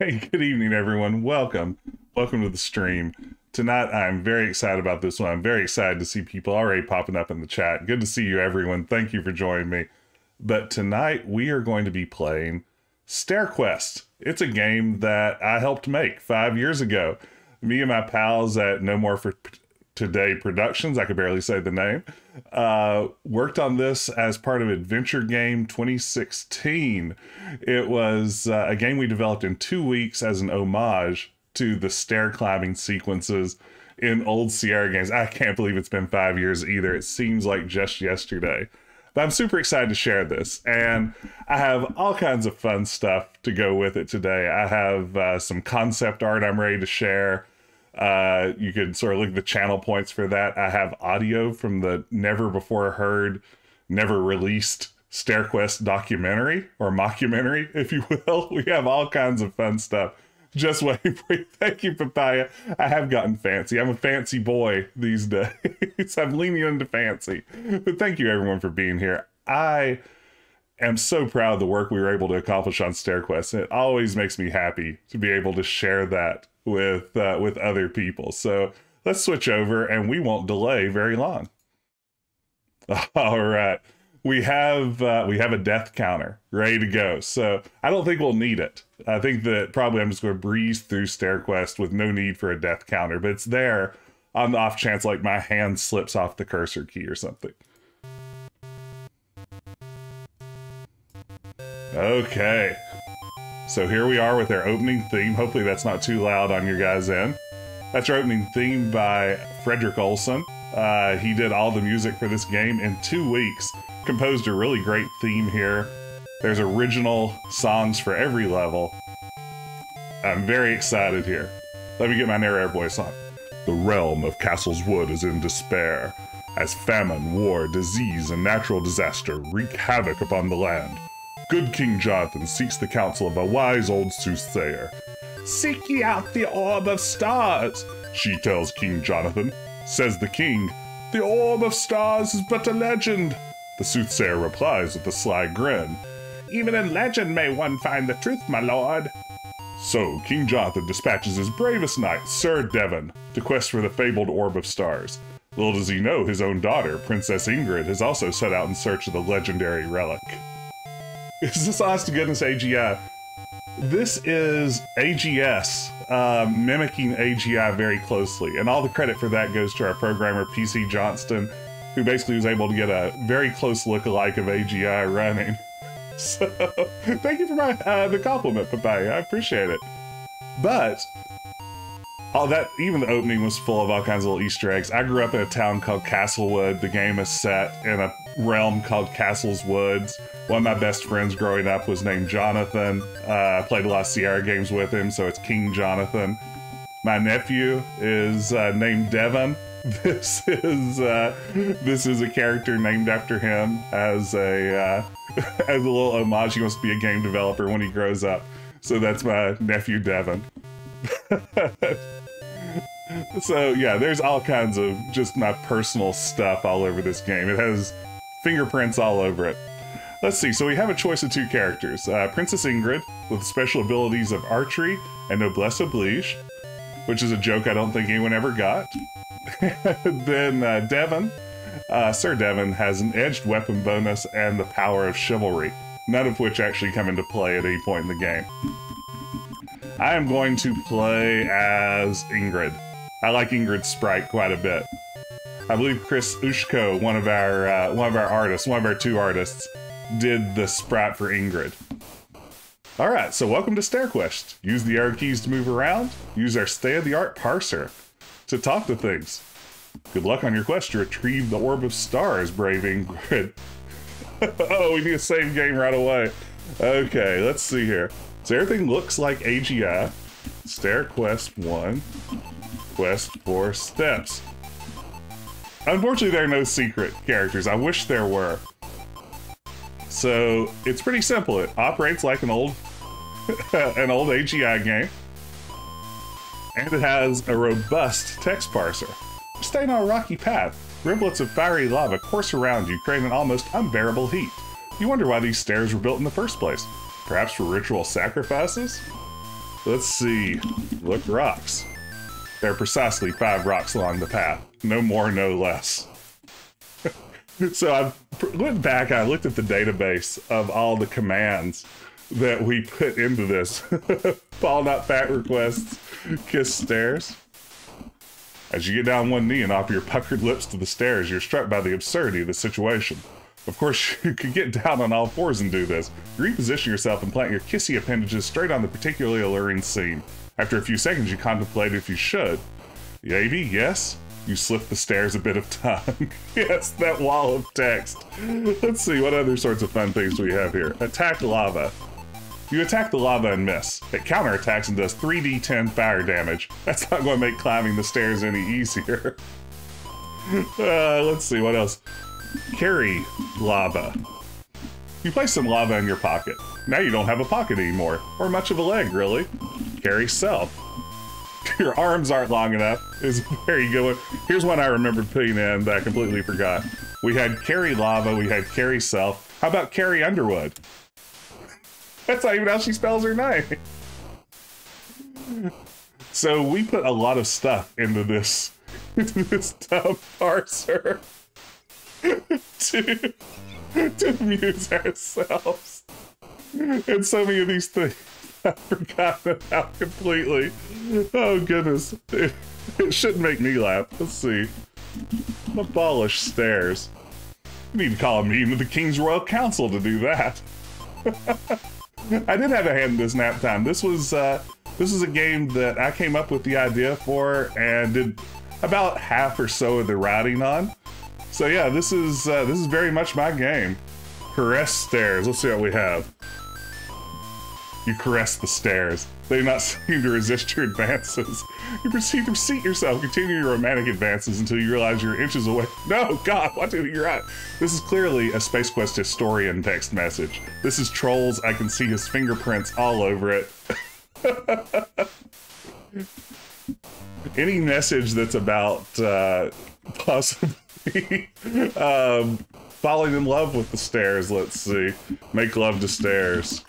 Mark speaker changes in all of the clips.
Speaker 1: Hey, good evening, everyone. Welcome to the stream. Tonight, I'm very excited about this one. I'm very excited to see people already popping up in the chat. Good to see you, everyone. Thank you for joining me. But tonight, we are going to be playing Stair Quest. It's a game that I helped make 5 years ago. Me and my pals at No More For Today Productions, I could barely say the name, worked on this as part of Adventure Game 2016. It was a game we developed in 2 weeks as an homage to the stair climbing sequences in old Sierra games. I can't believe it's been 5 years either. It seems like just yesterday. But I'm super excited to share this, and I have all kinds of fun stuff to go with it today. I have some concept art I'm ready to share. You can sort of look at the channel points for that. I have audio from the never before heard, never released Stair Quest documentary, or mockumentary, if you will. We have all kinds of fun stuff just waiting for you. Thank you, Papaya. I have gotten fancy. I'm a fancy boy these days. I'm leaning into fancy. But thank you, everyone, for being here. I am so proud of the work we were able to accomplish on Stair Quest. It always makes me happy to be able to share that with other people. So let's switch over, and we won't delay very long. All right, we have a death counter ready to go. So I don't think we'll need it. I think that probably I'm just going to breeze through Stair Quest with no need for a death counter, but it's there on the off chance like my hand slips off the cursor key or something. Okay. So here we are with our opening theme. Hopefully that's not too loud on your guys' end. That's our opening theme by Frederick Olson. He did all the music for this game in 2 weeks. Composed a really great theme here. There's original songs for every level. I'm very excited here. Let me get my narrator voice on. The realm of Castle's Wood is in despair, as famine, war, disease, and natural disaster wreak havoc upon the land. Good King Jonathan seeks the counsel of a wise old soothsayer. "Seek ye out the Orb of Stars," she tells King Jonathan. Says the king, "The Orb of Stars is but a legend." The soothsayer replies with a sly grin, "Even in legend may one find the truth, my lord." So King Jonathan dispatches his bravest knight, Sir Devon, to quest for the fabled Orb of Stars. Little does he know his own daughter, Princess Ingrid, has also set out in search of the legendary relic. Is this honest to goodness AGI? This is AGS, mimicking AGI very closely, and all the credit for that goes to our programmer, PC Johnston, who basically was able to get a very close look-alike of AGI running. So, thank you for the compliment, Papaya. I appreciate it. But all that, even the opening was full of all kinds of little Easter eggs. I grew up in a town called Castlewood. The game is set in a realm called Castle's Woods. One of my best friends growing up was named Jonathan. I played a lot of Sierra games with him, so it's King Jonathan. My nephew is named Devon. This is a character named after him as a little homage. He wants to be a game developer when he grows up. So that's my nephew Devon. So yeah, there's all kinds of just my personal stuff all over this game. It has fingerprints all over it. Let's see, so we have a choice of 2 characters. Princess Ingrid, with special abilities of archery and noblesse oblige, which is a joke I don't think anyone ever got. Then Devon, Sir Devon, has an edged weapon bonus and the power of chivalry, none of which actually come into play at any point in the game. I am going to play as Ingrid. I like Ingrid's sprite quite a bit. I believe Chris Ushko, one of our 2 artists, did the sprite for Ingrid. Alright, so welcome to Stair Quest. Use the arrow keys to move around. Use our state-of-the-art parser to talk to things. Good luck on your quest to retrieve the Orb of Stars, brave Ingrid. Oh, we need to save game right away. Okay, let's see here. So everything looks like AGI. Stair Quest 1. Quest 4 steps. Unfortunately, there are no secret characters. I wish there were. So it's pretty simple. It operates like an old AGI game. And it has a robust text parser. Staying on a rocky path. Rivulets of fiery lava course around you, creating an almost unbearable heat. You wonder why these stairs were built in the first place. Perhaps for ritual sacrifices? Let's see. Look, rocks. There are precisely 5 rocks along the path. No more, no less. So I went back, I looked at the database of all the commands that we put into this. Fall Not Fat requests, kiss stairs. As you get down one knee and offer your puckered lips to the stairs, you're struck by the absurdity of the situation. Of course, you could get down on all fours and do this. You reposition yourself and plant your kissy appendages straight on the particularly alluring scene. After a few seconds, you contemplate if you should. Maybe, yes? You slip the stairs a bit of tongue. Yes, that wall of text. Let's see, what other sorts of fun things do we have here? Attack lava. You attack the lava and miss. It counterattacks and does 3d10 fire damage. That's not going to make climbing the stairs any easier. Let's see, what else? Carry lava. You place some lava in your pocket. Now you don't have a pocket anymore, or much of a leg, really. Carry self. Your arms aren't long enough. Is a very good one. Here's one I remembered putting in that I completely forgot. We had carry lava, we had carry self. How about Carrie Underwood? That's not even how she spells her name. So we put a lot of stuff into this dumb parser to amuse ourselves. And so many of these things I've forgotten about completely. Oh goodness. It shouldn't make me laugh. Let's see. Abolish stairs. We need to call a meeting of the King's Royal Council to do that. I did have a hand in this nap time. This is a game that I came up with the idea for and did about half or so of the writing on. So yeah, this is very much my game. Caress stairs. Let's see what we have. You caress the stairs. They do not seem to resist your advances. You proceed to seat yourself, continue your romantic advances until you realize you're inches away. No, God, what did you write? This is clearly a Space Quest historian text message. This is Trolls. I can see his fingerprints all over it. Any message that's about possibly falling in love with the stairs, let's see. Make love to stairs.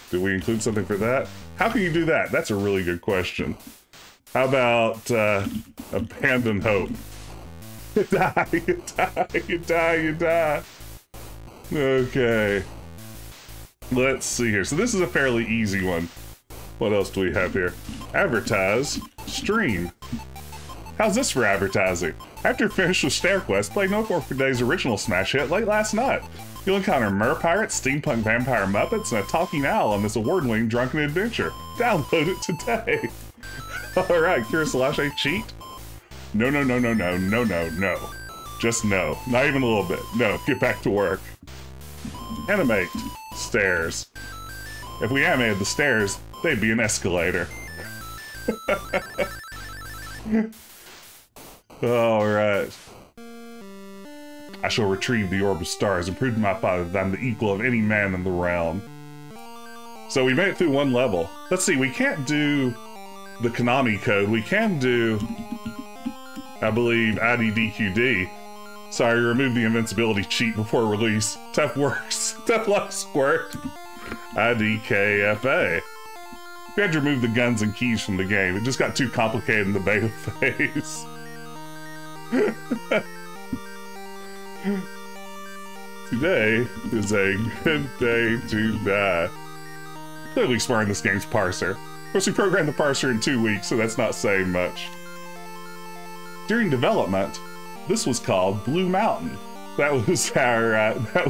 Speaker 1: Did we include something for that? How can you do that? That's a really good question. How about abandon hope? You die, you die, you die, you die. Okay. Let's see here. So this is a fairly easy one. What else do we have here? Advertise, stream. How's this for advertising? After finished with Stair Quest, play No More for Day's original smash hit late last night. You'll encounter mer-pirates, steampunk vampire muppets, and a talking owl on this award-winning drunken adventure. Download it today. Alright, Kira cheat? No, no, no, no, no, no, no, no. Just no. Not even a little bit. No, get back to work. Animate stairs. If we animated the stairs, they'd be an escalator. Alright. I shall retrieve the Orb of Stars and prove to my father that I'm the equal of any man in the realm. So we made it through one level. Let's see, we can't do the Konami code. We can do, I believe, IDDQD. Sorry, remove the invincibility cheat before release. Tough works. Tough luck, Squirt. IDKFA. We had to remove the guns and keys from the game. It just got too complicated in the beta phase. Today is a good day to die. Clearly exploring this game's parser. Of course, we programmed the parser in 2 weeks, so that's not saying much. During development, this was called Blue Mountain. That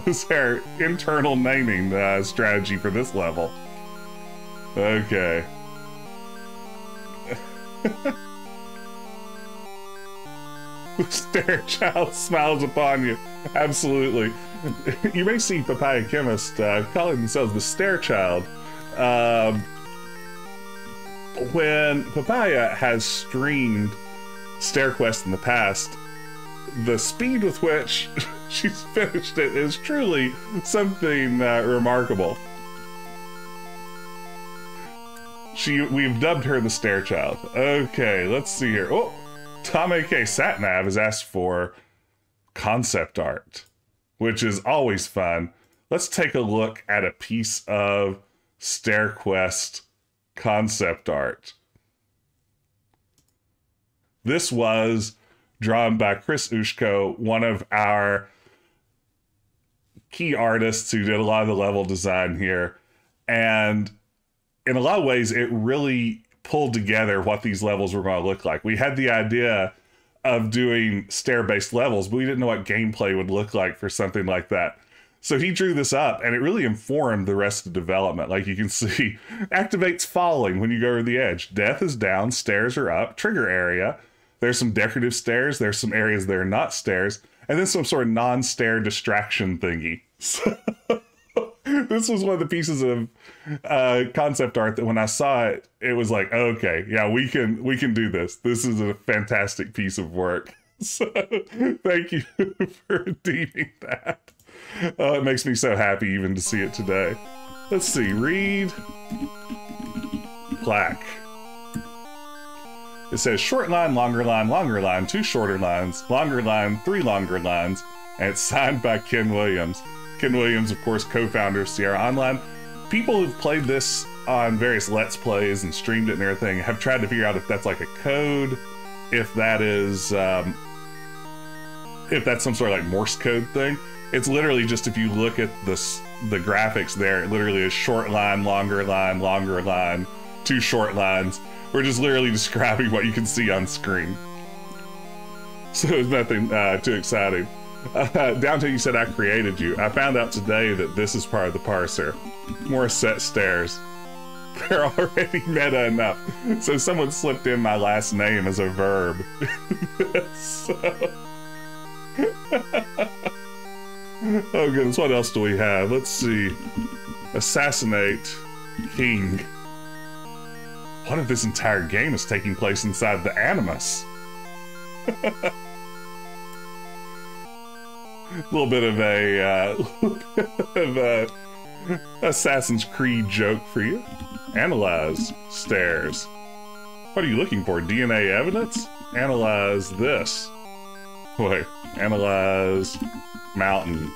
Speaker 1: was our internal naming strategy for this level. Okay. The Stair Child smiles upon you. Absolutely. You may see Papaya Chemist calling themselves the Stair Child. When Papaya has streamed Stair Quest in the past, the speed with which she's finished it is truly something remarkable. We've dubbed her the Stair Child. Okay, let's see here. Oh, Tom A.K. Satnav has asked for concept art, which is always fun. Let's take a look at a piece of Stair Quest concept art. This was drawn by Chris Ushko, one of our key artists who did a lot of the level design here. And in a lot of ways, it really pulled together what these levels were going to look like. We had the idea of doing stair-based levels, but we didn't know what gameplay would look like for something like that. So he drew this up, and it really informed the rest of the development. Like you can see, activates falling when you go over the edge. Death is down, stairs are up, trigger area. There's some decorative stairs, there's some areas that are not stairs, and then some sort of non-stair distraction thingy. So this was one of the pieces of concept art that when I saw it, it was like, okay, yeah, we can do this. This is a fantastic piece of work. So thank you for redeeming that. It makes me so happy even to see it today. Let's see, read plaque. It says short line, longer line, 2 shorter lines, longer line, 3 longer lines, and it's signed by Ken Williams. Ken Williams, of course, co-founder of Sierra Online. People who've played this on various Let's Plays and streamed it and everything have tried to figure out if that's like a code, if that is, if that's some sort of like Morse code thing. It's literally just, if you look at the graphics there, it literally is short line, longer line, 2 short lines. We're just literally describing what you can see on screen. So it's nothing too exciting. Down to you said I created you. I found out today that this is part of the parser. More set stairs. They're already meta enough. So someone slipped in my last name as a verb. So... Oh goodness, what else do we have? Let's see. Assassinate King. What if this entire game is taking place inside the Animus? A little bit of a Assassin's Creed joke for you. Analyze stairs. What are you looking for? DNA evidence? Analyze this. Wait, analyze mountain.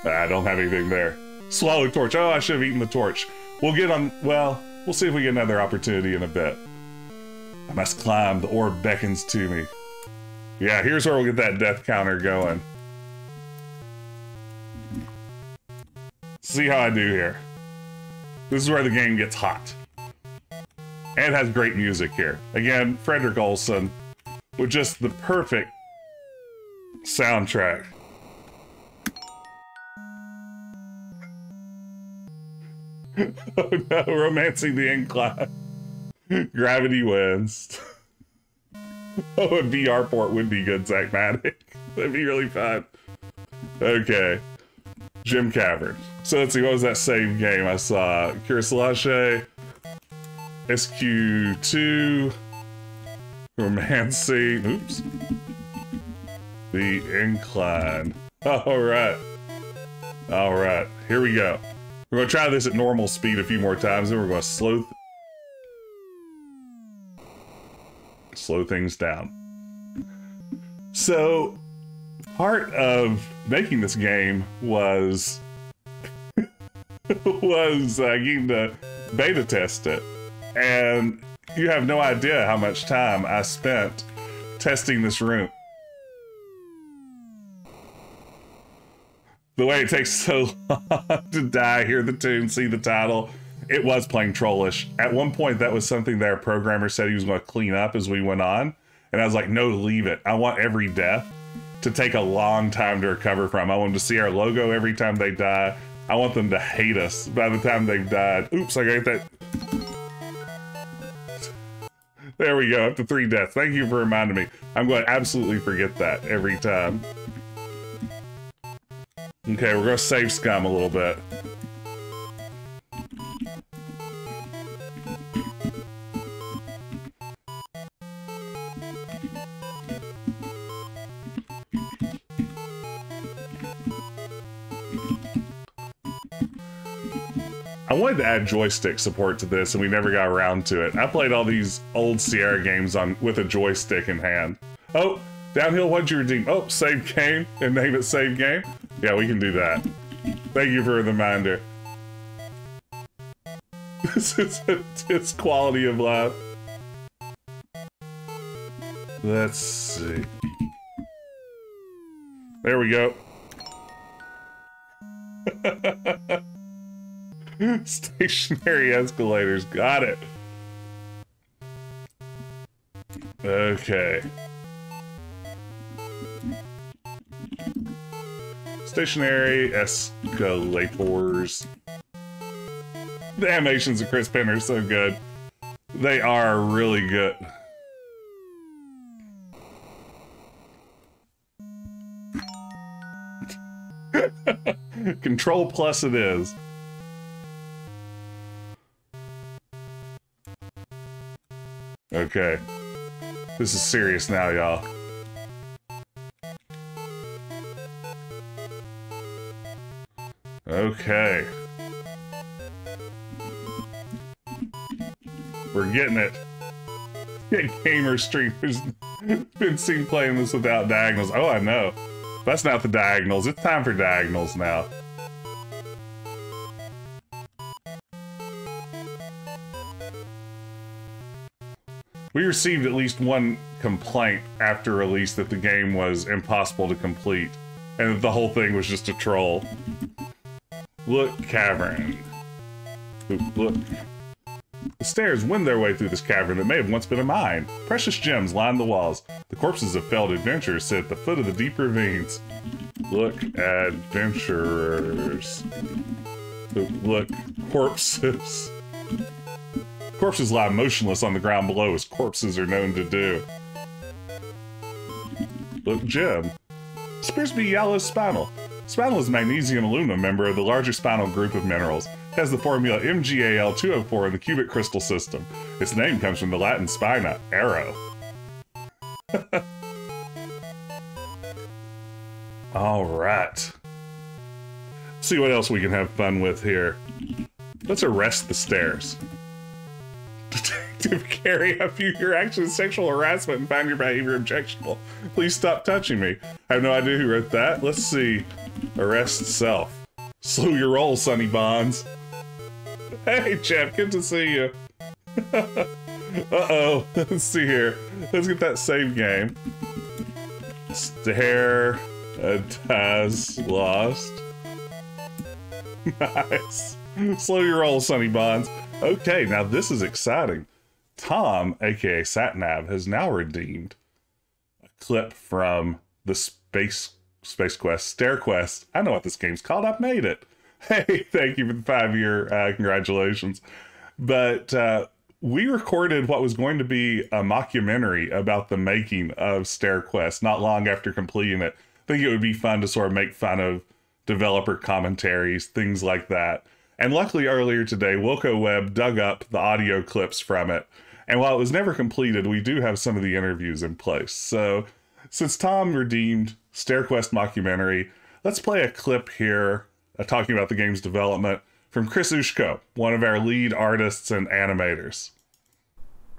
Speaker 1: I don't have anything there. Swallow torch. Oh, I should have eaten the torch. We'll get on, well, we'll see if we get another opportunity in a bit. I must climb. The orb beckons to me. Yeah, here's where we'll get that death counter going. See how I do here. This is where the game gets hot. And it has great music here. Again, Frederick Olson with just the perfect soundtrack. Oh no, romancing the incline. Gravity wins. Oh, a VR port would be good, Zach Matic. That'd be really fun. Okay. Gym Cavern. So let's see, what was that same game I saw? Kurisalache, SQ2, Romancing, oops. The Incline. Alright. Alright, here we go. We're going to try this at normal speed a few more times, then we're going to slow things down. So, part of making this game was getting to beta test it. And you have no idea how much time I spent testing this room. The way it takes so long to die, hear the tune, see the title, it was playing trollish. At one point, that was something that our programmer said he was going to clean up as we went on. And I was like, no, leave it. I want every death to take a long time to recover from. I want them to see our logo every time they die. I want them to hate us by the time they've died. Oops, I got that There we go, up to 3 deaths. Thank you for reminding me. I'm going to absolutely forget that every time. Okay, we're going to save scum a little bit. I wanted to add joystick support to this, and we never got around to it. I played all these old Sierra games with a joystick in hand. Oh, downhill, what'd you redeem? Oh, save game, and name it save game? Yeah, we can do that. Thank you for the reminder. This is it's quality of life. Let's see. There we go. Stationary escalators, got it. Okay. Stationary escalators. The animations of Chris Penn are so good. They are really good. Control plus it is. Okay. This is serious now, y'all. Okay. We're getting it. Gamer streamers been seen playing this without diagonals. Oh, I know. That's not the diagonals. It's time for diagonals now. We received at least one complaint after release that the game was impossible to complete, and that the whole thing was just a troll. Look, Cavern. Ooh, look. The stairs wend their way through this cavern that may have once been a mine. Precious gems line the walls. The corpses of failed adventurers sit at the foot of the deep ravines. Look, adventurers. Ooh, look, corpses. Corpses lie motionless on the ground below, as corpses are known to do. Look, gem. This appears to be yellow spinel. Spinel is a magnesium aluminum member of the larger spinel group of minerals. It has the formula MgAl2O4 in the cubic crystal system. Its name comes from the Latin spina, arrow. Alright. See what else we can have fun with here. Let's arrest the stairs. Detective Carey, I view your actions as sexual harassment and find your behavior objectionable. Please stop touching me. I have no idea who wrote that. Let's see. Arrest self. Slow your roll, Sonny Bonds. Hey, Jeff, good to see you. Uh-oh. Let's see here. Let's get that save game. Stair has lost. Nice. Slow your roll, Sonny Bonds. Okay, now this is exciting. Tom, aka Satnav, has now redeemed a clip from the Space Quest, Stair Quest. I know what this game's called. I've made it. Hey, thank you for the 5-year congratulations. But we recorded what was going to be a mockumentary about the making of Stair Quest not long after completing it. I think it would be fun to sort of make fun of developer commentaries, things like that. And luckily earlier today, Wilco Webb dug up the audio clips from it. And while it was never completed, we do have some of the interviews in place. So since Tom redeemed Stair Quest mockumentary, let's play a clip here talking about the game's development from Chris Ushko, one of our lead artists and animators.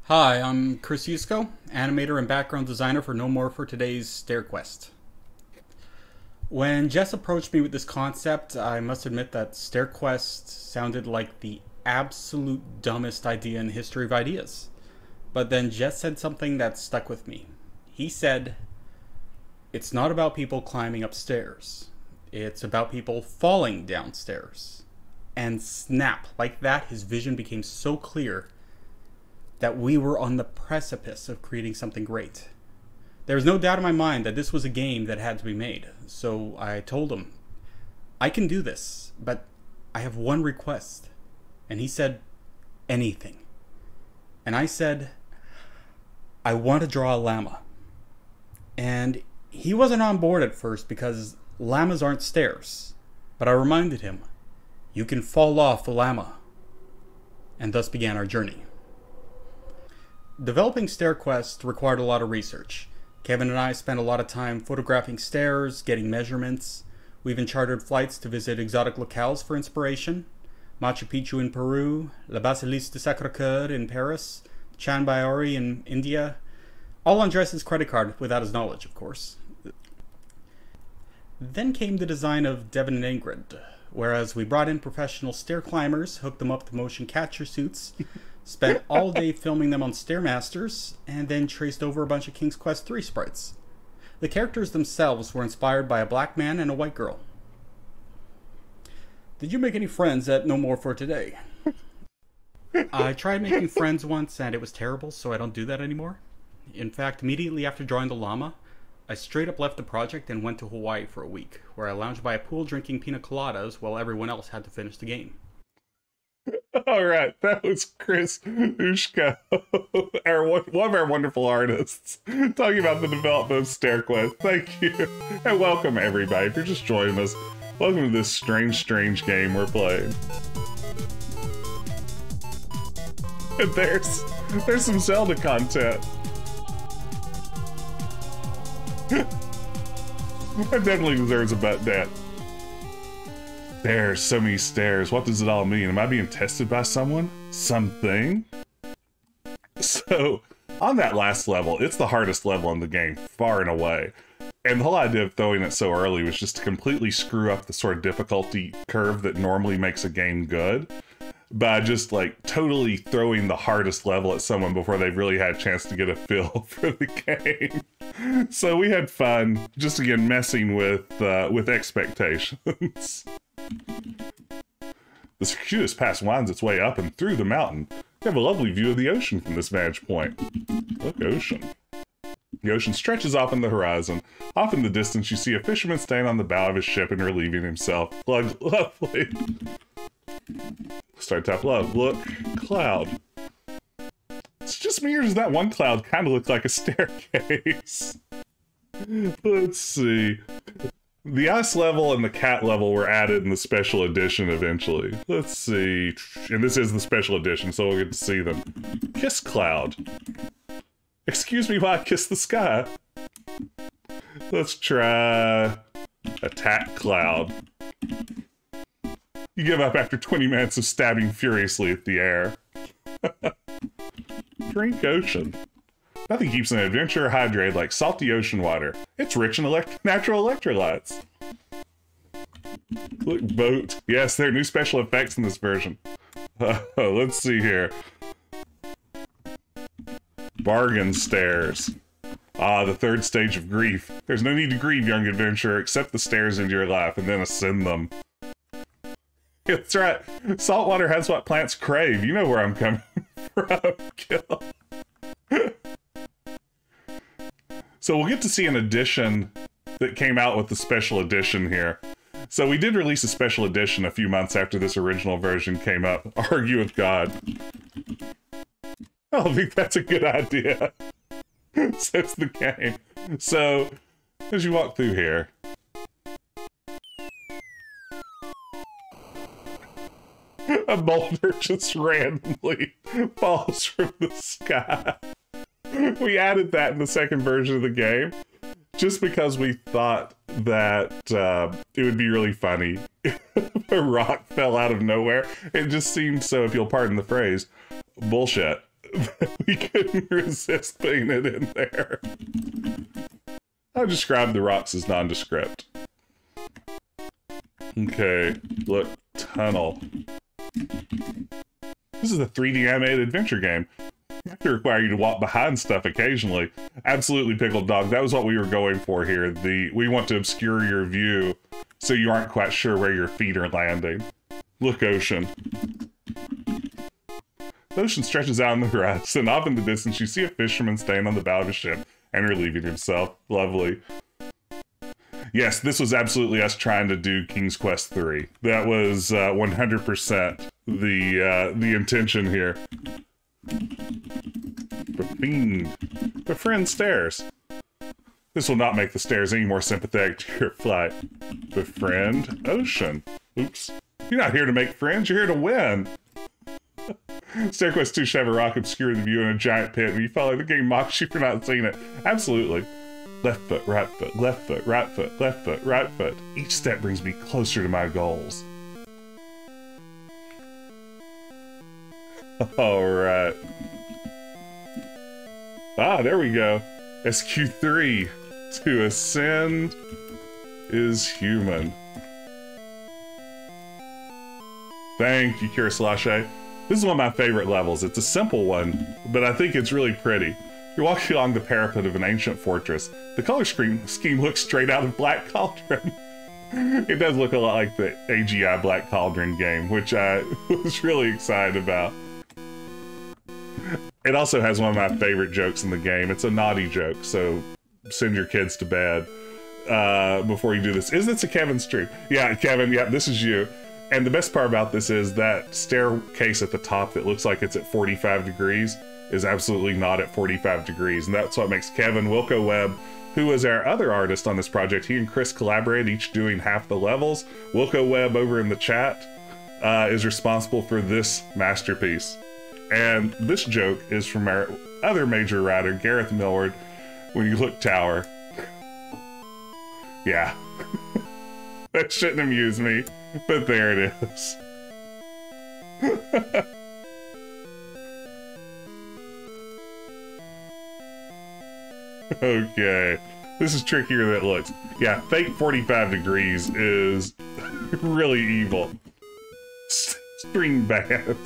Speaker 2: Hi, I'm Chris Ushko, animator and background designer for No More for today's Stair Quest. When Jess approached me with this concept, I must admit that Stair Quest sounded like the absolute dumbest idea in the history of ideas. But then Jess said something that stuck with me. He said, it's not about people climbing upstairs. It's about people falling downstairs. And snap, like that, his vision became so clear that we were on the precipice of creating something great. There was no doubt in my mind that this was a game that had to be made. So I told him, I can do this, but I have one request. And he said, anything. And I said, I want to draw a llama. And he wasn't on board at first because llamas aren't stairs. But I reminded him, you can fall off a llama. And thus began our journey. Developing Stair Quest required a lot of research. Kevin and I spent a lot of time photographing stairs, getting measurements. We even chartered flights to visit exotic locales for inspiration. Machu Picchu in Peru, La Basilique de Sacré-Cœur in Paris, Chiang Mai in India. All on Jess's credit card without his knowledge, of course. Then came the design of Devin and Ingrid, whereas we brought in professional stair climbers, hooked them up to motion capture suits, spent all day filming them on Stairmasters, and then traced over a bunch of King's Quest III sprites. The characters themselves were inspired by a black man and a white girl. Did you make any friends at No More for Today? I tried making friends once and it was terrible, so I don't do that anymore. In fact, immediately after drawing the llama, I straight up left the project and went to Hawaii for a week, where I lounged by a pool drinking pina coladas while everyone else had to finish the game.
Speaker 1: All right, that was Chris Ushko, one of our wonderful artists, talking about the development of Stair Quest. Thank you, and welcome everybody. If you're just joining us, welcome to this strange game we're playing. And there's some Zelda content. That definitely deserves a butt dance. There's so many stairs. What does it all mean? Am I being tested by someone? Something? So, on that last level, it's the hardest level in the game, far and away. And the whole idea of throwing it so early was just to completely screw up the sort of difficulty curve that normally makes a game good, by just like totally throwing the hardest level at someone before they've really had a chance to get a feel for the game. So we had fun, just again messing with expectations. The circuitous path winds its way up and through the mountain. You have a lovely view of the ocean from this vantage point. Look, ocean. The ocean stretches off in the horizon. Off in the distance, you see a fisherman standing on the bow of his ship and relieving himself. Lovely. Start tap love. Look, cloud. It's just me, or does that one cloud kind of look like a staircase? Let's see. The ice level and the cat level were added in the special edition eventually. Let's see. And this is the special edition, so we'll get to see them. Kiss cloud. Excuse me while I kiss the sky. Let's try attack cloud. You give up after 20 minutes of stabbing furiously at the air. Drink ocean. Nothing keeps an adventurer hydrated like salty ocean water. It's rich in natural electrolytes. Look, boat. Yes, there are new special effects in this version. Let's see here. Bargain stairs. Ah, the third stage of grief. There's no need to grieve, young adventurer. Accept the stairs into your life and then ascend them. That's right. Saltwater has what plants crave. You know where I'm coming from. Kill. So we'll get to see an edition that came out with the special edition here. So we did release a special edition a few months after this original version came up. Argue with God. I don't think that's a good idea. Says the game. So, as you walk through here, a boulder just randomly falls from the sky. We added that in the second version of the game, just because we thought that it would be really funny if a rock fell out of nowhere. It just seemed so, if you'll pardon the phrase, bullshit. We couldn't resist putting it in there. I described the rocks as nondescript. Okay, look, tunnel. This is a 3D animated adventure game. It require you to walk behind stuff occasionally. Absolutely, Pickled Dog. That was what we were going for here. We want to obscure your view so you aren't quite sure where your feet are landing. Look, ocean. The ocean stretches out on the horizon. Off in the distance, you see a fisherman standing on the bow of a ship and relieving himself. Lovely. Yes, this was absolutely us trying to do King's Quest III. That was 100% the intention here. The fiend. Befriend stairs. This will not make the stairs any more sympathetic to your flight. Befriend ocean. Oops. You're not here to make friends, you're here to win. Stair Quest 2 Llama Rock obscured the view in a giant pit. When you follow, the game mocks you for not seeing it. Absolutely. Left foot, right foot, left foot, right foot, left foot, right foot. Each step brings me closer to my goals. Alright. Ah, there we go. SQ3. To ascend is human. Thank you, Kirislache. This is one of my favorite levels. It's a simple one, but I think it's really pretty. You're walking along the parapet of an ancient fortress. The color scheme looks straight out of Black Cauldron. It does look a lot like the AGI Black Cauldron game, which I was really excited about. It also has one of my favorite jokes in the game. It's a naughty joke, so send your kids to bed before you do this. Is this a Kevin stream? Yeah, Kevin, yeah, this is you. And the best part about this is that staircase at the top that looks like it's at 45 degrees is absolutely not at 45 degrees. And that's what makes Kevin Wilco Webb, who was our other artist on this project. He and Chris collaborated, each doing half the levels. Wilco Webb over in the chat is responsible for this masterpiece. And this joke is from our other major writer, Gareth Millward, When You Look Tower. Yeah. That shouldn't amuse me, but there it is. Okay. This is trickier than it looks. Yeah, fake 45 degrees is really evil. String band.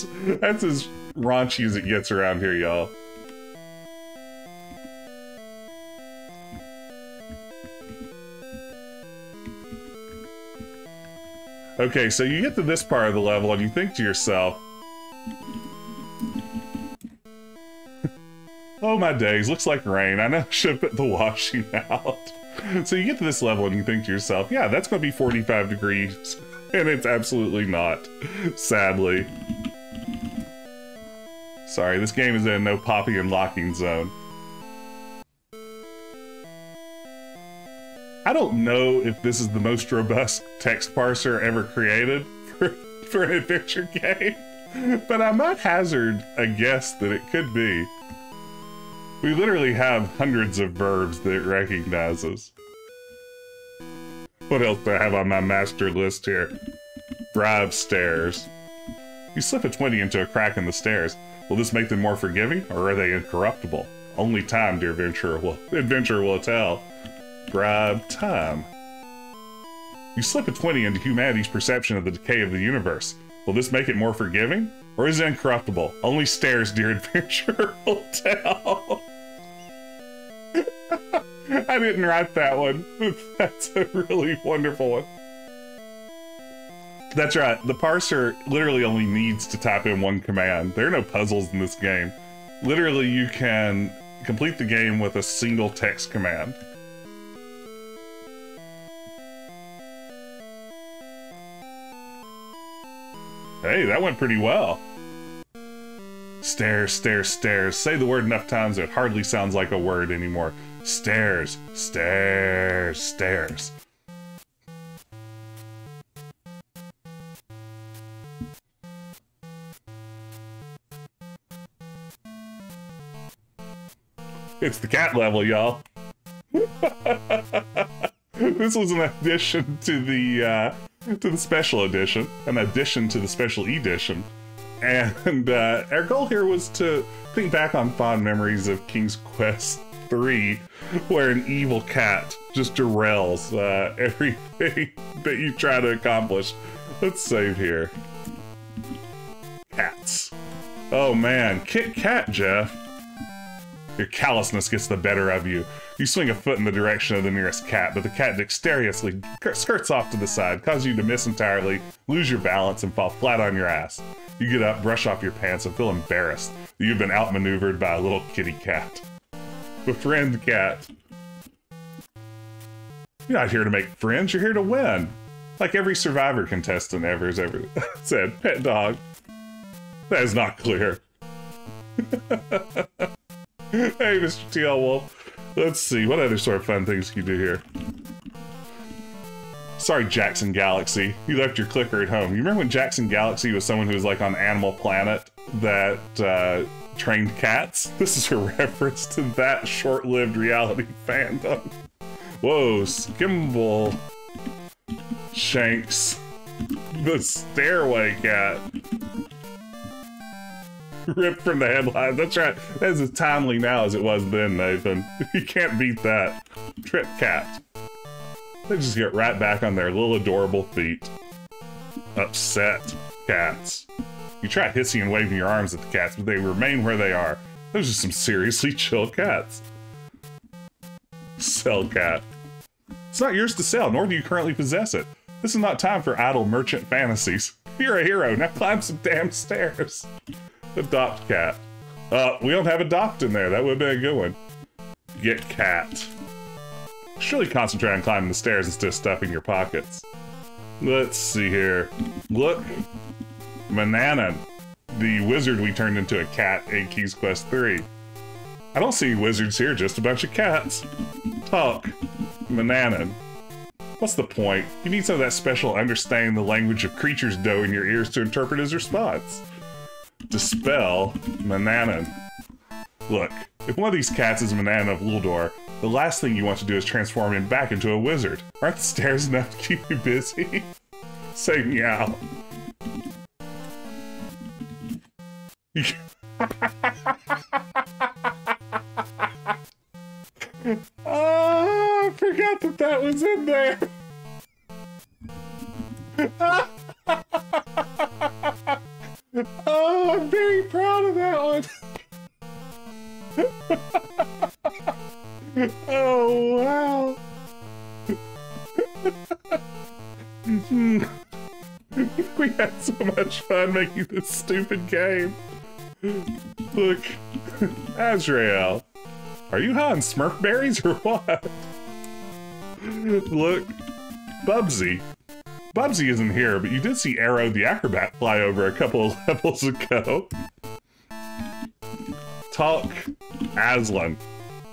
Speaker 1: That's as raunchy as it gets around here, y'all. Okay, so you get to this part of the level and you think to yourself, oh my days, looks like rain. I know I should put the washing out. So you get to this level and you think to yourself, yeah, that's going to be 45 degrees. And it's absolutely not, sadly. Sorry, this game is in no popping and locking zone. I don't know if this is the most robust text parser ever created for an adventure game, but I might hazard a guess that it could be. We literally have hundreds of verbs that it recognizes. What else do I have on my master list here? Bribe stairs. You slip a 20 into a crack in the stairs. Will this make them more forgiving, or are they incorruptible? Only time, dear adventurer will tell. Bribe time. You slip a 20 into humanity's perception of the decay of the universe. Will this make it more forgiving? Or is it incorruptible? Only stairs, dear adventurer will tell. I didn't write that one. That's a really wonderful one. That's right, the parser literally only needs to type in one command. There are no puzzles in this game. Literally, you can complete the game with a single text command. Hey, that went pretty well. Stairs, stairs, stairs. Say the word enough times it hardly sounds like a word anymore. Stairs, stairs, stairs. It's the cat level, y'all. This was an addition to the special edition, an addition to the special edition. And our goal here was to think back on fond memories of King's Quest 3, where an evil cat just derails everything that you try to accomplish. Let's save here. Cats. Oh man, Kit Kat, Jeff. Your callousness gets the better of you. You swing a foot in the direction of the nearest cat, but the cat dexterously skirts off to the side, causing you to miss entirely, lose your balance, and fall flat on your ass. You get up, brush off your pants, and feel embarrassed that you've been outmaneuvered by a little kitty cat. Befriend cat. You're not here to make friends, you're here to win. Like every Survivor contestant ever has ever said, pet dog. That is not clear. Hey, Mr. TL Wolf. Let's see, what other sort of fun things can you do here? Sorry, Jackson Galaxy. You left your clicker at home. You remember when Jackson Galaxy was someone who was like on Animal Planet that trained cats? This is a reference to that short-lived reality fandom. Whoa, Skimble Shanks. The Stairway Cat. Ripped from the headline. That's right. That's as timely now as it was then, Nathan. You can't beat that. Trip Cat. They just get right back on their little adorable feet. Upset cats. You try hissing and waving your arms at the cats, but they remain where they are. Those are some seriously chill cats. Sell cat. It's not yours to sell, nor do you currently possess it. This is not time for idle merchant fantasies. You're a hero, now climb some damn stairs. Adopt cat. We don't have adopt in there. That would have been a good one. Get cat. Surely concentrate on climbing the stairs instead of stuffing your pockets. Let's see here. Look. Mananan. The wizard we turned into a cat in Key's Quest 3. I don't see wizards here, just a bunch of cats. Talk. Mananan. What's the point? You need some of that special understanding the language of creatures dough in your ears to interpret his response. Dispel Mananan. Look, if one of these cats is Mananan of Luldor, the last thing you want to do is transform him back into a wizard. Aren't the stairs enough to keep you busy? Say meow. Oh, I forgot that that was in there. Oh, I'm very proud of that one. Oh, wow. We had so much fun making this stupid game. Look, Azrael. Are you high on Smurf berries or what? Look, Bubsy. Bubsy isn't here, but you did see Arrow the Acrobat fly over a couple of levels ago. Talk, Aslan.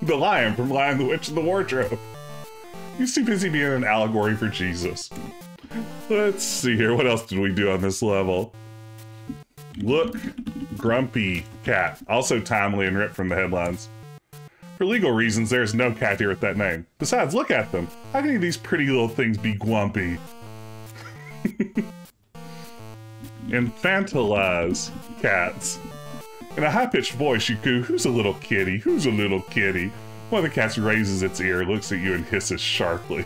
Speaker 1: The lion from Lion, the Witch, and the Wardrobe. He's too busy being an allegory for Jesus. Let's see here, what else did we do on this level? Look, Grumpy Cat. Also timely and ripped from the headlines. For legal reasons, there's no cat here with that name. Besides, look at them. How can any of these pretty little things be Glumpy? Infantilize cats. In a high-pitched voice, you coo, "Who's a little kitty? Who's a little kitty?" One of the cats raises its ear, looks at you, and hisses sharply.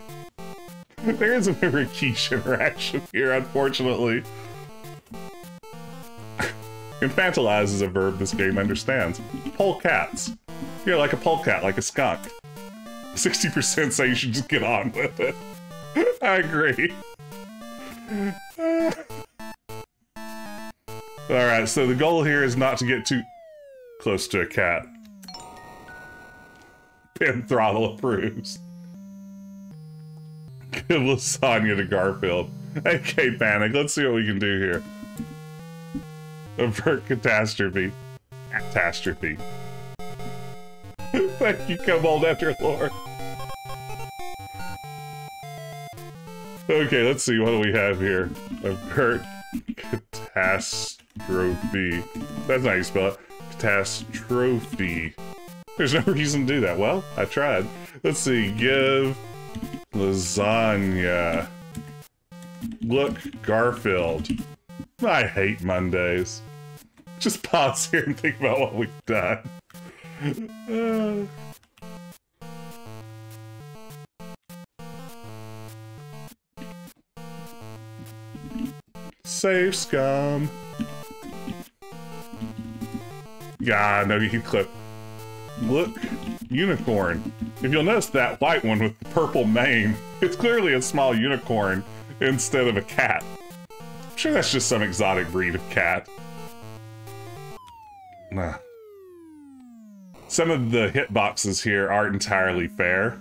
Speaker 1: There isn't a Rakesh interaction here, unfortunately. Infantilize is a verb this game understands. Polecats. You're like a polecat, like a skunk. 60% say you should just get on with it. I agree. Alright, so the goal here is not to get too close to a cat. Pin Throttle approves. Give lasagna to Garfield. Okay, Panic, let's see what we can do here. Avert catastrophe. Catastrophe. Thank you, Kobold Lord. Okay, let's see, what do we have here? Avert catastrophe. That's not how you spell it. Catastrophe. There's no reason to do that. Well, I tried. Let's see, give lasagna. Look, Garfield. I hate Mondays. Just pause here and think about what we've done. Save scum. Yeah, no, you can clip. Look, unicorn. If you'll notice that white one with the purple mane, it's clearly a small unicorn instead of a cat. I'm sure that's just some exotic breed of cat. Nah. Some of the hitboxes here aren't entirely fair,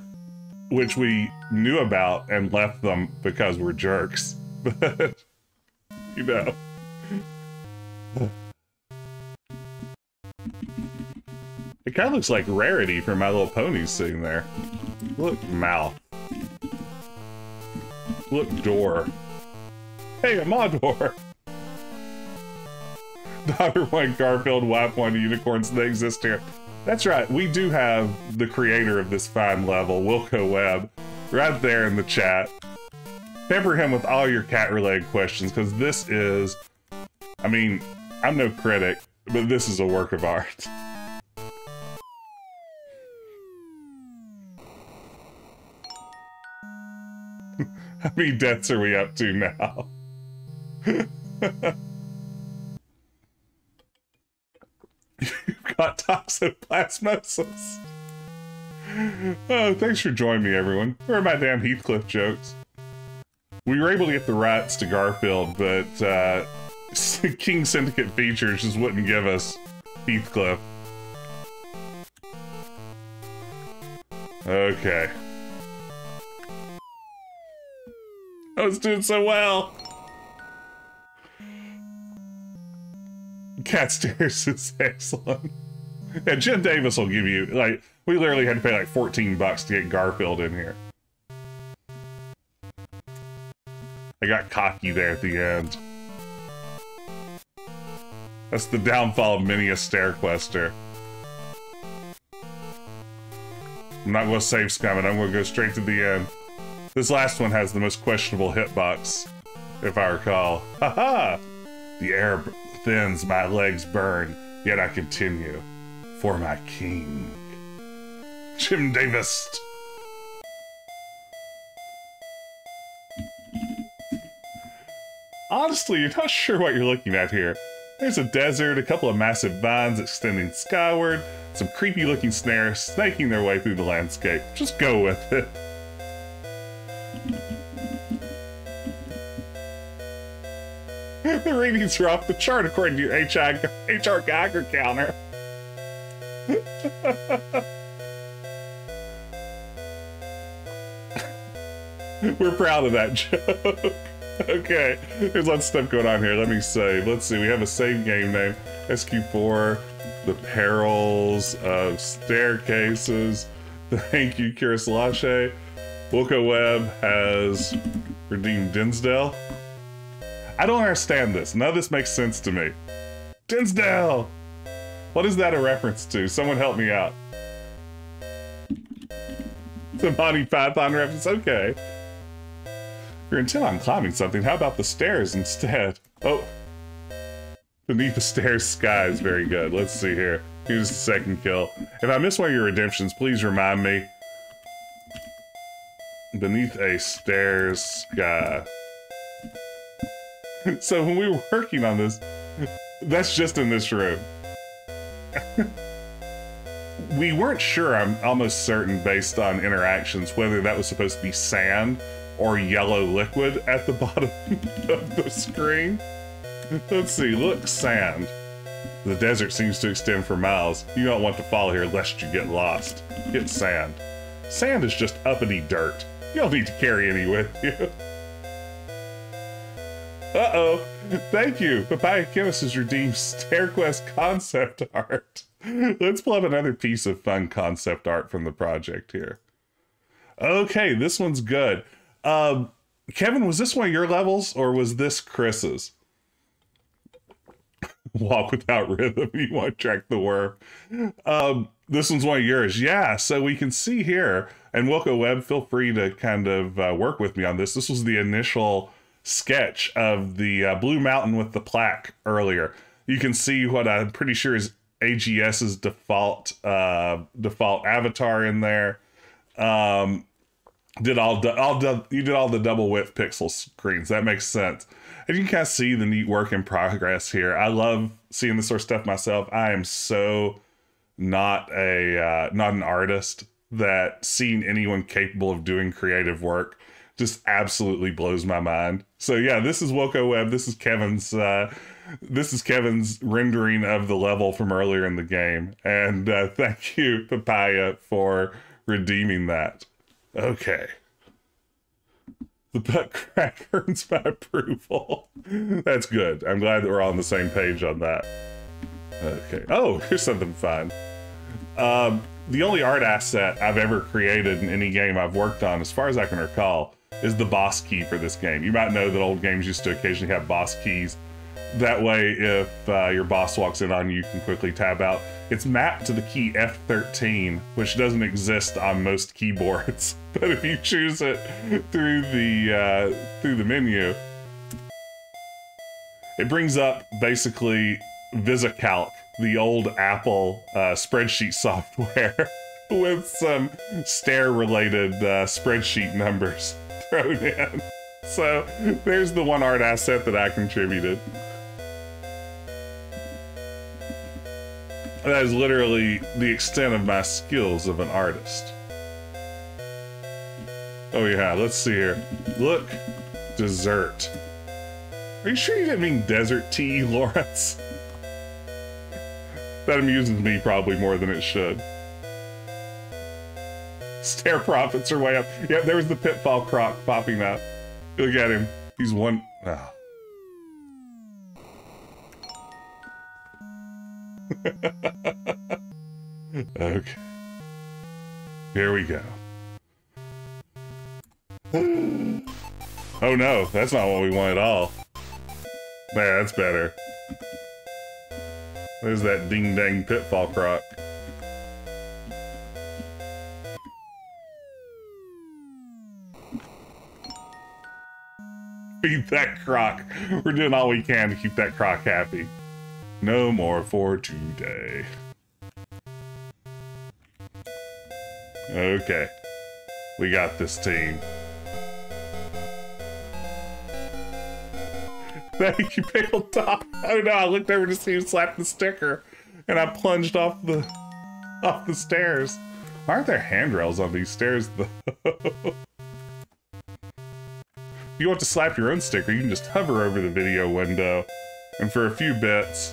Speaker 1: which we knew about and left them because we're jerks. But, you know. I kind of looks like Rarity from My Little Ponies sitting there. Look, mouth. Look, door. Hey, a Maudor! Daughter one Garfield, wife one unicorns, they exist here. That's right, we do have the creator of this fine level, Wilco Webb, right there in the chat. Pepper him with all your cat-related questions, because this is... I mean, I'm no critic, but this is a work of art. How many deaths are we up to now? You've got toxoplasmosis. Oh, thanks for joining me, everyone. Where are my damn Heathcliff jokes? We were able to get the rights to Garfield, but King Syndicate Features just wouldn't give us Heathcliff. Okay. I was doing so well. Cat Stairs is excellent. And Jim Davis will give you, like, we literally had to pay like 14 bucks to get Garfield in here. I got cocky there at the end. That's the downfall of many a Stair Quester. I'm not going to save scum it, I'm going to go straight to the end. This last one has the most questionable hitbox, if I recall. Haha! The air thins, my legs burn, yet I continue. For my king. Jim Davis! Honestly, you're not sure what you're looking at here. There's a desert, a couple of massive vines extending skyward, some creepy looking snares snaking their way through the landscape. Just go with it. The readings are off the chart according to your HR Geiger counter. We're proud of that joke. Okay, there's lots of stuff going on here. Let me save. Let's see, we have a save game name. SQ4, The Perils of Staircases. Thank you, Kirislache. Wilco Webb has redeemed Dinsdale. I don't understand this. None of this makes sense to me. Dinsdale! What is that a reference to? Someone help me out. The Monty Python reference? Okay. If you're intent on climbing something, how about the stairs instead? Oh. Beneath the stairs sky is very good. Let's see here. Here's the second kill. If I miss one of your redemptions, please remind me. Beneath a stairs sky. So when we were working on this, that's just in this room. We weren't sure, I'm almost certain, based on interactions, whether that was supposed to be sand or yellow liquid at the bottom of the screen. Let's see, look, sand. The desert seems to extend for miles. You don't want to follow here lest you get lost. Get sand. Sand is just uppity dirt. You don't need to carry any with you. Uh-oh. Thank you. Papaya Chemist has redeemed Stair Quest concept art. Let's pull up another piece of fun concept art from the project here. Okay, this one's good. Kevin, was this one of your levels or was this Chris's? Walk without rhythm. You want to track the worm. This one's one of yours. Yeah, so we can see here, and Wilco Webb, feel free to kind of work with me on this. This was the initial sketch of the Blue Mountain with the plaque earlier. You can see what I'm pretty sure is AGS's default avatar in there. You did all the double width pixel screens. That makes sense. And you can kind of see the neat work in progress here. I love seeing this sort of stuff myself. I am so not an artist that seeing anyone capable of doing creative work just absolutely blows my mind. So yeah, this is Wilco Webb. This is Kevin's rendering of the level from earlier in the game. And thank you, Papaya, for redeeming that. Okay. The butt crack earns my approval. That's good. I'm glad that we're all on the same page on that. Okay. Oh, here's something fun. The only art asset I've ever created in any game I've worked on, as far as I can recall, is the boss key for this game. You might know that old games used to occasionally have boss keys. That way, if your boss walks in on you, you can quickly tab out. It's mapped to the key F13, which doesn't exist on most keyboards. But if you choose it through the menu, it brings up basically VisiCalc, the old Apple spreadsheet software with some stair-related spreadsheet numbers thrown in. So there's the one art asset that I contributed. That is literally the extent of my skills of an artist. Oh yeah, let's see here. Look, dessert. Are you sure you didn't mean desert tea, Lawrence? That amuses me probably more than it should. Stair profits are way up. Yeah, there was the pitfall croc popping up. Look at him. He's one. Oh. Okay. Here we go. Oh no, that's not what we want at all. There, that's better. There's that ding-dang pitfall croc. Feed that croc. We're doing all we can to keep that croc happy. No more for today. Okay. We got this team. Thank you, Pickled Dog. Oh no, I looked over to see him slap the sticker, and I plunged off the stairs. Why aren't there handrails on these stairs, though? If you want to slap your own sticker, you can just hover over the video window, and for a few bits,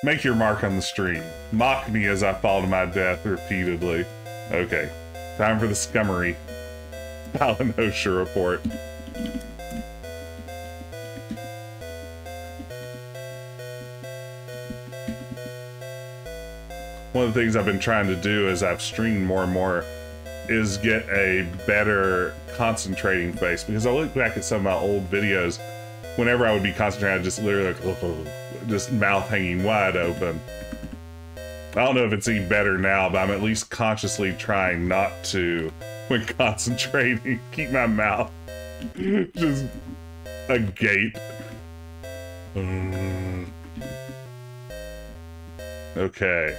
Speaker 1: make your mark on the stream. Mock me as I fall to my death repeatedly. Okay, time for the scummery Alan Osher report. One of the things I've been trying to do as I've streamed more and more is get a better concentrating face, because I look back at some of my old videos, whenever I would be concentrating, I'd just literally like, just mouth hanging wide open. I don't know if it's any better now, but I'm at least consciously trying not to, when concentrating, keep my mouth just agape. Okay.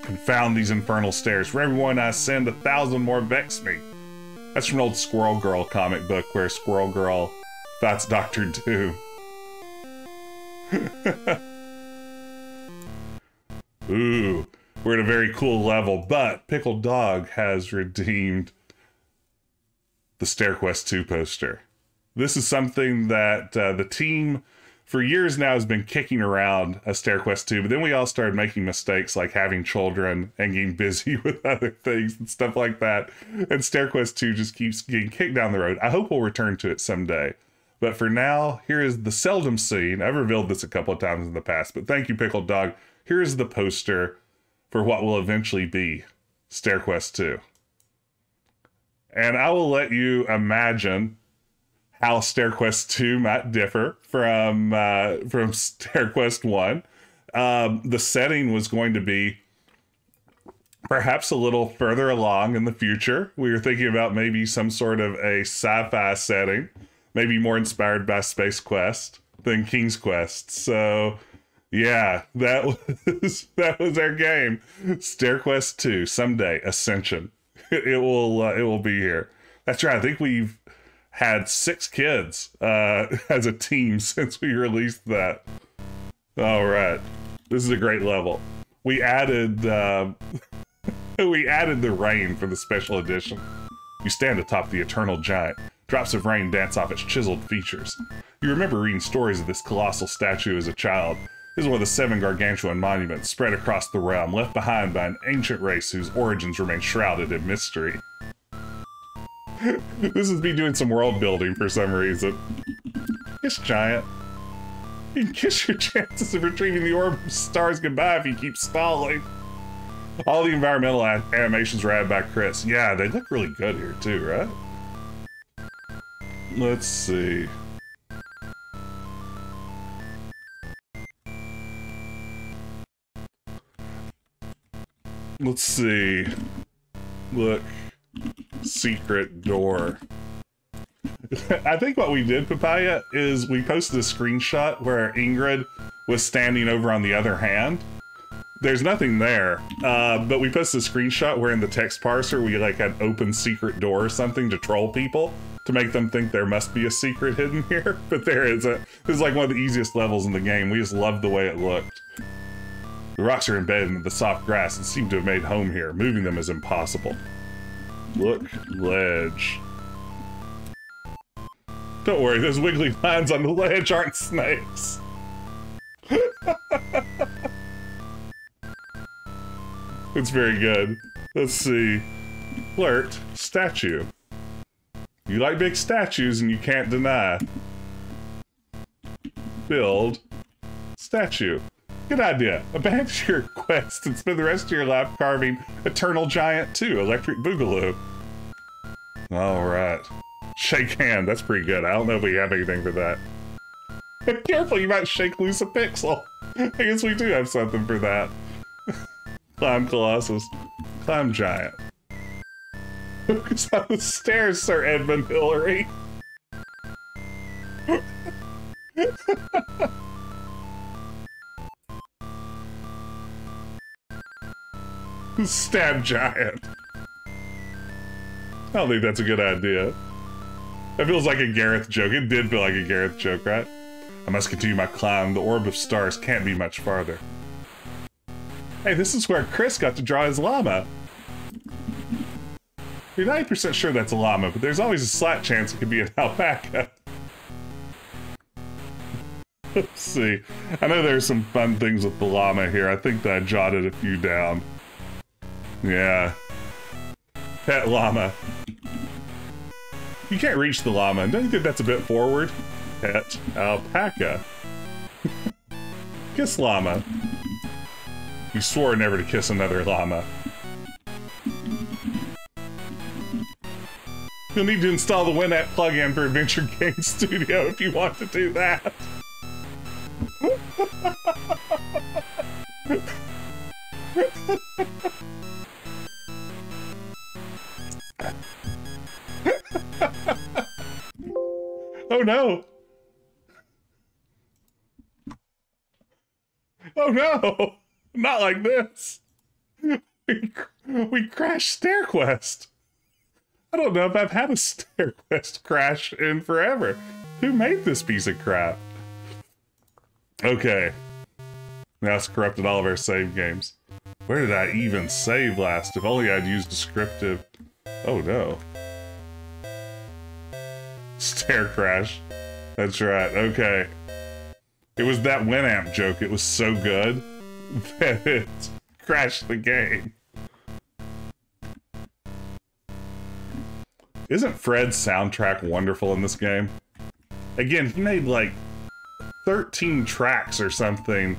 Speaker 1: Confound these infernal stairs. For everyone I send, 1,000 more vex me. That's from an old Squirrel Girl comic book where Squirrel Girl fights Dr. Doom. Ooh, we're at a very cool level, but Pickled Dog has redeemed the Stair Quest 2 poster. This is something that the team for years now has been kicking around a Stair Quest 2, but then we all started making mistakes like having children and getting busy with other things and stuff like that. And Stair Quest 2 just keeps getting kicked down the road. I hope we'll return to it someday. But for now, here is the seldom seen. I've revealed this a couple of times in the past, but thank you, Pickled Dog. Here is the poster for what will eventually be Stair Quest 2. And I will let you imagine how Stair Quest 2 might differ from Stair Quest 1. The setting was going to be perhaps a little further along in the future. We were thinking about maybe some sort of a sci-fi setting, maybe more inspired by Space Quest than King's Quest. So yeah, that was our game. Stair Quest 2, someday, Ascension. It will be here. That's right. I think we've had 6 kids as a team since we released that. All right, this is a great level. We added we added the rain for the special edition. You stand atop the eternal giant. Drops of rain dance off its chiseled features. You remember reading stories of this colossal statue as a child. This is one of the 7 gargantuan monuments spread across the realm, left behind by an ancient race whose origins remain shrouded in mystery. This is me doing some world building for some reason. This giant. You can kiss your chances of retrieving the orb of stars goodbye if you keep stalling. All the environmental animations were added by Chris. Yeah, they look really good here too, right? Let's see. Let's see. Look. Secret door. I think what we did, Papaya, is we posted a screenshot where Ingrid was standing over on the other hand. There's nothing there, but we posted a screenshot where in the text parser we like had open secret door or something to troll people, to make them think there must be a secret hidden here, but there isn't. This is like one of the easiest levels in the game. We just loved the way it looked. The rocks are embedded in the soft grass and seem to have made home here. Moving them is impossible. Look, ledge. Don't worry, those wiggly lines on the ledge aren't snakes. It's very good. Let's see. Flirt, statue. You like big statues and you can't deny. Build, statue. Good idea. Abandon your quest and spend the rest of your life carving Eternal Giant 2, Electric Boogaloo. Alright. Shake hand, that's pretty good. I don't know if we have anything for that. Careful, you might shake loose a pixel. I guess we do have something for that. Climb Colossus. Climb Giant. Focus on the stairs, Sir Edmund Hillary. Stab Giant. I don't think that's a good idea. That feels like a Gareth joke. It did feel like a Gareth joke, right? I must continue my climb. The orb of stars can't be much farther. Hey, this is where Chris got to draw his llama. You're 90% sure that's a llama, but there's always a slight chance it could be an alpaca. Let's see. I know there's some fun things with the llama here. I think that I jotted a few down. Yeah. Pet llama. You can't reach the llama. Don't you think that's a bit forward? Pet alpaca. Kiss llama. You swore never to kiss another llama. You'll need to install the Winamp plugin for Adventure Game Studio if you want to do that. Oh no! Oh no! Not like this! We crashed Stair Quest! I don't know if I've had a Stair Quest crash in forever. Who made this piece of crap? Okay. Now it's corrupted all of our save games. Where did I even save last? If only I'd used descriptive... Oh no. Stair crash. That's right, okay. It was that Winamp joke. It was so good that it crashed the game. Isn't Fred's soundtrack wonderful in this game? Again, he made like 13 tracks or something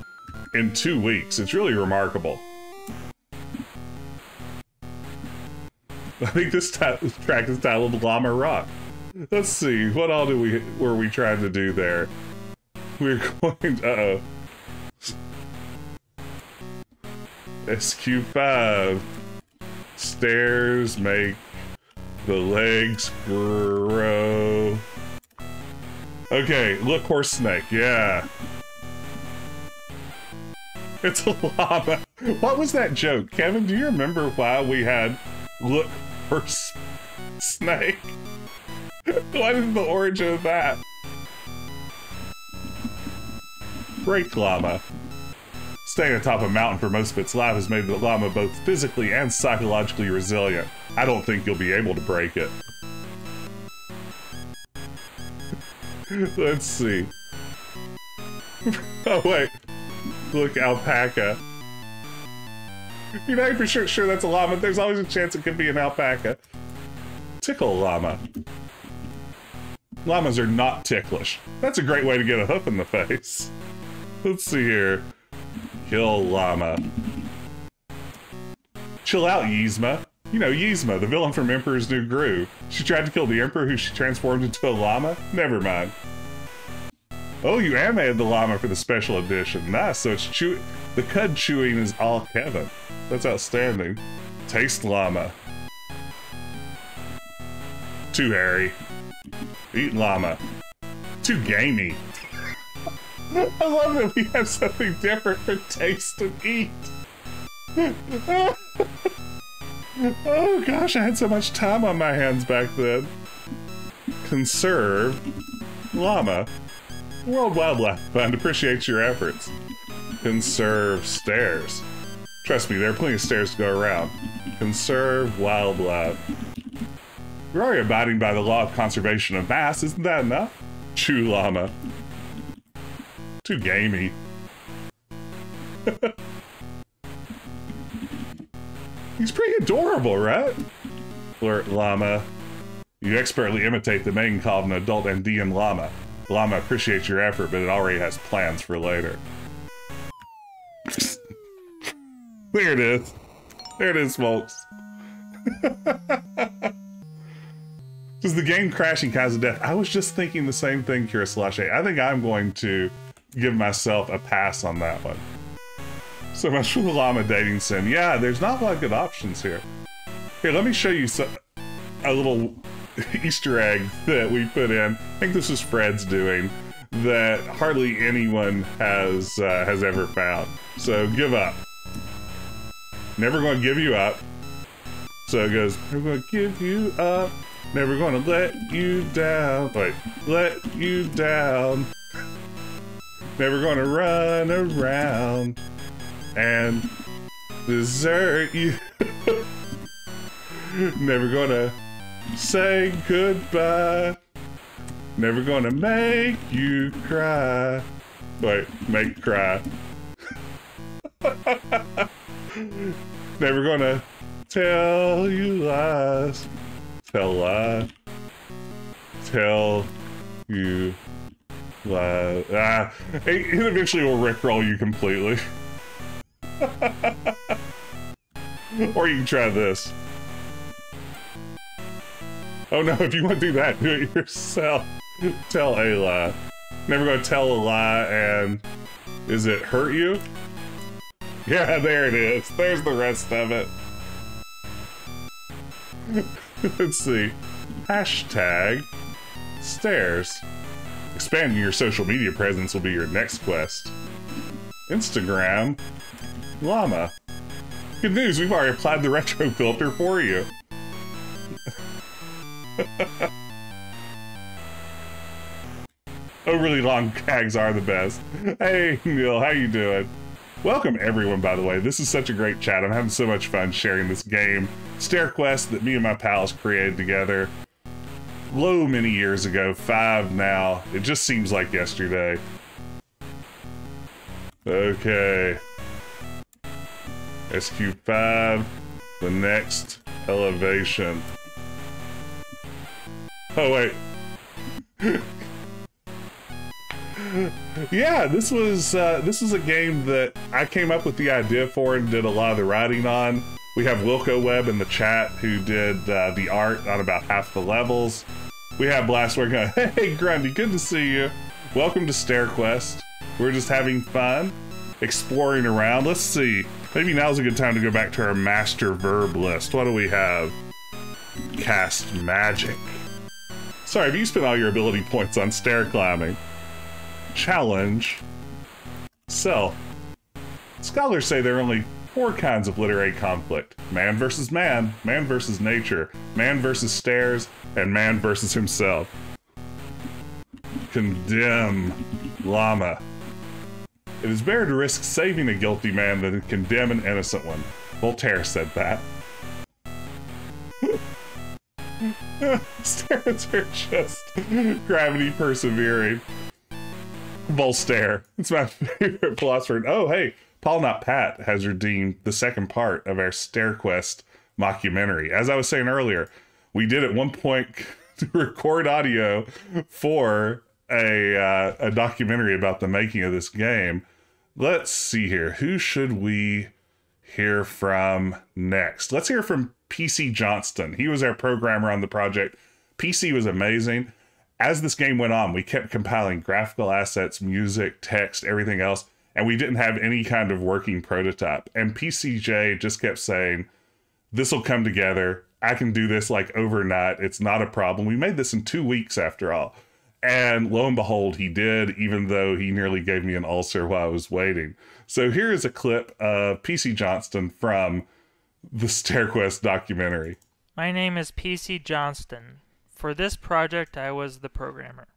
Speaker 1: in 2 weeks. It's really remarkable. I think this track is titled Llama Rock. Let's see, what all were we trying to do there? We're going to... SQ5. Stairs make the legs grow. Okay, look, horse snake, yeah. It's a llama. What was that joke? Kevin, do you remember why we had look, horse snake? What is the origin of that? Break llama. Staying atop a mountain for most of its life has made the llama both physically and psychologically resilient. I don't think you'll be able to break it. Let's see. Oh wait. Look, alpaca. You're not for sure that's a llama. There's always a chance it could be an alpaca. Tickle llama. Llamas are not ticklish. That's a great way to get a hoof in the face. Let's see here. Kill llama. Chill out, Yzma. You know, Yzma, the villain from Emperor's New Groove. She tried to kill the Emperor who she transformed into a llama? Never mind. Oh, you animated the llama for the special edition. Nice, so it's the cud chewing is all Kevin. That's outstanding. Taste llama. Too hairy. Eat llama. Too gamey. I love that we have something different for taste and eat. Oh gosh, I had so much time on my hands back then. Conserve llama. World Wildlife Fund appreciates your efforts. Conserve stairs. Trust me, there are plenty of stairs to go around. Conserve wildlife. You're already abiding by the law of conservation of mass, isn't that enough? Chew llama. Too gamey. He's pretty adorable, right? Flirt llama. You expertly imitate the mating call of an adult Andean llama. Llama appreciates your effort, but it already has plans for later. There it is. There it is, folks. Does the game crashing cause of death? I was just thinking the same thing, Kira/A. I think I'm going to give myself a pass on that one. So much for the llama dating sim. Yeah, there's not a lot of good options here. Here, let me show you a little Easter egg that we put in. I think this is Fred's doing, that hardly anyone has ever found. So give up. Never going to give you up. So it goes, never going to give you up. Never going to let you down. Wait, let you down. Never going to run around and desert you. Never going to say goodbye. Never going to make you cry. Wait, make cry. Never going to tell you lies. Tell lie. Tell you lies. It eventually will rickroll you completely. Or you can try this. Oh no, if you want to do that, do it yourself. Tell a lie. Never gonna tell a lie and... Is it hurt you? Yeah, there it is. There's the rest of it. Let's see. Hashtag stairs. Expanding your social media presence will be your next quest. Instagram llama. Good news, we've already applied the retro filter for you. Overly long tags are the best. Hey Neil, how you doing? Welcome everyone, by the way. This is such a great chat. I'm having so much fun sharing this game. Stair Quest that me and my pals created together. Many years ago, 5 now. It just seems like yesterday. Okay. SQ5, the next elevation. Oh wait. Yeah, this was a game that I came up with the idea for and did a lot of the writing on. We have Wilco Webb in the chat who did the art on about half the levels. We have Blastwork going, hey Grundy, good to see you. Welcome to Stair Quest. We're just having fun, exploring around. Let's see, maybe now's a good time to go back to our master verb list. What do we have? Cast magic. Sorry, if you spent all your ability points on stair climbing. Challenge. Self. Scholars say there are only 4 kinds of literary conflict. Man versus man, man versus nature, man versus stairs, and man versus himself. Condemn llama. It is better to risk saving a guilty man than to condemn an innocent one. Voltaire said that. Stairs are just gravity persevering. Voltaire. It's my favorite philosopher. Oh, hey, Paul Not Pat has redeemed the second part of our Stair Quest mockumentary. As I was saying earlier, we did at one point to record audio for a documentary about the making of this game. Let's see here. Who should we hear from next? Let's hear from PC Johnston. He was our programmer on the project. PC was amazing. As this game went on, we kept compiling graphical assets, music, text, everything else, and we didn't have any kind of working prototype. And PCJ just kept saying, this will come together. I can do this like overnight. It's not a problem. We made this in 2 weeks after all. And lo and behold, he did, even though he nearly gave me an ulcer while I was waiting. So here is a clip of PC Johnston from the Stair Quest documentary.
Speaker 3: My name is PC Johnston. For this project, I was the programmer.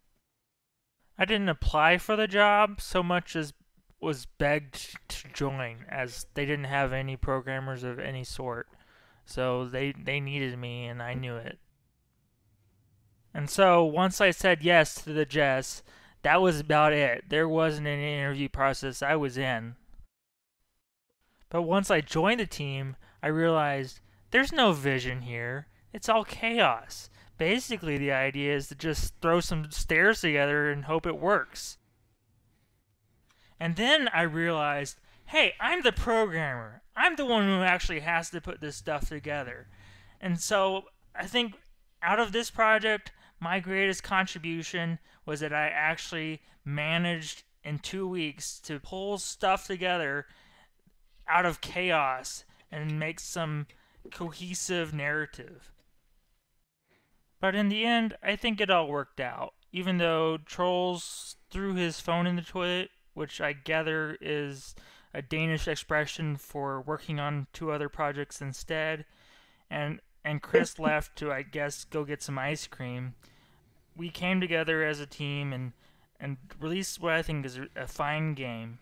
Speaker 3: I didn't apply for the job so much as was begged to join, as they didn't have any programmers of any sort. So they needed me, and I knew it. And so once I said yes to the Jess, that was about it. There wasn't an interview process. I was in. But once I joined the team, I realized there's no vision here. It's all chaos. Basically, the idea is to just throw some stairs together and hope it works. And then I realized, hey, I'm the programmer. I'm the one who actually has to put this stuff together. And so I think out of this project, my greatest contribution was that I actually managed in 2 weeks to pull stuff together out of chaos and make some cohesive narrative. But in the end, I think it all worked out. Even though Trolls threw his phone in the toilet, which I gather is a Danish expression for working on 2 other projects instead, and Chris left to, I guess, go get some ice cream. We came together as a team and released what I think is a fine game.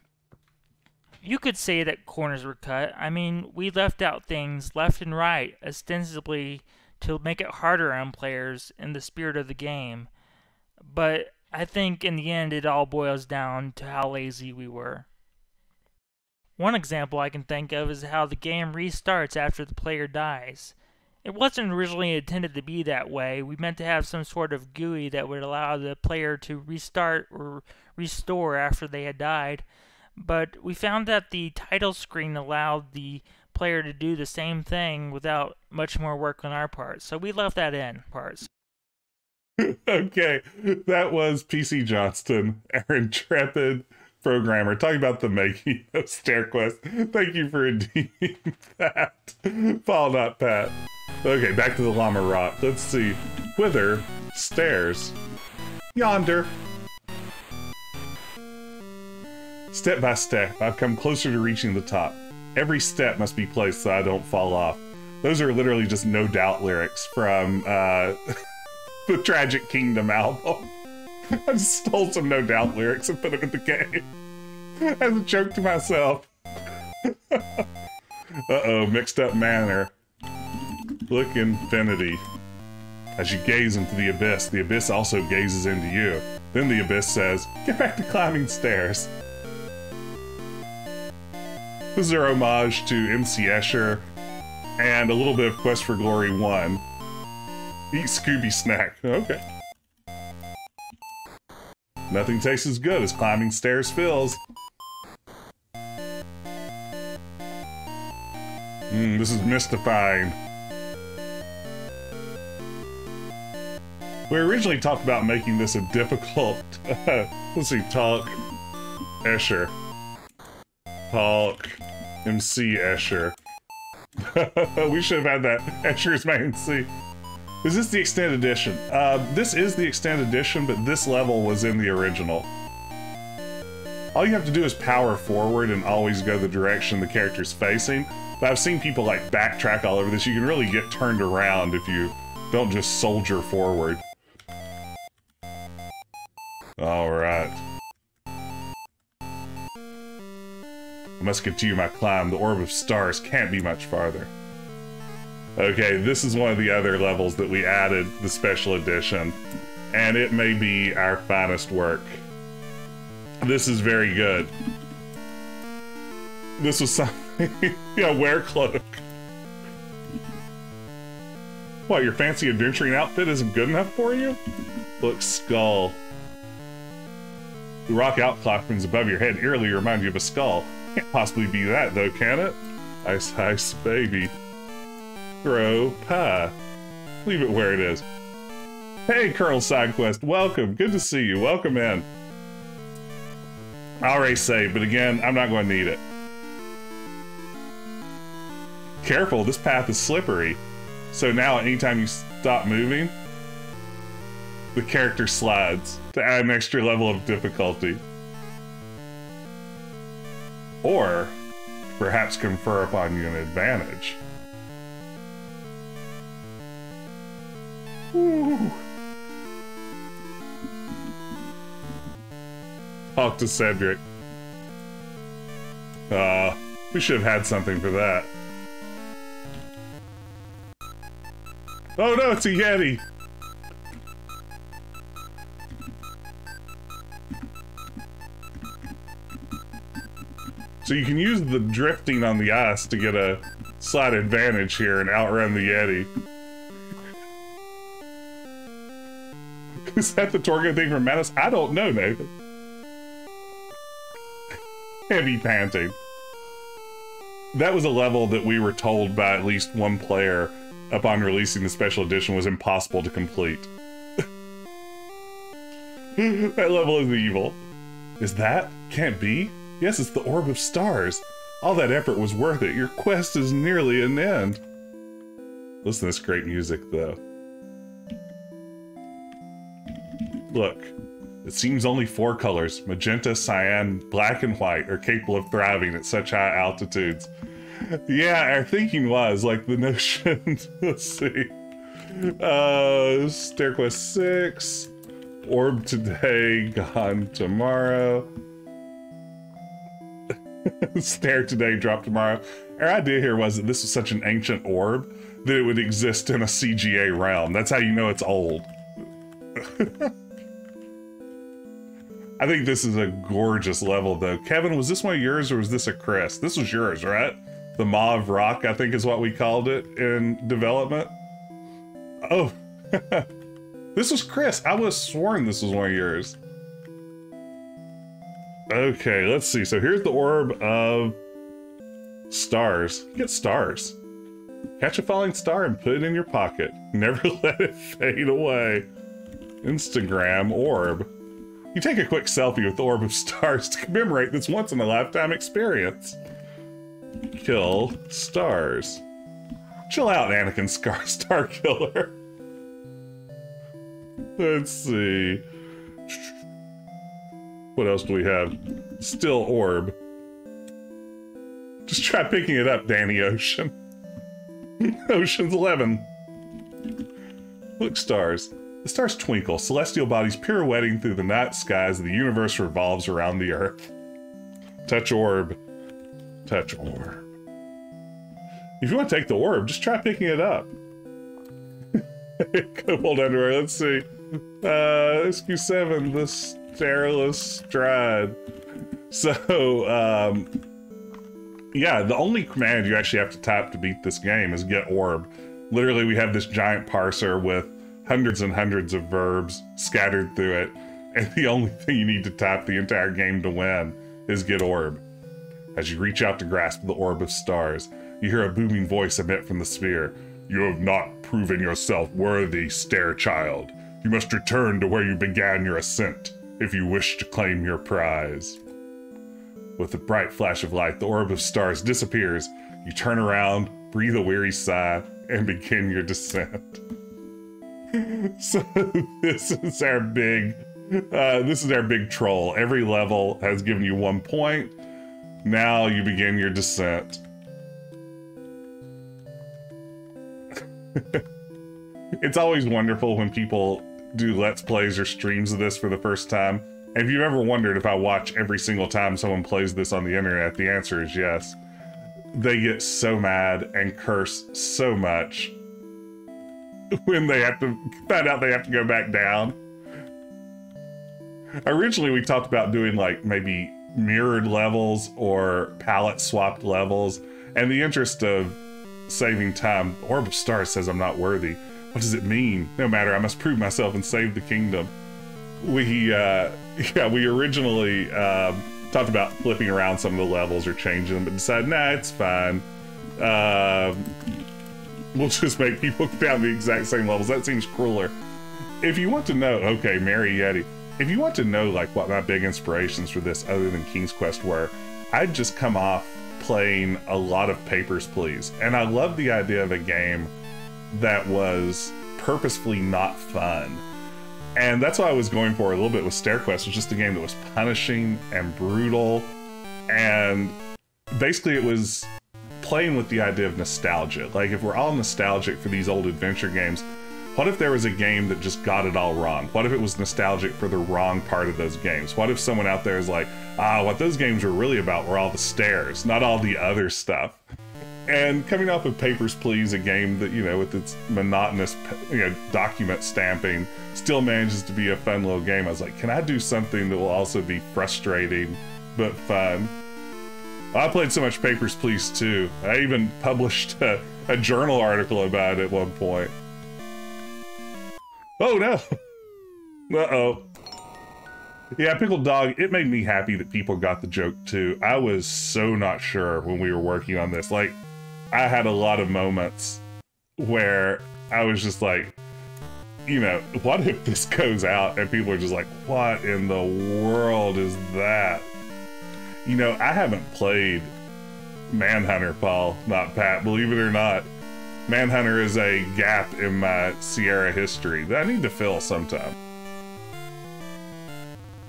Speaker 3: You could say that corners were cut. I mean, we left out things left and right, ostensibly to make it harder on players in the spirit of the game. But I think in the end it all boils down to how lazy we were. One example I can think of is how the game restarts after the player dies. It wasn't originally intended to be that way. We meant to have some sort of GUI that would allow the player to restart or restore after they had died. But we found that the title screen allowed the player to do the same thing without much more work on our part. So we left that in parts.
Speaker 1: Okay, that was PC Johnston, our intrepid programmer, talking about the making of Stair Quest. Thank you for redeeming that. Fall not Pat. Okay, back to the Llama Rock. Let's see. Whither stairs? Yonder. Step by step, I've come closer to reaching the top. Every step must be placed so I don't fall off. Those are literally just No Doubt lyrics from the Tragic Kingdom album. I just stole some No Doubt lyrics and put them in the game. As a joke to myself. Uh-oh, mixed up manner. Look infinity. As you gaze into the abyss also gazes into you. Then the abyss says, get back to climbing stairs. This is our homage to MC Escher and a little bit of Quest for Glory 1. Eat Scooby Snack. Okay. Nothing tastes as good as climbing stairs fills. This is mystifying. We originally talked about making this a difficult... let's see, Talk Escher. Talk MC Escher. We should have had that. Escher's my MC. Is this the extended edition? This is the extended edition, but this level was in the original. All you have to do is power forward and always go the direction the character's facing. But I've seen people like backtrack all over this. You can really get turned around if you don't just soldier forward. Alright. I must continue my climb. The orb of stars can't be much farther. Okay, this is one of the other levels that we added the special edition, and it may be our finest work. This is very good. This was something... yeah, wear cloak. What, your fancy adventuring outfit isn't good enough for you? Look, skull. The rock outcroppings above your head eerily remind you of a skull. Can't possibly be that, though, can it? Ice, ice, baby. Throw pie. Leave it where it is. Hey, Colonel Sidequest, welcome. Good to see you. Welcome in. I already saved, but again, I'm not going to need it. Careful, this path is slippery. So now, anytime you stop moving, the character slides to add an extra level of difficulty. Or, perhaps confer upon you an advantage. Woo. Talk to Cedric. We should have had something for that. Oh no, it's a Yeti! So you can use the drifting on the ice to get a slight advantage here and outrun the Yeti. Is that the Torgo thing from Manus? I don't know, Nathan. Heavy panting. That was a level that we were told by at least one player upon releasing the special edition was impossible to complete. That level is evil. Is that? Can't be? Yes, it's the Orb of Stars. All that effort was worth it. Your quest is nearly an end. Listen to this great music, though. Look, it seems only 4 colors, magenta, cyan, black, and white, are capable of thriving at such high altitudes. Yeah, our thinking was, like, the notion... Let's see. Stair Quest 6. Orb today, gone tomorrow. Stair today, drop tomorrow. Our idea here was that this was such an ancient orb that it would exist in a CGA realm. That's how you know it's old. I think this is a gorgeous level, though. Kevin, was this one of yours or was this a Chris? This was yours, right? The Mauve Rock, I think is what we called it in development. Oh, this was Chris. I would have sworn this was one of yours. Okay, let's see. So here's the Orb of Stars. Get stars. Catch a falling star and put it in your pocket. Never let it fade away. Instagram Orb. You take a quick selfie with the Orb of Stars to commemorate this once-in-a-lifetime experience. Kill stars. Chill out, Anakin Star Killer. Let's see. What else do we have? Still Orb. Just try picking it up, Danny Ocean. Ocean's 11. Look, stars. The stars twinkle, celestial bodies pirouetting through the night skies. The universe revolves around the Earth. Touch Orb. Touch Orb. If you want to take the Orb, just try picking it up. Kobold underwear, let's see. SQ7, the Stairless Stride. So, yeah, the only command you actually have to type to beat this game is get Orb. Literally, we have this giant parser with hundreds and hundreds of verbs scattered through it, and the only thing you need to type the entire game to win is get Orb. As you reach out to grasp the Orb of Stars, you hear a booming voice emit from the sphere. You have not proven yourself worthy, Stair Child. You must return to where you began your ascent if you wish to claim your prize. With a bright flash of light, the Orb of Stars disappears. You turn around, breathe a weary sigh, and begin your descent. So this is our big troll. Every level has given you 1 point. Now you begin your descent. It's always wonderful when people do Let's Plays or streams of this for the first time. And if you've ever wondered if I watch every single time someone plays this on the internet, the answer is yes. They get so mad and curse so much when they have to find out they have to go back down. Originally, we talked about doing like maybe mirrored levels or palette swapped levels. And in the interest of saving time, Orb of Stars says I'm not worthy. What does it mean? No matter, I must prove myself and save the kingdom. We originally talked about flipping around some of the levels or changing them, but decided, nah, it's fine. We'll just make people down the exact same levels. That seems crueler. If you want to know, okay, Mary Yeti, if you want to know like what my big inspirations for this other than King's Quest were, I'd just come off playing a lot of Papers, Please. And I love the idea of a game that was purposefully not fun. And that's what I was going for a little bit with Stair Quest. It was just a game that was punishing and brutal. And basically it was playing with the idea of nostalgia. Like, if we're all nostalgic for these old adventure games, what if there was a game that just got it all wrong? What if it was nostalgic for the wrong part of those games? What if someone out there is like, what those games were really about were all the stairs, not all the other stuff? And coming off of Papers, Please, a game that, you know, with its monotonous, document stamping, still manages to be a fun little game, I was like, can I do something that will also be frustrating but fun? I played so much Papers, Please too. I even published a journal article about it at one point. Oh no! Uh-oh. Yeah, Pickled Dog, it made me happy that people got the joke too. I was so not sure when we were working on this. Like, I had a lot of moments where I was just like, you know, what if this goes out and people are just like, what in the world is that? You know, I haven't played Manhunter, Paul, not Pat, believe it or not. Manhunter is a gap in my Sierra history that I need to fill sometime.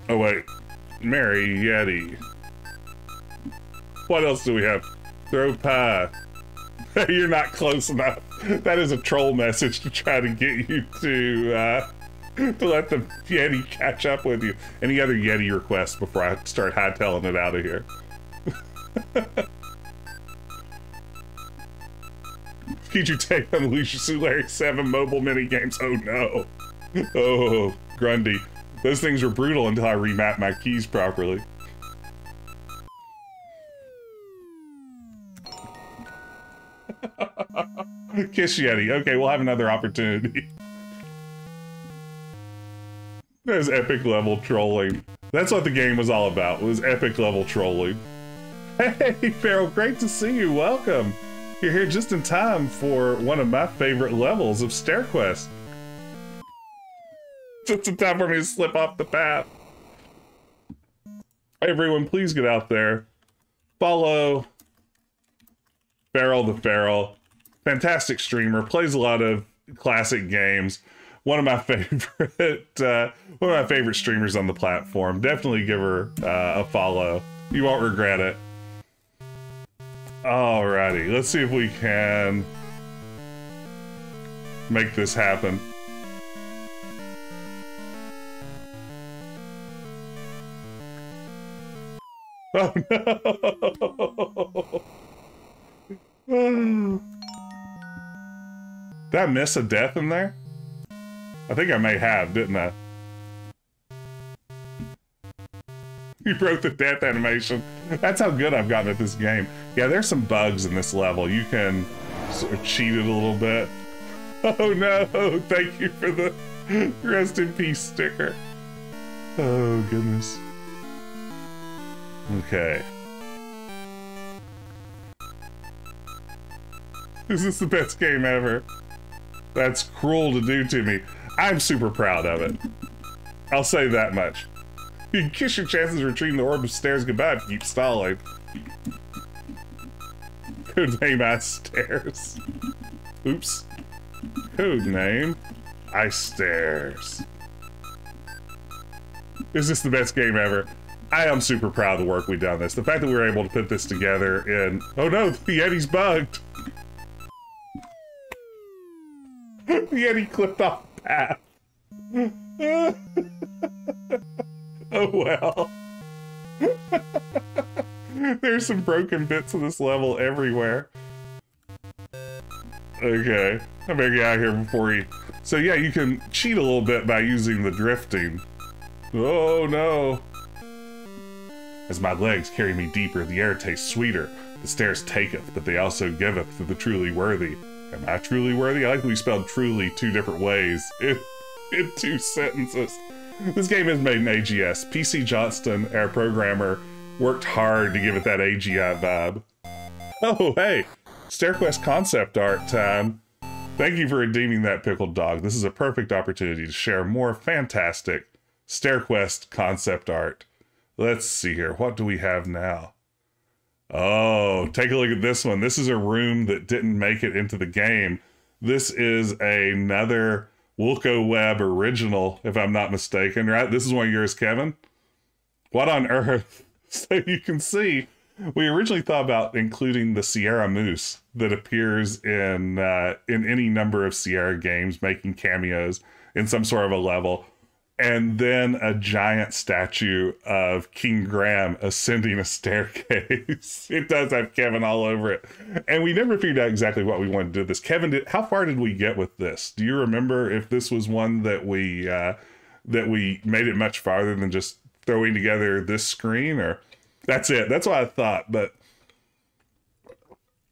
Speaker 1: Oh wait, Mary Yeti. What else do we have? Throw pie. You're not close enough. That is a troll message to try to get you to let the Yeti catch up with you. Any other Yeti requests before I start hightailing it out of here? Did you take on Lucius Solari 7 mobile minigames? Oh no. Oh, Grundy. Those things were brutal until I remapped my keys properly. Kiss Yeti. Okay, we'll have another opportunity. There's epic level trolling. That's what the game was all about, was epic level trolling. Hey, Farrell, great to see you. Welcome. You're here just in time for one of my favorite levels of Stair Quest. Just in time for me to slip off the path. Everyone, please get out there. Follow Farrell the Feral. Fantastic streamer, plays a lot of classic games. One of my favorite streamers on the platform. Definitely give her a follow. You won't regret it. Alrighty, let's see if we can make this happen. Oh no! Did I miss a death in there? I think I may have, didn't I? You broke the death animation. That's how good I've gotten at this game. Yeah, there's some bugs in this level. You can sort of cheat it a little bit. Oh no, thank you for the rest in peace sticker. Oh goodness. Okay. Is this the best game ever? That's cruel to do to me. I'm super proud of it. I'll say that much. You can kiss your chances of retrieving the orb of stairs goodbye if you keep stalling. Code name Ice Stairs. Oops. Code name Ice Stairs. Is this the best game ever? I am super proud of the work we've done on this. The fact that we were able to put this together in... Oh no, the Yeti's bugged! The Yeti clipped off the path. Oh well. There's some broken bits of this level everywhere. Okay, I better get out of here before he... So yeah, you can cheat a little bit by using the drifting. Oh no. As my legs carry me deeper, the air tastes sweeter. The stairs taketh, but they also giveth to the truly worthy. Am I truly worthy? I like that we spelled truly two different ways in two sentences. This game is made in AGS. PC Johnston, our programmer, worked hard to give it that AGI vibe. Oh, hey, Stair Quest concept art time. Thank you for redeeming that pickled dog. This is a perfect opportunity to share more fantastic Stair Quest concept art. Let's see here. What do we have now? Oh, take a look at this one. This is a room that didn't make it into the game. This is another Wilco Web original, if I'm not mistaken, right? This is one of yours, Kevin. What on earth? So you can see, we originally thought about including the Sierra Moose that appears in any number of Sierra games, making cameos in some sort of a level. And then a giant statue of King Graham ascending a staircase. It does have Kevin all over it. And we never figured out exactly what we wanted to do with this. Kevin, how far did we get with this? Do you remember if this was one that we made it much farther than just throwing together this screen? Or that's it? That's what I thought, but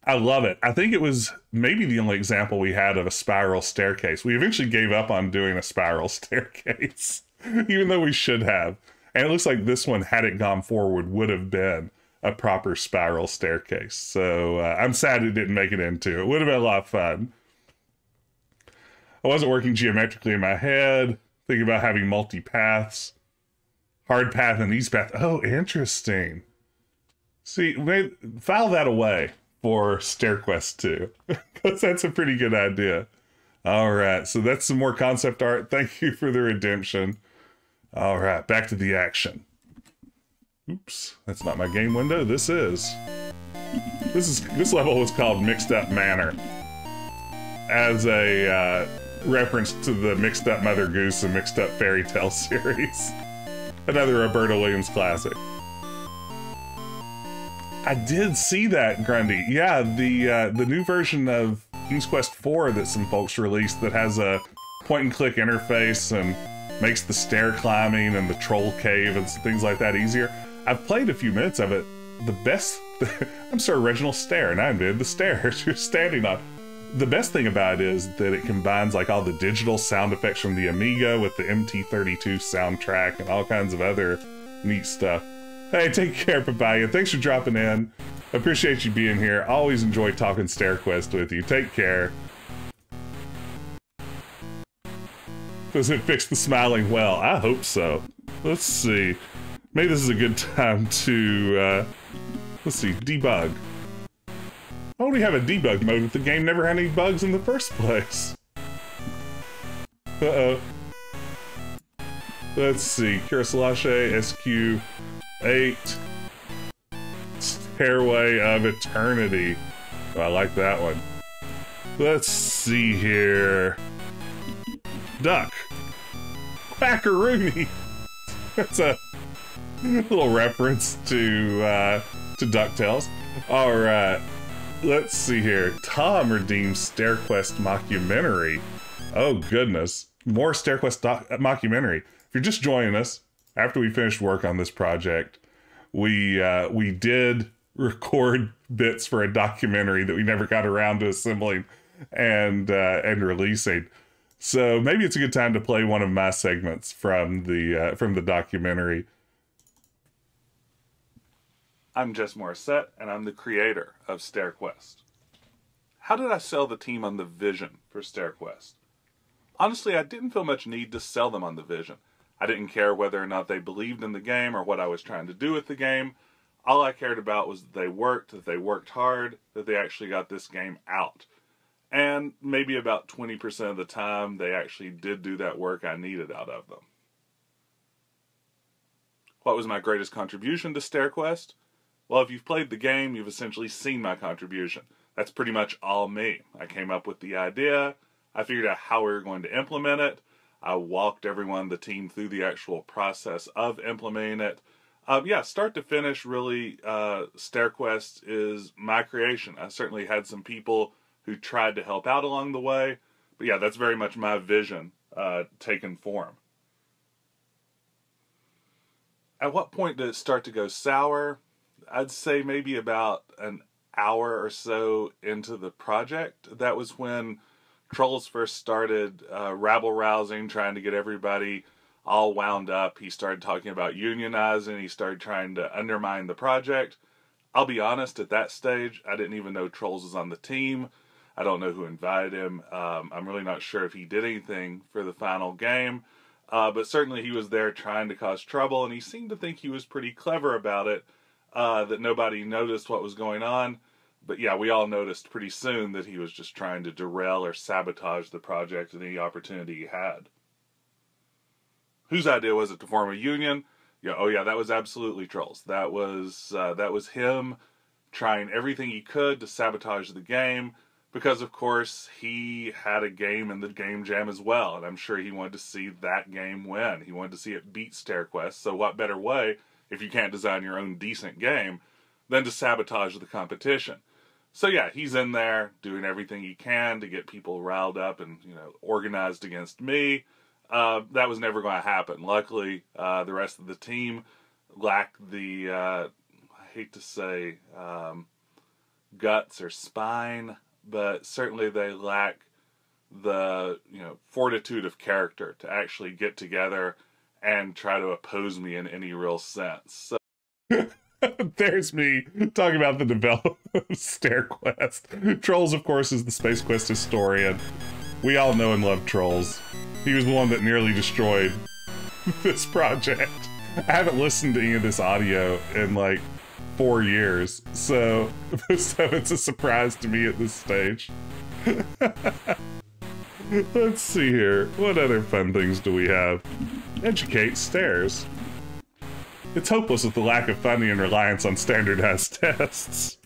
Speaker 1: I love it. I think it was maybe the only example we had of a spiral staircase. We eventually gave up on doing a spiral staircase, even though we should have. And it looks like this one, had it gone forward, would have been a proper spiral staircase. So I'm sad it didn't make it into. It would have been a lot of fun. I wasn't working geometrically in my head, thinking about having multi-paths. Hard path and easy path. Oh, interesting. See, file that away for Stair Quest 2, because that's a pretty good idea. All right, so that's some more concept art. Thank you for the redemption. All right, back to the action. Oops, that's not my game window. This level was called Mixed Up Manor, as a reference to the Mixed Up Mother Goose and Mixed Up Fairy Tale series. Another Roberta Williams classic. I did see that, Grundy. Yeah, the new version of King's Quest IV that some folks released that has a point-and-click interface and makes the stair climbing and the troll cave and things like that easier. I've played a few minutes of it. The best... I'm Sir Reginald Stair, and I invented the stairs you're standing on. The best thing about it is that it combines like all the digital sound effects from the Amiga with the MT32 soundtrack and all kinds of other neat stuff. Hey, take care, Papaya. Thanks for dropping in. I appreciate you being here. Always enjoy talking Stair Quest with you. Take care. Does it fix the smiling well? I hope so. Let's see. Maybe this is a good time to, let's see, debug. Why would we have a debug mode if the game never had any bugs in the first place? Uh-oh. Let's see. Kurosalache, SQ8. Stairway of Eternity. Oh, I like that one. Let's see here. Duck. Quackaroony. That's a little reference to DuckTales. Alright. Let's see here. Tom redeems Stair Quest mockumentary. Oh, goodness. More Stair Quest mockumentary. If you're just joining us, after we finished work on this project, we did record bits for a documentary that we never got around to assembling and releasing. So maybe it's a good time to play one of my segments from the documentary. I'm Jess Morissette, and I'm the creator of Stair Quest. How did I sell the team on the vision for Stair Quest? Honestly, I didn't feel much need to sell them on the vision. I didn't care whether or not they believed in the game or what I was trying to do with the game. All I cared about was that they worked hard, that they actually got this game out. And maybe about 20% of the time, they actually did do that work I needed out of them. What was my greatest contribution to Stair Quest? Well, if you've played the game, you've essentially seen my contribution. That's pretty much all me. I came up with the idea, I figured out how we were going to implement it, I walked everyone, the team, through the actual process of implementing it. Yeah, start to finish, really, Stair Quest is my creation. I certainly had some people who tried to help out along the way, but yeah, that's very much my vision taken form. At what point did it start to go sour? I'd say maybe about an hour or so into the project. That was when Trolls first started rabble-rousing, trying to get everybody all wound up. He started talking about unionizing. He started trying to undermine the project. I'll be honest, at that stage, I didn't even know Trolls was on the team. I don't know who invited him. I'm really not sure if he did anything for the final game. But certainly he was there trying to cause trouble, and he seemed to think he was pretty clever about it, that nobody noticed what was going on. But yeah, we all noticed pretty soon that he was just trying to derail or sabotage the project at any opportunity he had. Whose idea was it to form a union? Yeah, oh yeah, that was absolutely Trolls. That was him trying everything he could to sabotage the game, because of course he had a game in the game jam as well, and I'm sure he wanted to see that game win. He wanted to see it beat Stair Quest, so what better way, if you can't design your own decent game, than to sabotage the competition. So yeah, he's in there doing everything he can to get people riled up and, you know, organized against me. That was never going to happen. Luckily, the rest of the team lacked the, I hate to say, guts or spine, but certainly they lack the, you know, fortitude of character to actually get together and try to oppose me in any real sense. So there's me talking about the development of Stair Quest. Trolls, of course, is the Space Quest historian. We all know and love Trolls. He was the one that nearly destroyed this project. I haven't listened to any of this audio in like 4 years, so most of it's a surprise to me at this stage. Let's see here. What other fun things do we have? Educate Stairs. It's hopeless with the lack of funding and reliance on standardized tests.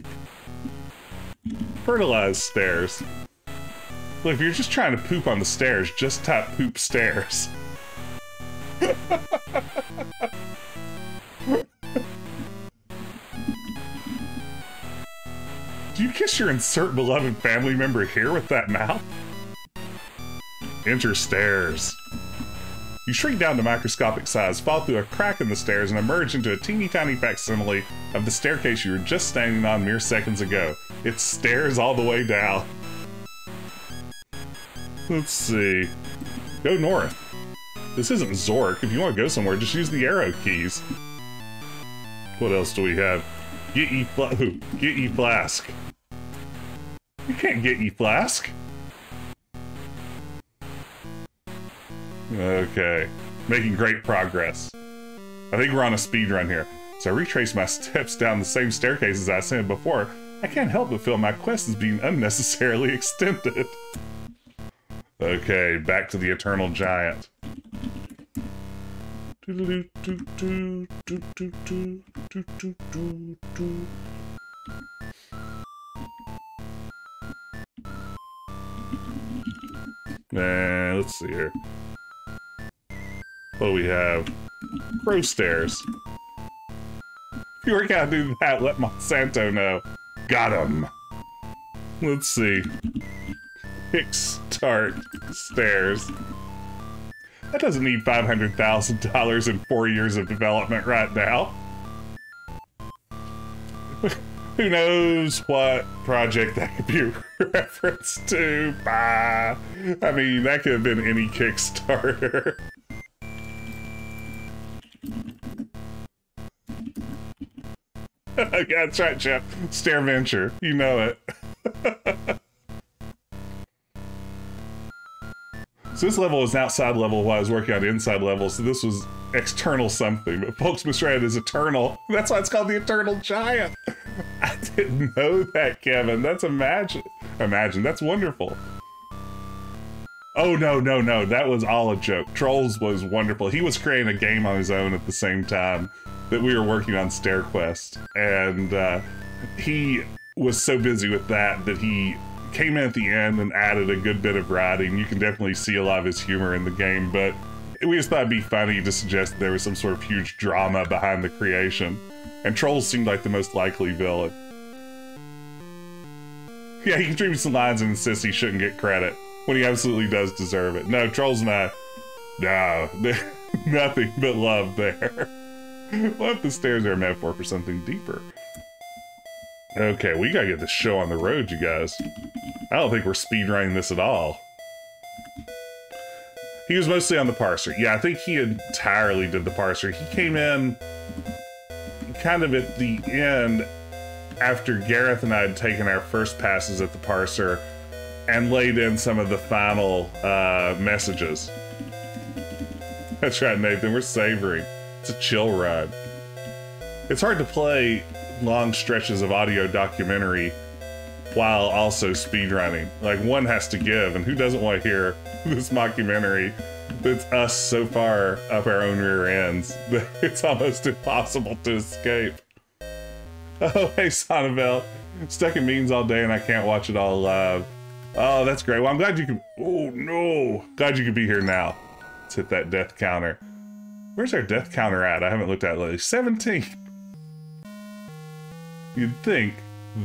Speaker 1: Fertilize Stairs. Look, if you're just trying to poop on the stairs, just type poop stairs. Do you kiss your insert beloved family member here with that mouth? Enter Stairs. You shrink down to microscopic size, fall through a crack in the stairs, and emerge into a teeny tiny facsimile of the staircase you were just standing on mere seconds ago. It's stairs all the way down. Let's see. Go north. This isn't Zork. If you want to go somewhere, just use the arrow keys. What else do we have? Get ye flask. You can't get ye flask. Okay. Making great progress. I think we're on a speed run here. So I retrace my steps down the same staircase as I ascended before. I can't help but feel my quest is being unnecessarily extended. Okay, back to the Eternal Giant. Let's see here. What do we have? Crow Stairs. If you work out to do that, let Monsanto know. Got him. Let's see. Kickstart Stairs. That doesn't need $500,000 in 4 years of development right now. Who knows what project that could be referenced to? Bah. I mean, that could have been any Kickstarter. Yeah, that's right, Jeff. Stair Venture. You know it. So this level is outside level while I was working on inside level, so this was external something, but folks misread it as eternal. That's why it's called the Eternal Giant. I didn't know that, Kevin. That's imagine, that's wonderful. Oh, no, that was all a joke. Trolls was wonderful. He was creating a game on his own at the same time that we were working on Stair Quest, and he was so busy with that that he came in at the end and added a good bit of writing. You can definitely see a lot of his humor in the game, but we just thought it'd be funny to suggest that there was some sort of huge drama behind the creation. And Trolls seemed like the most likely villain. Yeah, he contributes some lines and insists he shouldn't get credit, when he absolutely does deserve it. No, Trolls and I, no, nothing but love there. What if the stairs are a metaphor for something deeper? Okay, we gotta get this show on the road, you guys. I don't think we're speedrunning this at all. He was mostly on the parser. Yeah, I think he entirely did the parser. He came in kind of at the end after Gareth and I had taken our first passes at the parser and laid in some of the final messages. That's right, Nathan, we're savoring. It's a chill ride. It's hard to play long stretches of audio documentary while also speedrunning. Like, one has to give, and who doesn't want to hear this mockumentary that's us so far up our own rear ends that it's almost impossible to escape. Oh, hey, Sonneville. Stuck in meetings all day and I can't watch it all live. Oh, that's great. Well, I'm glad you could... Oh, no. Glad you could be here now. Let's hit that death counter. Where's our death counter at? I haven't looked at it lately. 17. You'd think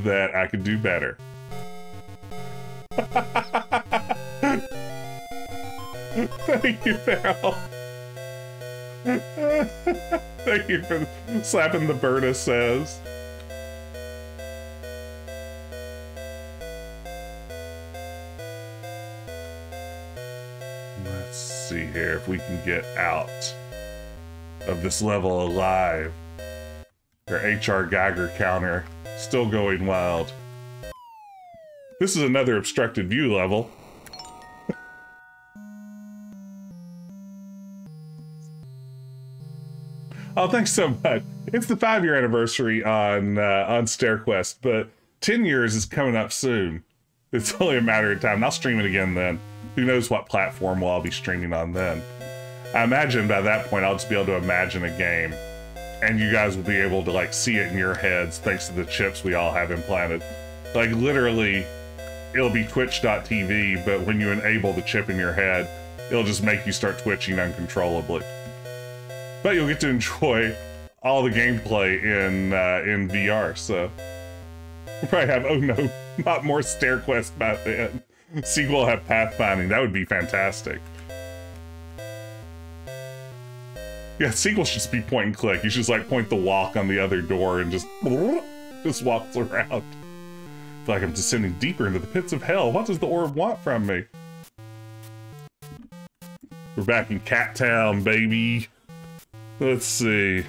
Speaker 1: that I could do better. Thank you, Farrell. Thank you for slapping the Berta says. Let's see here if we can get out of this level alive. Our HR Geiger counter still going wild. This is another obstructed view level. Oh, thanks so much. It's the 5-year anniversary on Stair Quest, but 10 years is coming up soon. It's only a matter of time. And I'll stream it again then. Who knows what platform will I be streaming on then? I imagine by that point I'll just be able to imagine a game, and you guys will be able to like see it in your heads thanks to the chips we all have implanted. Like literally, it'll be twitch.tv, but when you enable the chip in your head, it'll just make you start twitching uncontrollably. But you'll get to enjoy all the gameplay in VR, so... We'll probably have, oh no, not more Stair Quest by then. Sequel will have pathfinding, that would be fantastic. Yeah, sequel should just be point and click. You should just like point the walk on the other door and just walks around. I feel like I'm descending deeper into the pits of hell. What does the orb want from me? We're back in Cat Town, baby. Let's see.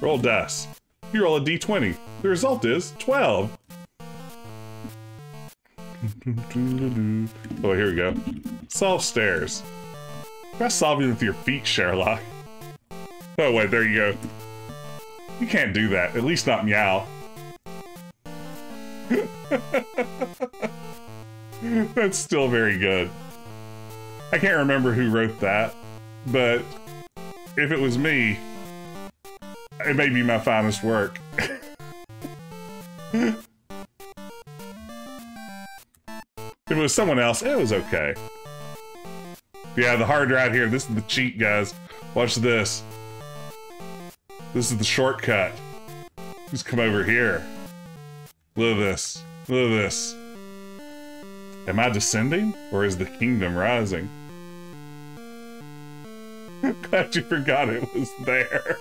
Speaker 1: Roll dice. You roll a d20. The result is 12. Oh, here we go. Solve stairs. Try solving with your feet, Sherlock. Oh, wait, there you go. You can't do that. At least not meow. That's still very good. I can't remember who wrote that, but if it was me, it may be my finest work. If it was someone else, it was okay. Yeah, the hard ride here. This is the cheat, guys. Watch this. This is the shortcut. Just come over here. Look at this. Look at this. Am I descending, or is the kingdom rising? Glad you forgot it was there.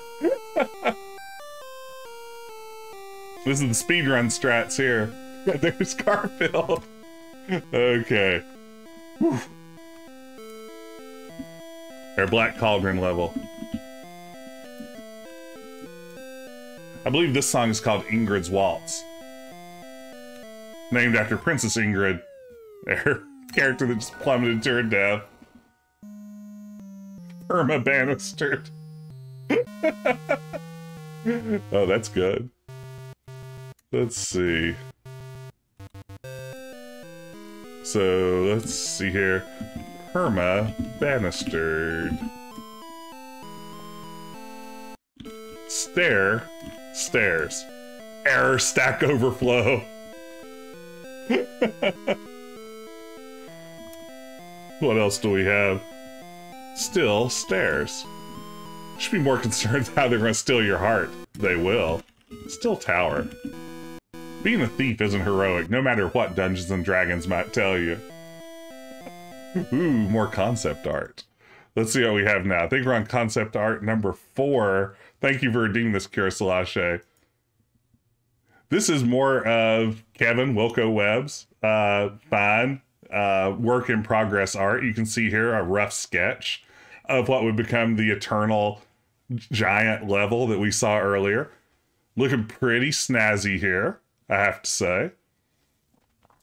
Speaker 1: This is the speedrun strats here. There's Garfield. Okay. Whew. Our Black Cauldron level. I believe this song is called Ingrid's Waltz. Named after Princess Ingrid, her character that just plummeted to her death. Irma Bannister. Oh, that's good. Let's see. So, let's see here. Irma Bannister. Stair Stairs. Error Stack Overflow. What else do we have? Still stairs. Should be more concerned how they're going to steal your heart. They will. Still tower. Being a thief isn't heroic, no matter what Dungeons and Dragons might tell you. Ooh, more concept art. Let's see what we have now. I think we're on concept art number 4. Thank you for redeeming this, Kira Salache. This is more of Kevin Wilco Webb's fine work in progress art. You can see here a rough sketch of what would become the eternal giant level that we saw earlier. Looking pretty snazzy here, I have to say.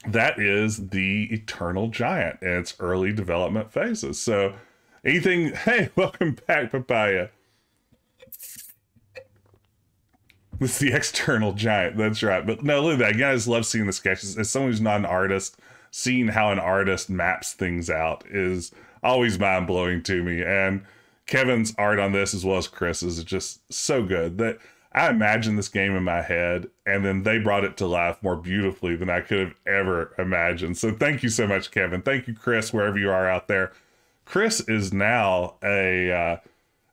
Speaker 1: That is the eternal giant in its early development phases. So anything, hey, welcome back, Papaya. This is the external giant, that's right. But no, look at that. Again, I just love seeing the sketches. As someone who's not an artist, seeing how an artist maps things out is always mind-blowing to me. And Kevin's art on this, as well as Chris's, is just so good that I imagined this game in my head, and then they brought it to life more beautifully than I could have ever imagined. So thank you so much, Kevin. Thank you, Chris, wherever you are out there. Chris is now an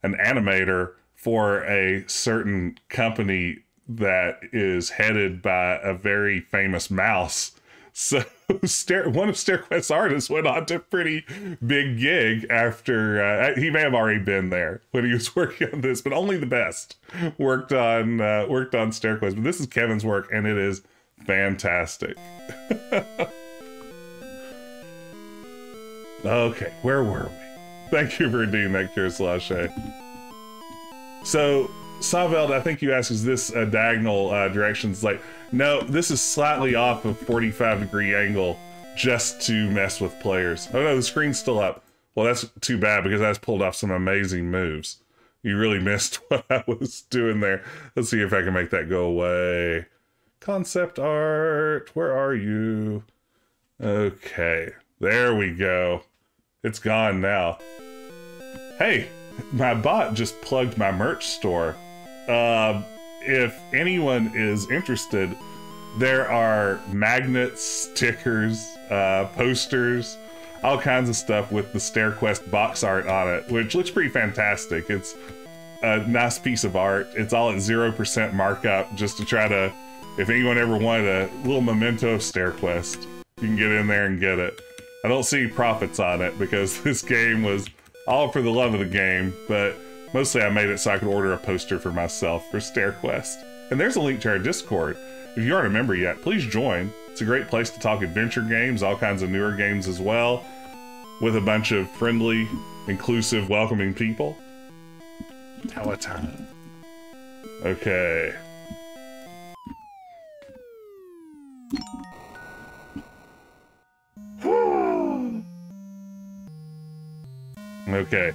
Speaker 1: animator for a certain company that is headed by a very famous mouse. So one of Stair Quest's artists went on to a pretty big gig after he may have already been there when he was working on this, but only the best worked on Stair Quest. But this is Kevin's work, and it is fantastic. Okay, where were we? Thank you for doing that, Kirislache. So, Saveld, I think you asked, is this a diagonal directions? Like, no, this is slightly off of 45-degree angle just to mess with players. Oh no, the screen's still up. Well, that's too bad because I just pulled off some amazing moves. You really missed what I was doing there. Let's see if I can make that go away. Concept art, where are you? Okay, there we go. It's gone now. Hey, my bot just plugged my merch store. If anyone is interested, there are magnets, stickers, posters, all kinds of stuff with the Stair Quest box art on it, which looks pretty fantastic. It's a nice piece of art. It's all at 0% markup, just to try to, if anyone ever wanted a little memento of Stair Quest, you can get in there and get it. I don't see profits on it because this game was all for the love of the game, but mostly I made it so I could order a poster for myself for Stair Quest. And there's a link to our Discord. If you aren't a member yet, please join. It's a great place to talk adventure games, all kinds of newer games as well, with a bunch of friendly, inclusive, welcoming people. Teletime. Okay. Okay.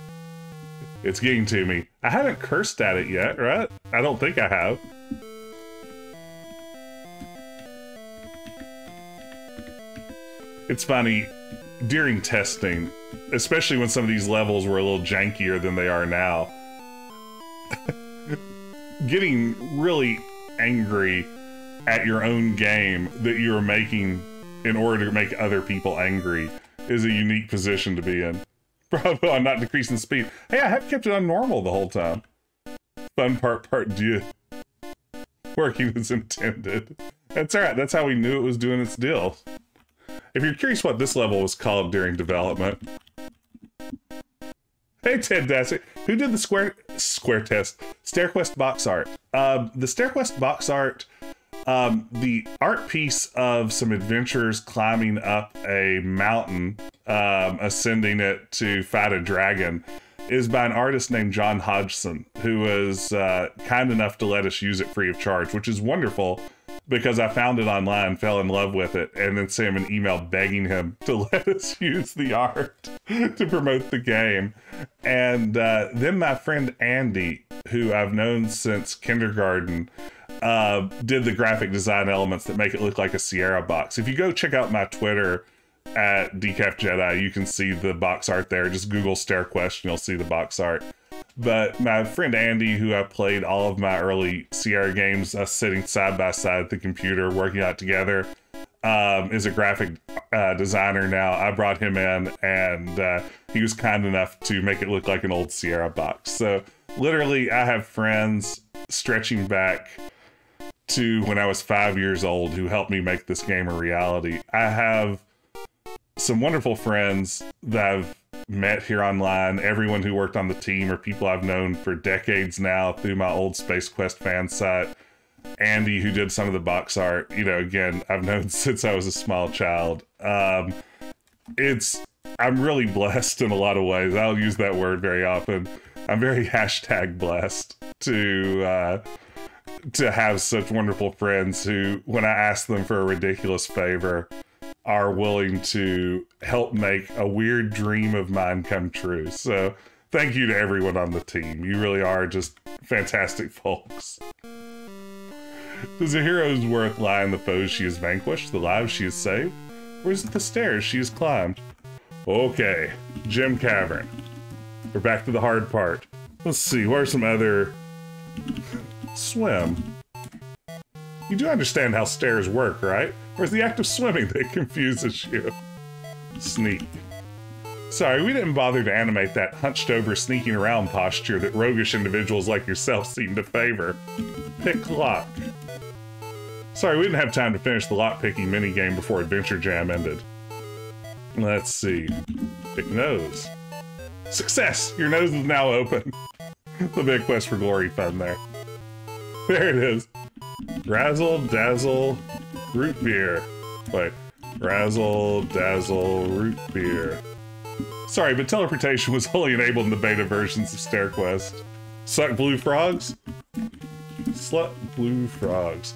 Speaker 1: It's getting to me. I haven't cursed at it yet, right? I don't think I have. It's funny, during testing, especially when some of these levels were a little jankier than they are now, getting really angry at your own game that you are making in order to make other people angry is a unique position to be in. Bravo on not decreasing speed. Hey, I have kept it on normal the whole time. Fun part deux. Working as intended. That's alright, that's how we knew it was doing its deal. If you're curious what this level was called during development. Hey Ted Dassett, who did the square test? Stair Quest box art. The Stair Quest box art, the art piece of some adventurers climbing up a mountain, ascending it to fight a dragon, is by an artist named Johnston, who was kind enough to let us use it free of charge, which is wonderful because I found it online, fell in love with it, and then sent him an email begging him to let us use the art to promote the game. And then my friend Andy, who I've known since kindergarten, did the graphic design elements that make it look like a Sierra box. If you go check out my Twitter at Decaf Jedi, you can see the box art there. Just Google Stair Quest and you'll see the box art. But my friend Andy, who I played all of my early Sierra games, us sitting side by side at the computer working out together, is a graphic designer now. I brought him in and he was kind enough to make it look like an old Sierra box. So literally I have friends stretching back to when I was 5 years old who helped me make this game a reality. I have some wonderful friends that I've met here online. Everyone who worked on the team are people I've known for decades now through my old Space Quest fan site. Andy, who did some of the box art, you know, again, I've known since I was a small child. I'm really blessed in a lot of ways. I'll use that word very often. I'm very hashtag blessed to have such wonderful friends who, when I ask them for a ridiculous favor, are willing to help make a weird dream of mine come true. So thank you to everyone on the team. You really are just fantastic folks. Does a hero's worth lie in the foes she has vanquished, the lives she has saved? Or is it the stairs she has climbed? Okay, Gym Cavern. We're back to the hard part. Let's see, what are some other... Swim. You do understand how stairs work, right? Or is the act of swimming that confuses you? Sneak. Sorry, we didn't bother to animate that hunched-over, sneaking around posture that roguish individuals like yourself seem to favor. Pick lock. Sorry, we didn't have time to finish the lock-picking minigame before Adventure Jam ended. Let's see. Pick nose. Success! Your nose is now open. The big quest for glory fun there. There it is. Razzle, dazzle, root beer. Wait. Razzle, dazzle, root beer. Sorry, but teleportation was only enabled in the beta versions of Stair Quest. Suck blue frogs? Slut blue frogs.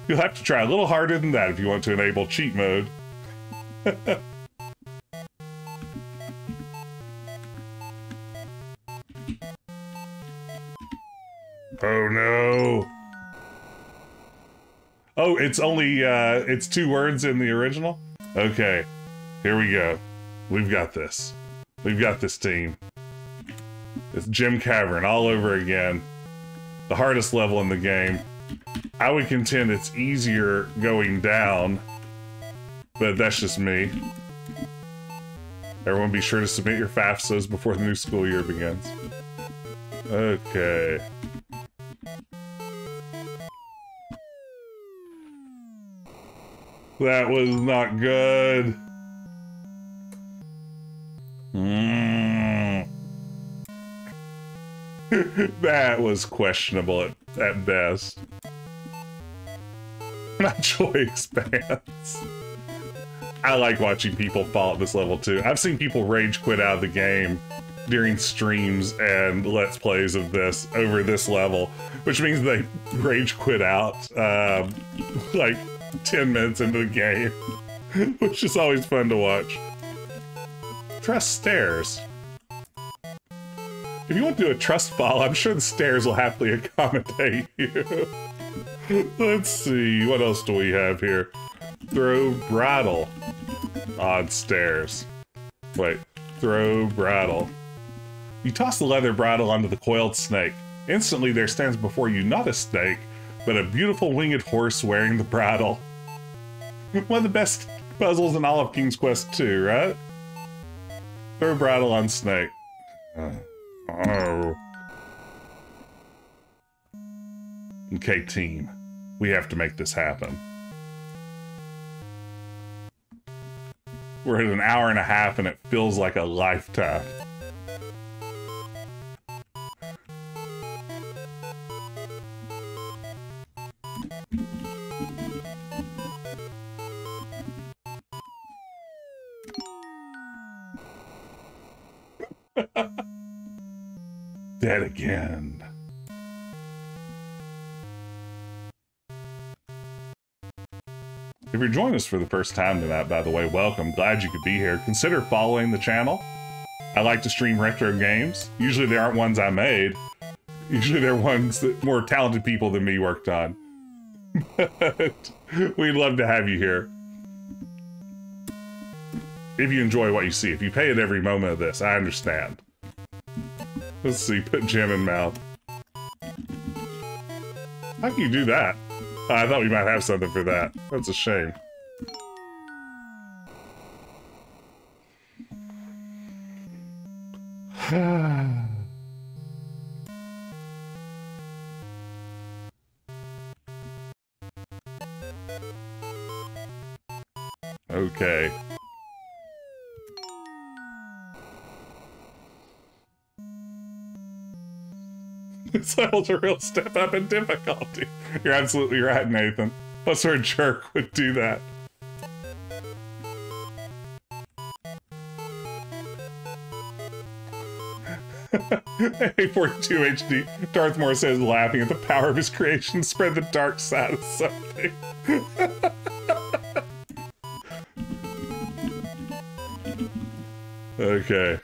Speaker 1: You'll have to try a little harder than that if you want to enable cheat mode. Oh no. Oh, it's only, it's 2 words in the original? Okay, here we go. We've got this. We've got this team. It's Gym Cavern all over again. The hardest level in the game. I would contend it's easier going down, but that's just me. Everyone be sure to submit your FAFSAs before the new school year begins. Okay. That was not good. That was questionable at best. My joy expands. I like watching people fall at this level too. I've seen people rage quit out of the game during streams and let's plays of this over this level, which means they rage quit out like 10 minutes into the game, which is always fun to watch. Trust stairs. If you want to do a trust fall, I'm sure the stairs will happily accommodate you. Let's see, what else do we have here? Throw brattle. Odd stairs. Wait, throw brattle. You toss the leather brattle onto the coiled snake. Instantly there stands before you not a snake, but a beautiful winged horse wearing the brattle. One of the best puzzles in all of King's Quest 2, right? Throw brattle on snake. Oh. Okay, team. We have to make this happen. We're at an hour and a half and it feels like a lifetime. Dead again. If you're joining us for the first time tonight, by the way, welcome. Glad you could be here. Consider following the channel. I like to stream retro games. Usually they aren't ones I made. Usually they're ones that more talented people than me worked on. But we'd love to have you here. If you enjoy what you see. If you pay at every moment of this, I understand. Let's see, put gem in mouth. How can you do that? I thought we might have something for that. That's a shame. Okay. This level's a real step up in difficulty. You're absolutely right, Nathan. What sort of jerk would do that? A42 HD. Darth Maul says, laughing at the power of his creation, spread the dark side of something. Okay.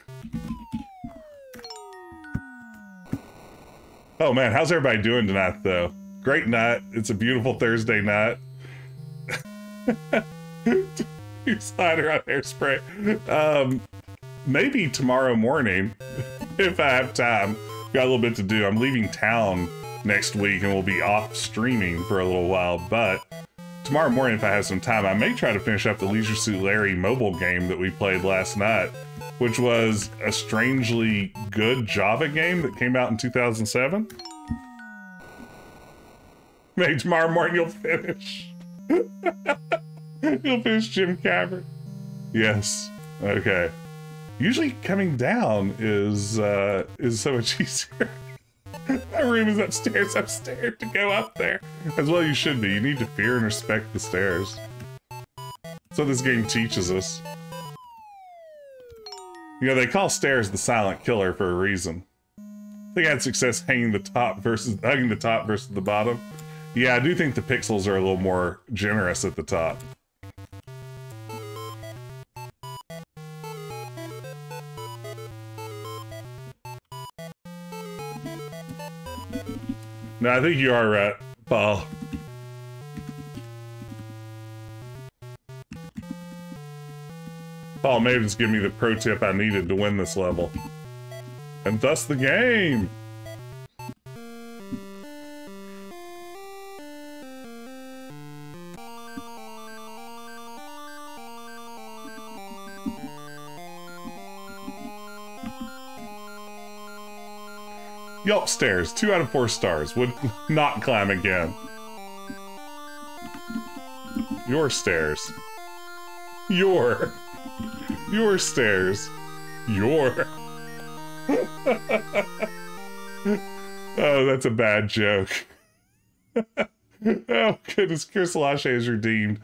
Speaker 1: Oh man, how's everybody doing tonight, though? Great night. It's a beautiful Thursday night. You slider on hairspray. Maybe tomorrow morning, if I have time. Got a little bit to do. I'm leaving town next week and we'll be off streaming for a little while, but tomorrow morning, if I have some time, I may try to finish up the Leisure Suit Larry mobile game that we played last night, which was a strangely good Java game that came out in 2007. Maybe tomorrow morning you'll finish. You'll finish Jim Cavern. Yes. Okay. Usually coming down is so much easier. My room is upstairs. I'm scared to go up there. As well you should be. You need to fear and respect the stairs. That's what this game teaches us. You know, they call stairs the silent killer for a reason. I think I had success hugging the top versus the bottom. Yeah, I do think the pixels are a little more generous at the top. No, I think you are right, Paul. Paul may have just given me the pro tip I needed to win this level. And thus the game! Yelp stairs, 2 out of 4 stars. Would not climb again. Your stairs. Your stairs. Your. Oh, that's a bad joke. Oh, goodness. Kirsalache is redeemed.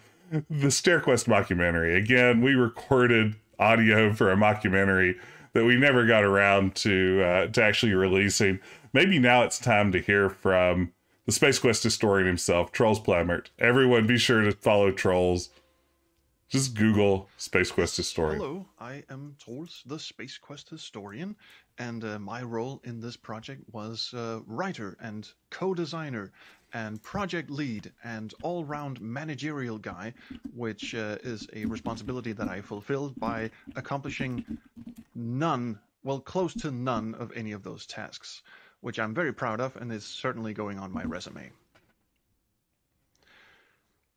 Speaker 1: The Stair Quest mockumentary. Again, we recorded audio for a mockumentary that we never got around to actually releasing. Maybe now it's time to hear from the Space Quest historian himself, Trolls Plemmert. Everyone be sure to follow Trolls. Just Google Space Quest historian.
Speaker 4: Hello, I am Trolls, the Space Quest historian, and my role in this project was writer and co-designer and project lead and all-round managerial guy, which is a responsibility that I fulfilled by accomplishing none, well, close to none of any of those tasks, which I'm very proud of and is certainly going on my resume.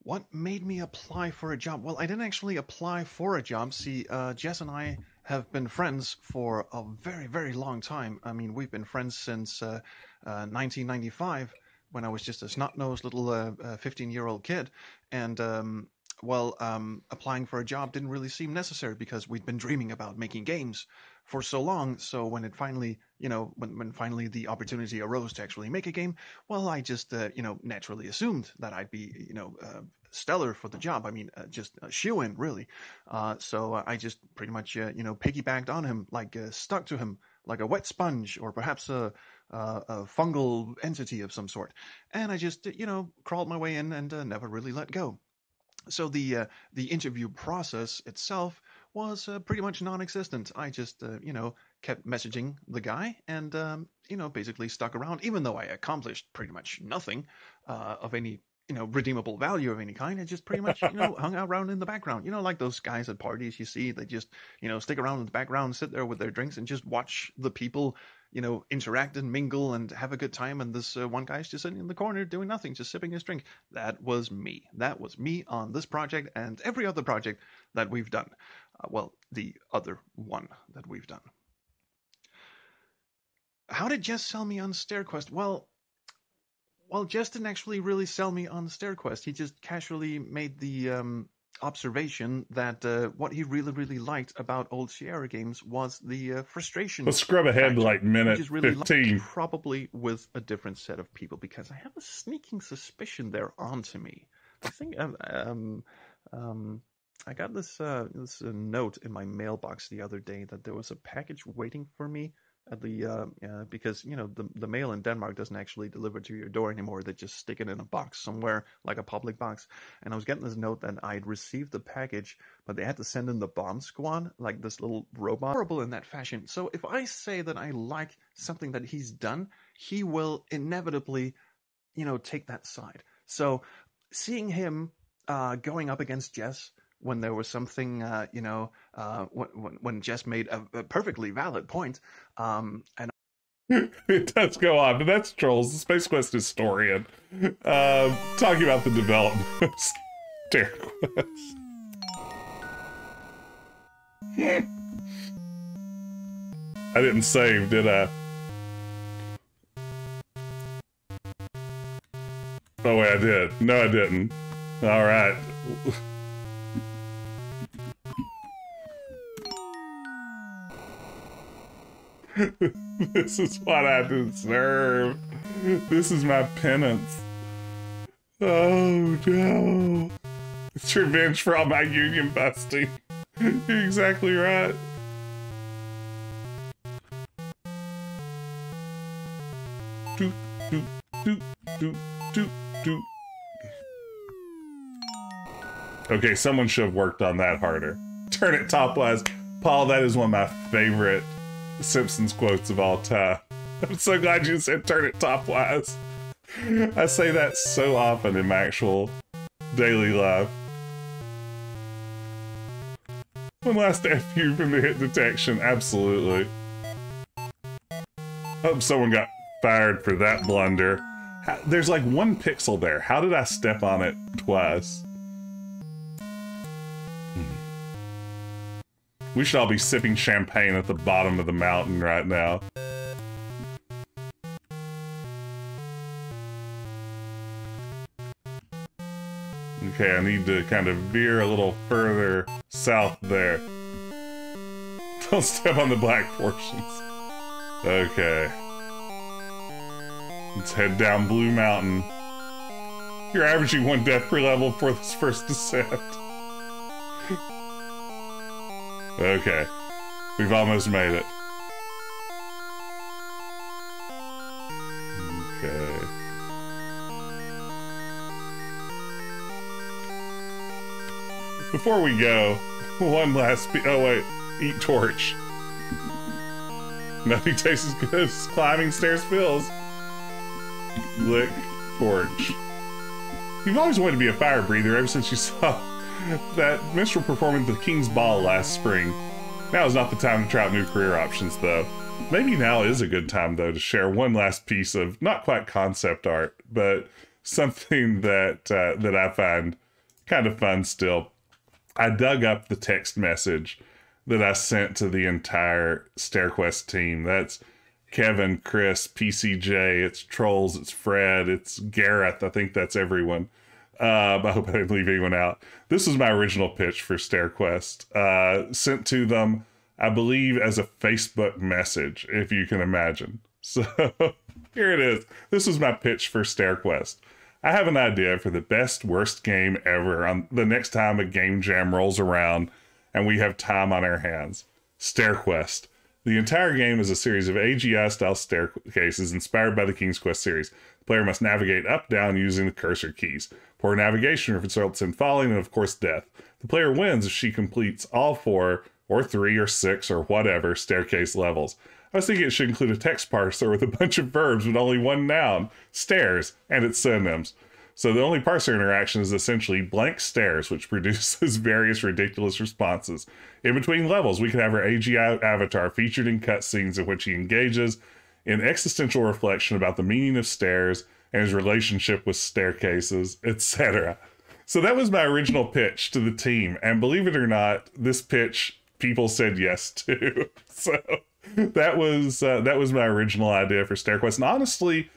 Speaker 4: What made me apply for a job? Well, I didn't actually apply for a job. See, Jess and I have been friends for a very, very long time. I mean, we've been friends since 1995, when I was just a snot-nosed little 15-year-old kid. And, applying for a job didn't really seem necessary because we'd been dreaming about making games for so long. So when it finally, when finally the opportunity arose to actually make a game, well, I just, naturally assumed that I'd be, stellar for the job. I mean, just a shoo-in, really. So I just pretty much, piggybacked on him, like stuck to him like a wet sponge, or perhaps a fungal entity of some sort. And I just, crawled my way in and never really let go. So the interview process itself was pretty much non-existent. I just, kept messaging the guy and, basically stuck around, even though I accomplished pretty much nothing of any, redeemable value of any kind. I just pretty much, hung out around in the background. Like those guys at parties you see, they just, stick around in the background, sit there with their drinks and just watch the people, interact and mingle and have a good time. And this one guy's just sitting in the corner doing nothing, just sipping his drink. That was me. That was me on this project and every other project that we've done. The other one that we've done. How did Jess sell me on Stair Quest? Well, Jess didn't actually really sell me on Stair Quest. He just casually made the observation that what he really, really liked about old Sierra games was the frustration.
Speaker 1: Let's scrub ahead to like minute
Speaker 4: really
Speaker 1: 15.
Speaker 4: Probably with a different set of people, because I have a sneaking suspicion they're onto me. I think I got this note in my mailbox the other day that there was a package waiting for me at the because the mail in Denmark doesn't actually deliver to your door anymore. They just stick it in a box somewhere, like a public box. And I was getting this note that I'd received the package, but they had to send in the bomb squad, like this little robot. Horrible in that fashion. So if I say that I like something that he's done, he will inevitably, take that side. So seeing him going up against Jess when there was something, when Jess made a perfectly valid point, and
Speaker 1: it does go on, but that's Trolls, the Space Quest historian, talking about the development of Stair Quest. I didn't save, did I? Oh wait, I did. No, I didn't. All right. This is what I deserve. This is my penance. Oh no. It's revenge for all my union busting. You're exactly right. Doot, doot, doot, doot, doot, doot. Okay, someone should have worked on that harder. Turn it topwise. Paul, that is one of my favorite Simpsons quotes of all time. I'm so glad you said turn it topwise. I say that so often in my actual daily life. One last FU from the hit detection, absolutely. Hope someone got fired for that blunder. There's like 1 pixel there. How did I step on it twice? We should all be sipping champagne at the bottom of the mountain right now. Okay, I need to kind of veer a little further south there. Don't step on the black portions. Okay. Let's head down Blue Mountain. You're averaging 1 death per level for this first descent. Okay, we've almost made it. Okay. Before we go, one last oh wait, eat torch. Nothing tastes as good as climbing stairs feels. Lick torch. You've always wanted to be a fire breather ever since you saw that minstrel performing the King's Ball last spring. Now is not the time to try out new career options, though. Maybe now is a good time, though, to share one last piece of not quite concept art, but something that that I find kind of fun still. I dug up the text message that I sent to the entire Stair Quest team. That's Kevin, Chris, PCJ, it's Trolls, it's Fred, it's Gareth. I think that's everyone. I hope I didn't leave anyone out. This was my original pitch for Stair Quest. Sent to them, I believe, as a Facebook message, if you can imagine. So, here it is. This was my pitch for Stair Quest. I have an idea for the best, worst game ever on the next time a game jam rolls around and we have time on our hands. Stair Quest. The entire game is a series of AGI-style staircases inspired by the King's Quest series. The player must navigate up, down using the cursor keys. Poor navigation results in falling and, of course, death. The player wins if she completes all 4, or 3, or 6, or whatever staircase levels. I was thinking it should include a text parser with a bunch of verbs but only 1 noun, stairs, and its synonyms. So the only parser interaction is essentially blank stares, which produces various ridiculous responses. In between levels, we can have our AGI avatar featured in cutscenes in which he engages in existential reflection about the meaning of stairs and his relationship with staircases, etc. So that was my original pitch to the team, and believe it or not, this pitch people said yes to. So that was my original idea for Stair Quest, and honestly,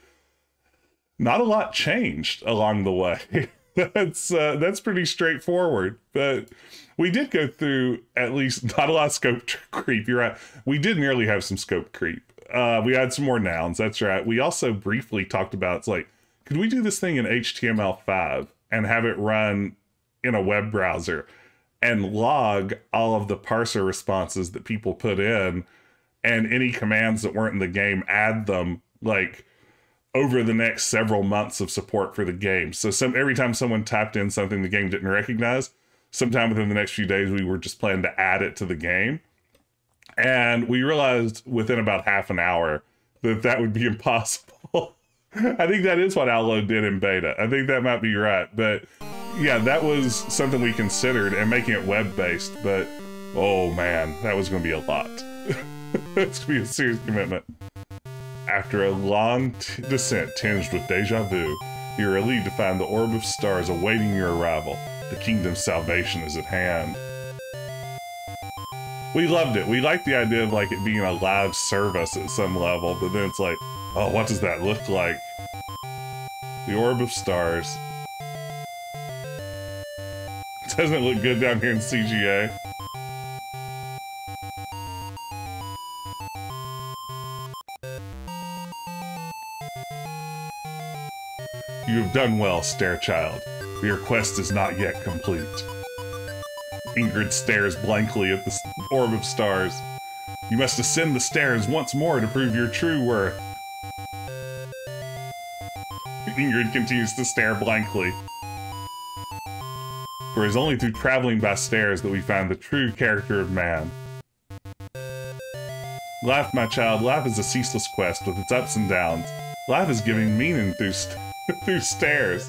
Speaker 1: not a lot changed along the way. That's pretty straightforward. But we did go through at least not a lot of scope creep. You're right. We did nearly have some scope creep. We had some more nouns. That's right. We also briefly talked about, it's like, could we do this thing in HTML5 and have it run in a web browser and log all of the parser responses that people put in, and any commands that weren't in the game, add them like over the next several months of support for the game. So every time someone typed in something the game didn't recognize, sometime within the next few days, we were just planning to add it to the game. And we realized within about half an hour that would be impossible. I think that is what Allo did in beta. I think that might be right. But yeah, that was something we considered, and making it web-based. But oh man, that was going to be a lot. It's going to be a serious commitment. After a long descent tinged with deja vu, you are relieved to find the orb of stars awaiting your arrival. The kingdom's salvation is at hand. We loved it. We liked the idea of like it being a live service at some level, but then it's like, oh, what does that look like? The orb of stars. Doesn't it look good down here in CGA? You have done well, Stair Child, but your quest is not yet complete. Ingrid stares blankly at the orb of stars. You must ascend the stairs once more to prove your true worth. Ingrid continues to stare blankly. For it is only through traveling by stairs that we find the true character of man. Life, my child, life is a ceaseless quest with its ups and downs. Life is giving meaning through through stairs.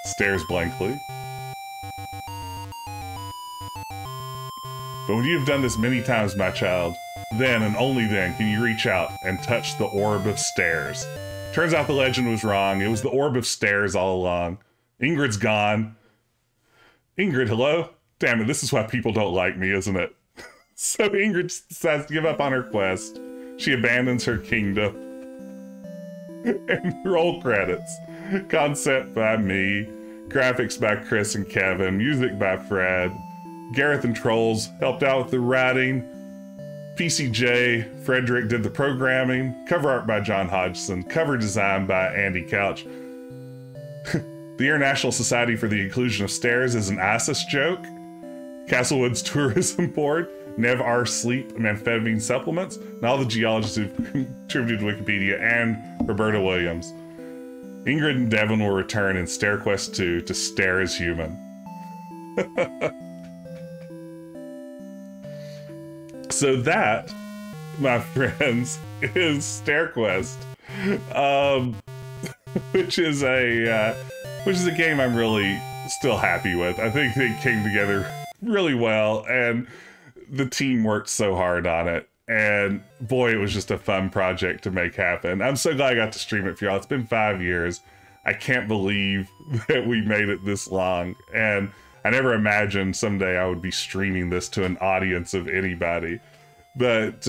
Speaker 1: Stares blankly. But when you have done this many times, my child, then and only then can you reach out and touch the orb of stairs. Turns out the legend was wrong. It was the orb of stairs all along. Ingrid's gone. Ingrid, hello? Damn it, this is why people don't like me, isn't it? So Ingrid decides to give up on her quest. She abandons her kingdom. And roll credits. Concept by me. Graphics by Chris and Kevin. Music by Fred. Gareth and Trolls helped out with the writing. PCJ, Frederick did the programming. Cover art by John Hodgson. Cover design by Andy Couch. The International Society for the Inclusion of Stairs is an ISIS joke. Castlewood's Tourism Board. Nev R. Sleep Amphetamine Supplements. And all the geologists who've contributed to Wikipedia. And Roberta Williams. Ingrid and Devin will return in Stair Quest 2 to stare as human. So that, my friends, is Stair Quest, which is a game I'm really still happy with. I think they came together really well, and the team worked so hard on it. And boy, it was just a fun project to make happen. I'm so glad I got to stream it for y'all. It's been 5 years. I can't believe that we made it this long, and I never imagined someday I would be streaming this to an audience of anybody. But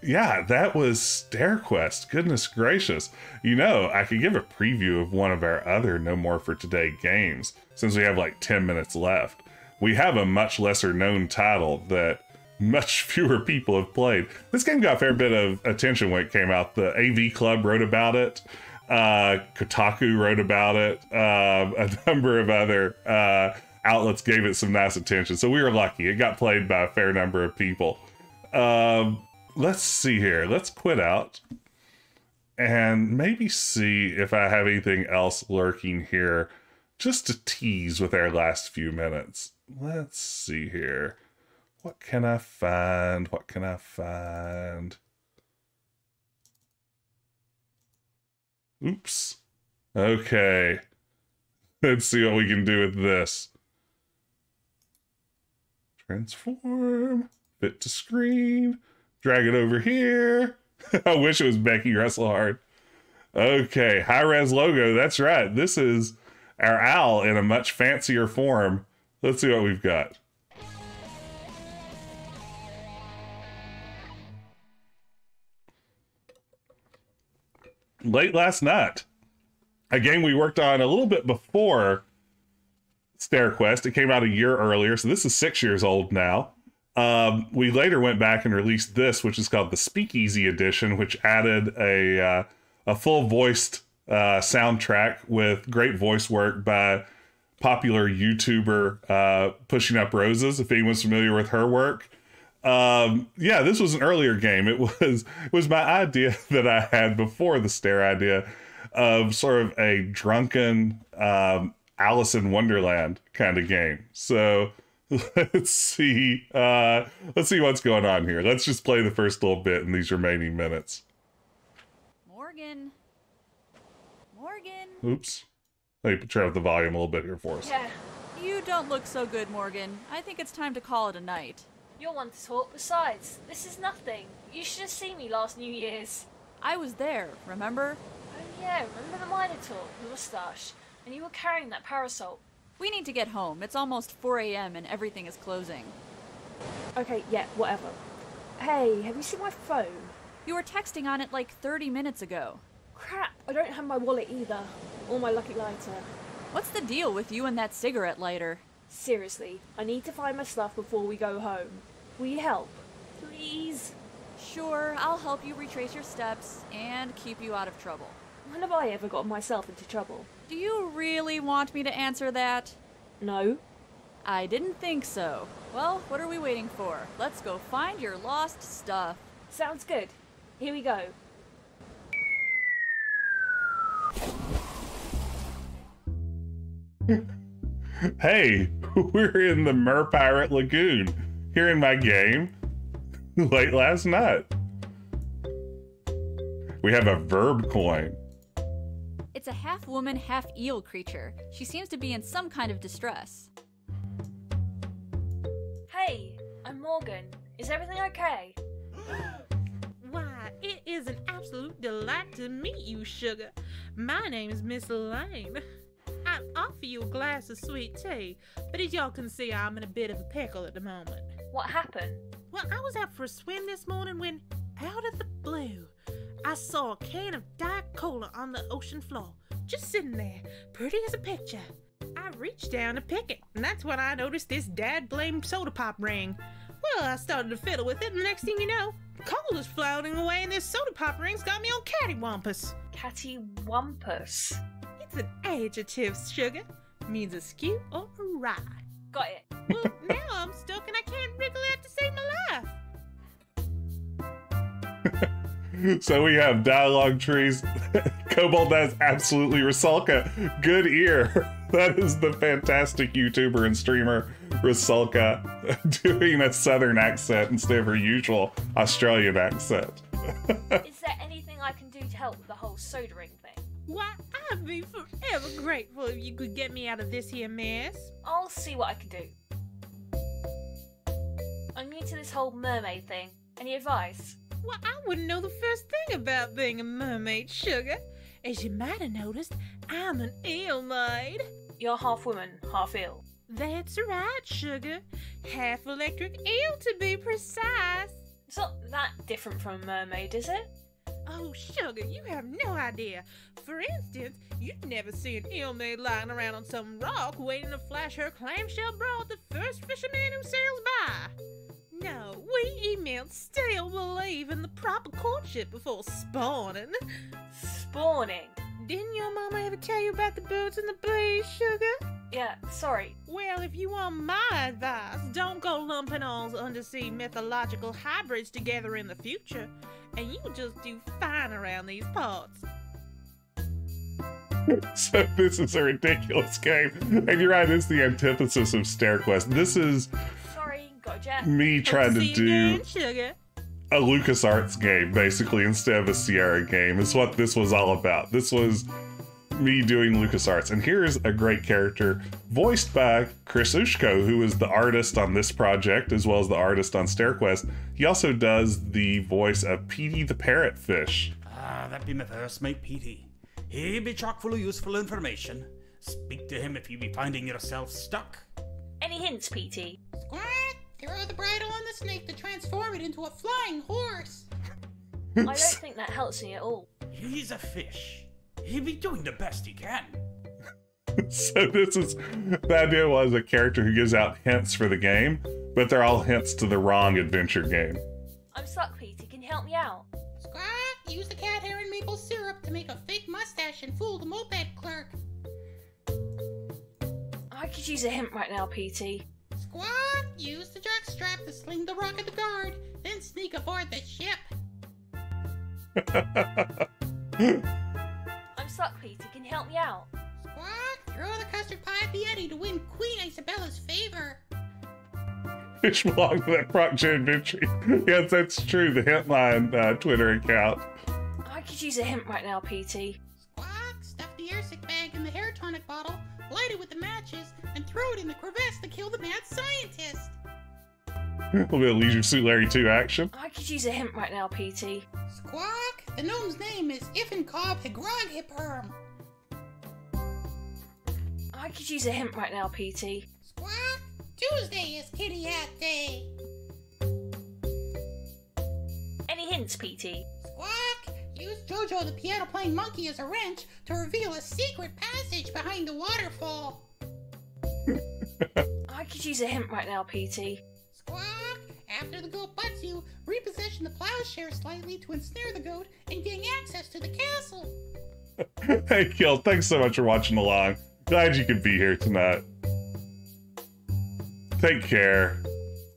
Speaker 1: yeah, that was Stair Quest. Goodness gracious. You know, I could give a preview of one of our other No More For Today games, since we have like 10 minutes left. We have a much lesser known title that much fewer people have played. This game got a fair bit of attention when it came out. The AV Club wrote about it. Kotaku wrote about it. A number of other outlets gave it some nice attention. So we were lucky. It got played by a fair number of people. Let's see here. Let's quit out and maybe see if I have anything else lurking here just to tease with our last few minutes. Let's see here. What can I find? What can I find? Oops. Okay. Let's see what we can do with this. Transform. Fit to screen. Drag it over here. I wish it was Becky Wrestlehard. Okay, high-res logo. That's right. This is our owl in a much fancier form. Let's see what we've got. Late last night. A game we worked on a little bit before Stair Quest. It came out a year earlier, so this is 6 years old now. We later went back and released this, which is called the Speakeasy Edition, which added a full voiced soundtrack with great voice work by popular YouTuber Pushing Up Roses, if anyone's familiar with her work. Yeah, this was an earlier game. It was my idea that I had before the Stair idea of sort of a drunken Alice in Wonderland kind of game. So let's see what's going on here. Let's just play the first little bit in these remaining minutes.
Speaker 5: Morgan.
Speaker 1: Oops. Let me turn up the volume a little bit here for us.
Speaker 5: Yeah. You don't look so good, Morgan. I think it's time to call it a night.
Speaker 6: You're one to talk. Besides, this is nothing. You should have seen me last New Year's.
Speaker 5: I was there, remember?
Speaker 6: Oh yeah, remember the Minotaur, the moustache, and you were carrying that parasol.
Speaker 5: We need to get home. It's almost 4 a.m. and everything is closing.
Speaker 6: Okay, yeah, whatever. Hey, have you seen my phone?
Speaker 5: You were texting on it like 30 minutes ago.
Speaker 6: Crap, I don't have my wallet either. Or my lucky lighter.
Speaker 5: What's the deal with you and that cigarette lighter?
Speaker 6: Seriously, I need to find my stuff before we go home. Will you help? Please?
Speaker 5: Sure, I'll help you retrace your steps and keep you out of trouble.
Speaker 6: When have I ever gotten myself into trouble?
Speaker 5: Do you really want me to answer that?
Speaker 6: No.
Speaker 5: I didn't think so. Well, what are we waiting for? Let's go find your lost stuff.
Speaker 6: Sounds good. Here we go.
Speaker 1: Hey, we're in the Mer Pirate Lagoon here in my game late last night. We have a verb coin.
Speaker 5: It's a half-woman, half-eel creature. She seems to be in some kind of distress.
Speaker 6: Hey, I'm Morgan. Is everything okay?
Speaker 7: Why, it is an absolute delight to meet you, sugar. My name is Miss Lane. I'd offer you a glass of sweet tea, but as y'all can see, I'm in a bit of a pickle at the moment.
Speaker 6: What happened?
Speaker 7: Well, I was out for a swim this morning when, out of the blue, I saw a can of Diet Cola on the ocean floor, just sitting there, pretty as a picture. I reached down to pick it, and that's when I noticed this dad-blamed soda pop ring. Well, I started to fiddle with it, and the next thing you know, cola's floating away, and this soda pop ring's got me on cattywampus.
Speaker 6: Cattywampus?
Speaker 7: It's an adjective, sugar. Means askew or awry.
Speaker 6: Got it.
Speaker 7: Well, now I'm stuck and I can't wriggle out to save my life.
Speaker 1: So we have dialogue trees. Kobold has absolutely Rusalka. Good ear. That is the fantastic YouTuber and streamer Rusalka doing a southern accent instead of her usual Australian accent.
Speaker 6: Is there anything I can do to help with the whole soda ring thing?
Speaker 7: Why, I'd be forever grateful if you could get me out of this here mess.
Speaker 6: I'll see what I can do. I'm new to this whole mermaid thing. Any advice?
Speaker 7: Well, I wouldn't know the first thing about being a mermaid, sugar. As you might have noticed, I'm an eel maid.
Speaker 6: You're half woman, half eel.
Speaker 7: That's right, sugar. Half electric eel to be precise.
Speaker 6: It's not that different from a mermaid, is it?
Speaker 7: Oh, sugar, you have no idea. For instance, you'd never see an eel maid lying around on some rock waiting to flash her clamshell bra at the first fisherman who sails by. No, we emails still believe in the proper courtship before spawning.
Speaker 6: Spawning?
Speaker 7: Didn't your mama ever tell you about the birds and the bees, sugar?
Speaker 6: Yeah, sorry.
Speaker 7: Well, if you want my advice, don't go lumping all undersea mythological hybrids together in the future, and you'll just do fine around these parts.
Speaker 1: So this is a ridiculous game. And you're right, it's the antithesis of Stair Quest. This is
Speaker 6: Sorry, got Jess.
Speaker 1: me trying to do
Speaker 7: again, sugar.
Speaker 1: a LucasArts game, basically, instead of a Sierra game. Is what this was all about. This was me doing LucasArts. And here's a great character, voiced by Chris Ushko, who is the artist on this project, as well as the artist on Stair Quest. He also does the voice of Petey the Parrotfish.
Speaker 2: Ah, that be my first mate, Petey. He be chock full of useful information. Speak to him if you be finding yourself stuck.
Speaker 6: Any hints, PT?
Speaker 8: Squat! Throw the bridle on the snake to transform it into a flying horse!
Speaker 6: I don't think that helps me at all.
Speaker 2: He's a fish. He be doing the best he can.
Speaker 1: So the idea was a character who gives out hints for the game, but they're all hints to the wrong adventure game.
Speaker 6: I'm stuck, Petey. Can you help me out?
Speaker 8: Squawk, use the cat hair and maple syrup to make a fake mustache and fool the moped clerk.
Speaker 6: I could use a hint right now, Petey.
Speaker 8: Squawk, use the jockstrap to sling the rock at the guard, then sneak aboard the ship.
Speaker 6: I'm stuck, Petey. Can you help me out?
Speaker 8: Squawk, throw the custard pie at the Eddy to win Queen Isabella's favor.
Speaker 1: Which belonged to that Proc Gen Adventure. Yes, that's true. The Hintline Twitter account.
Speaker 6: I could use a hint right now, Petey.
Speaker 8: Squawk, stuff the airsick bag in the hair tonic bottle, light it with the matches, and throw it in the crevasse to kill the mad scientist.
Speaker 1: A little bit of Leisure Suit Larry 2 action.
Speaker 6: I could use a hint right now, Petey.
Speaker 8: Squawk, the gnome's name is Iffencob Higroghiperm.
Speaker 6: I could use a hint right now, Petey.
Speaker 8: Squawk, Tuesday is Kitty Hat Day.
Speaker 6: Any hints, Petey?
Speaker 8: Squawk, use Jojo the piano-playing monkey as a wrench to reveal a secret passage behind the waterfall.
Speaker 6: I could use a hint right now, Petey.
Speaker 8: Squawk, after the goat butts you, reposition the plowshare slightly to ensnare the goat and gain access to the castle.
Speaker 1: Hey, Kill, thanks so much for watching along. Glad you could be here tonight. Take care.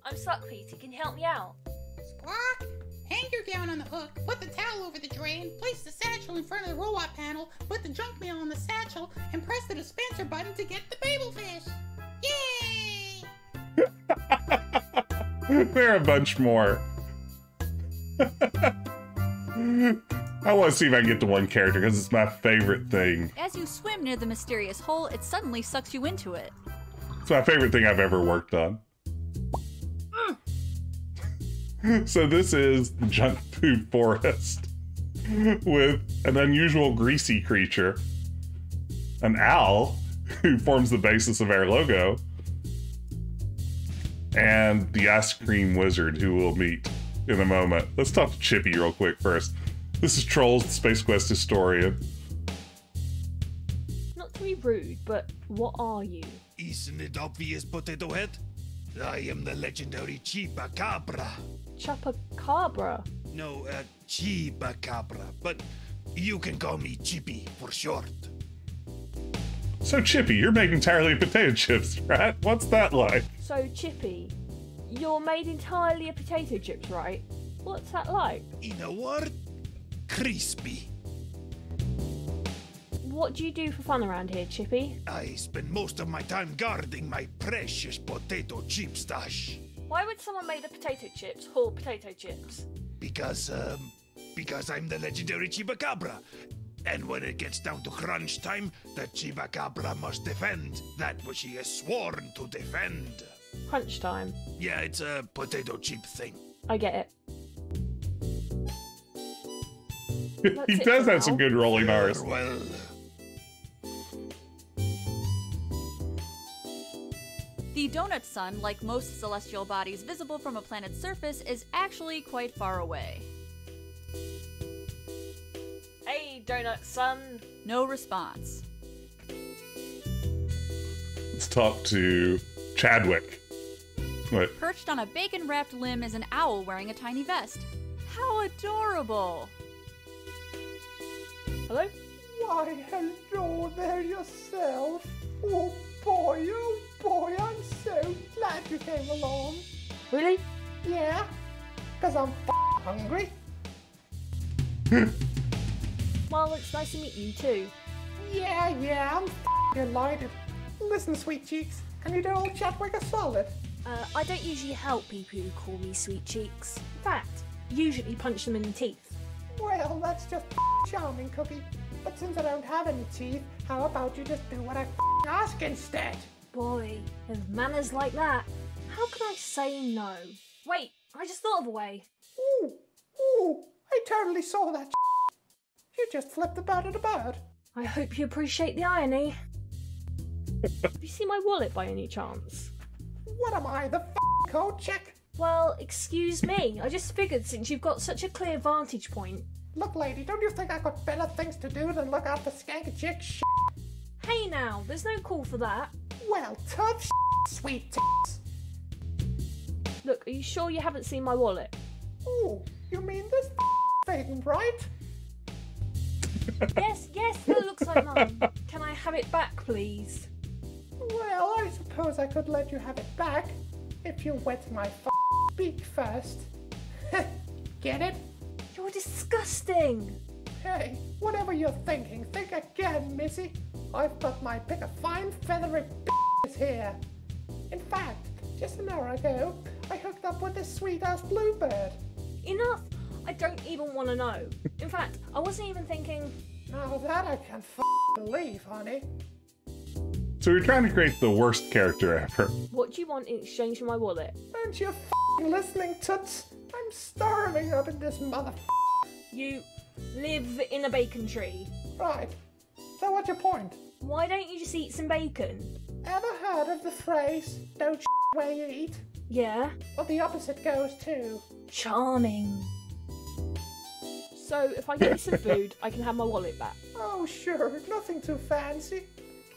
Speaker 6: I'm stuck, Petey. Can you help me out?
Speaker 8: Squawk, hang your gown on the hook, put the towel over the drain, place the satchel in front of the robot panel, put the junk mail on the satchel, and press the dispenser button to get the babelfish. Yay!
Speaker 1: There are a bunch more. I want to see if I can get to one character because it's my favorite thing.
Speaker 5: As you swim near the mysterious hole, it suddenly sucks you into it.
Speaker 1: It's my favorite thing I've ever worked on. So this is the junk food forest with an unusual greasy creature, an owl who forms the basis of our logo, and the ice cream wizard who we'll meet in a moment. Let's talk to Chippy real quick first. This is Trolls, the Space Quest historian.
Speaker 6: Not to be rude, but what are you?
Speaker 9: Isn't it obvious, Potato Head? I am the legendary Chupacabra.
Speaker 6: Chupacabra?
Speaker 9: No, Chupacabra, but you can call me Chippy for short.
Speaker 1: So Chippy, you're made entirely of potato chips, right? What's that like?
Speaker 6: So, Chippy, you're made entirely of potato chips, right? What's that like?
Speaker 9: In a word, crispy.
Speaker 6: What do you do for fun around here, Chippy?
Speaker 9: I spend most of my time guarding my precious potato chip stash.
Speaker 6: Why would someone made of potato chips haul potato chips?
Speaker 9: Because I'm the legendary Chupacabra. And when it gets down to crunch time, the Chupacabra must defend that which he has sworn to defend.
Speaker 6: Crunch time.
Speaker 9: Yeah, it's a potato chip thing.
Speaker 6: I get it.
Speaker 1: He does have some good rolling R's.
Speaker 9: Well,
Speaker 5: The donut sun, like most celestial bodies visible from a planet's surface, is actually quite far away.
Speaker 6: Hey, donut sun.
Speaker 5: No response.
Speaker 1: Let's talk to Chadwick. What?
Speaker 5: Perched on a bacon-wrapped limb is an owl wearing a tiny vest. How adorable!
Speaker 6: Hello?
Speaker 10: Why, hello there yourself. Oh boy, I'm so glad you came along.
Speaker 6: Really?
Speaker 10: Yeah, because I'm hungry.
Speaker 6: Well, it's nice to meet you too.
Speaker 10: Yeah, I'm delighted. Listen, sweet cheeks, can you do old Chadwick a solid?
Speaker 6: I don't usually help people who call me sweet cheeks. In fact, usually punch them in the teeth.
Speaker 10: Well, that's just charming, Cookie. But since I don't have any teeth, how about you just do what I ask instead?
Speaker 6: Boy, with manners like that, how can I say no? Wait, I just thought of a way.
Speaker 10: Ooh, I totally saw that. You just flipped the bird at a bird.
Speaker 6: I hope you appreciate the irony. Have you seen my wallet by any chance?
Speaker 10: What am I, the code check?
Speaker 6: Well, excuse me. I just figured since you've got such a clear vantage point.
Speaker 10: Look, lady, don't you think I got better things to do than look out for skanky chick shit?
Speaker 6: Hey now, now. There's no call for that.
Speaker 10: Well, tough sweet tits.
Speaker 6: Look, are you sure you haven't seen my wallet?
Speaker 10: Oh, you mean this thing, right?
Speaker 6: Yes, that looks like mine. Can I have it back, please?
Speaker 10: Well, I suppose I could let you have it back if you wet my beak first. Get it?
Speaker 6: You're disgusting.
Speaker 10: Hey, whatever you're thinking, think again, missy. I've got my pick of fine feathery here. In fact, just an hour ago, I hooked up with this sweet-ass bluebird.
Speaker 6: Enough! I don't even want to know. In fact, I wasn't even thinking...
Speaker 10: Now that I can't believe, honey.
Speaker 1: So we're trying to create the worst character ever.
Speaker 6: What do you want in exchange for my wallet?
Speaker 10: Aren't you listening, toots? I'm starving up in this mother.
Speaker 6: You live in a bacon tree.
Speaker 10: Right. So what's your point?
Speaker 6: Why don't you just eat some bacon?
Speaker 10: Ever heard of the phrase, don't where you eat?
Speaker 6: Yeah.
Speaker 10: Well, the opposite goes too.
Speaker 6: Charming. So, if I get you some food, I can have my wallet back.
Speaker 10: Oh, sure. Nothing too fancy.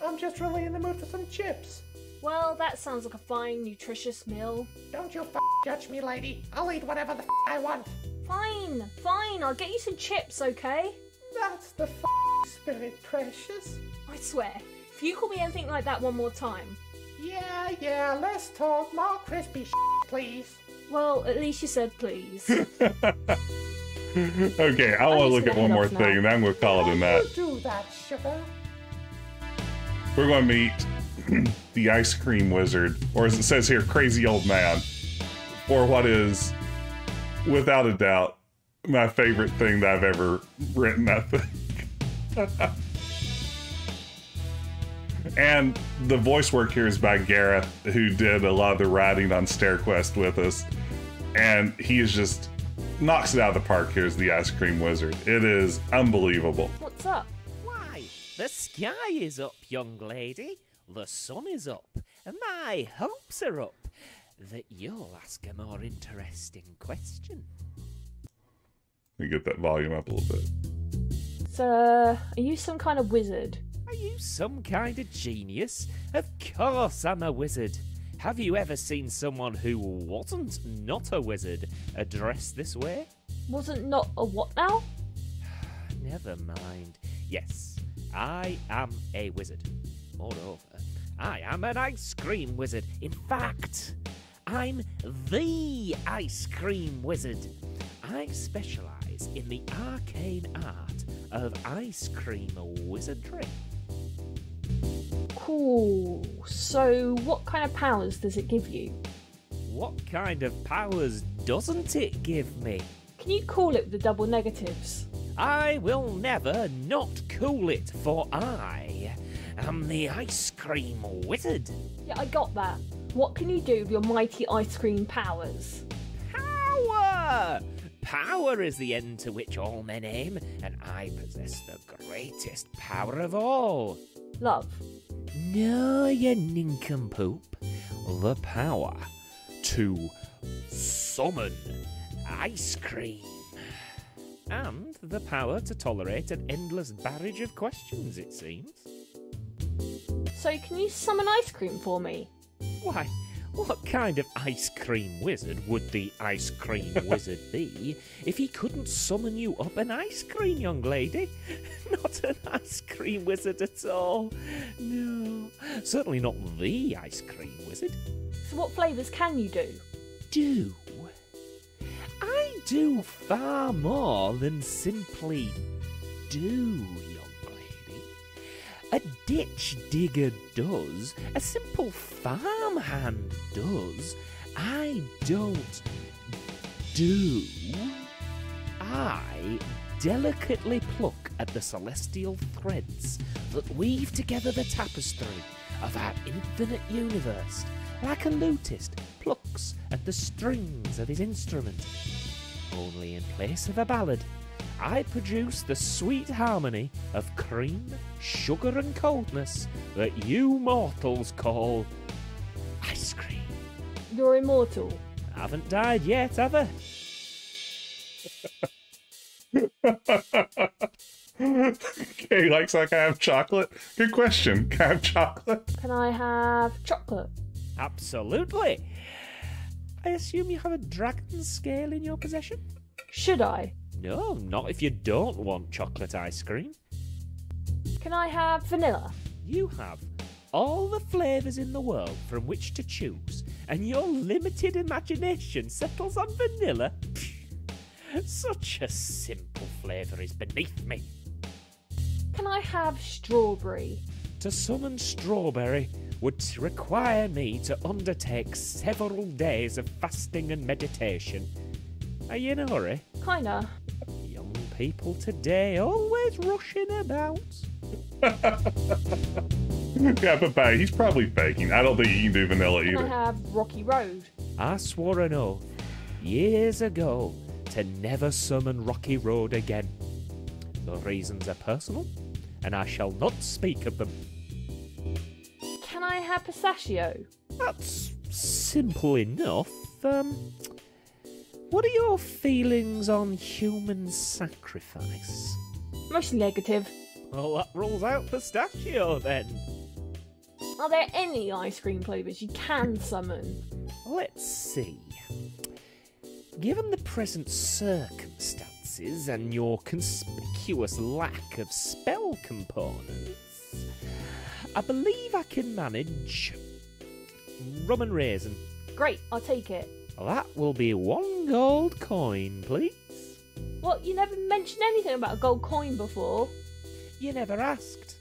Speaker 10: I'm just really in the mood for some chips.
Speaker 6: Well, that sounds like a fine, nutritious meal.
Speaker 10: Don't you judge me, lady. I'll eat whatever the I want.
Speaker 6: Fine. I'll get you some chips, okay?
Speaker 10: That's the spirit, precious.
Speaker 6: I swear, if you call me anything like that one more time...
Speaker 10: Yeah, let's talk more crispy please.
Speaker 6: Well, at least you said please.
Speaker 1: Okay, I want to look at one more thing, and then we'll call it a night.
Speaker 10: Do that, sugar.
Speaker 1: We're going to meet the ice cream wizard, or as it says here, crazy old man, or what is, without a doubt, my favorite thing that I've ever written, I think. And the voice work here is by Gareth, who did a lot of the writing on Stair Quest with us. And he is just knocks it out of the park here as the ice cream wizard. It is unbelievable.
Speaker 6: What's up?
Speaker 11: Why, the sky is up, young lady. The sun is up, and my hopes are up that you'll ask a more interesting question.
Speaker 1: Let me get that volume up a little bit.
Speaker 6: So, are you some kind of wizard?
Speaker 11: Are you some kind of genius? Of course I'm a wizard. Have you ever seen someone who wasn't not a wizard addressed this way?
Speaker 6: Wasn't not a what now?
Speaker 11: Never mind. Yes, I am a wizard. Moreover, I am an ice cream wizard. In fact, I'm the ice cream wizard. I specialise in the arcane art of ice cream wizardry.
Speaker 6: Cool. So, what kind of powers does it give you?
Speaker 11: What kind of powers doesn't it give me?
Speaker 6: Can you call it with the double negatives?
Speaker 11: I will never not cool it, for I am the ice cream wizard.
Speaker 6: Yeah, I got that. What can you do with your mighty ice cream powers?
Speaker 11: Power! Power is the end to which all men aim, and I possess the greatest power of all.
Speaker 6: Love.
Speaker 11: No, you nincompoop. The power to summon ice cream. And the power to tolerate an endless barrage of questions, it seems.
Speaker 6: So can you summon ice cream for me?
Speaker 11: Why, what kind of ice cream wizard would the ice cream wizard be if he couldn't summon you up an ice cream, young lady? Not an ice cream wizard at all. No, certainly not the ice cream wizard.
Speaker 6: So what flavours can you do?
Speaker 11: Do? I do far more than simply do, young lady. A ditch digger does, a simple farmhand does. I don't do. I delicately pluck at the celestial threads that weave together the tapestry of our infinite universe, like a lutist plucks at the strings of his instrument. Only in place of a ballad, I produce the sweet harmony of cream, sugar and coldness that you mortals call ice cream.
Speaker 6: You're immortal.
Speaker 11: Haven't died yet, have I?
Speaker 1: Okay, likes like I have chocolate. Good question. Can I have chocolate?
Speaker 6: Can I have chocolate?
Speaker 11: Absolutely. I assume you have a dragon scale in your possession?
Speaker 6: Should I?
Speaker 11: No, not if you don't want chocolate ice cream.
Speaker 6: Can I have vanilla?
Speaker 11: You have all the flavours in the world from which to choose, and your limited imagination settles on vanilla? Such a simple flavour is beneath me.
Speaker 6: Can I have strawberry?
Speaker 11: To summon strawberry would require me to undertake several days of fasting and meditation. Are you in a hurry?
Speaker 6: Kinda.
Speaker 11: Young people today always rushing about.
Speaker 1: Yeah, but he's probably faking. I don't think he can do vanilla
Speaker 6: Can
Speaker 1: either.
Speaker 6: I have rocky road?
Speaker 11: I swore an oath years ago to never summon Rocky Road again. The reasons are personal, and I shall not speak of them.
Speaker 6: Can I have pistachio?
Speaker 11: That's simple enough. What are your feelings on human sacrifice?
Speaker 6: Mostly negative.
Speaker 11: Well, that rules out pistachio then.
Speaker 6: Are there any ice cream flavours you can summon?
Speaker 11: Let's see. Given the present circumstances and your conspicuous lack of spell components, I believe I can manage rum and raisin.
Speaker 6: Great, I'll take it.
Speaker 11: That will be 1 gold coin, please.
Speaker 6: What, you never mentioned anything about a gold coin before?
Speaker 11: You never asked.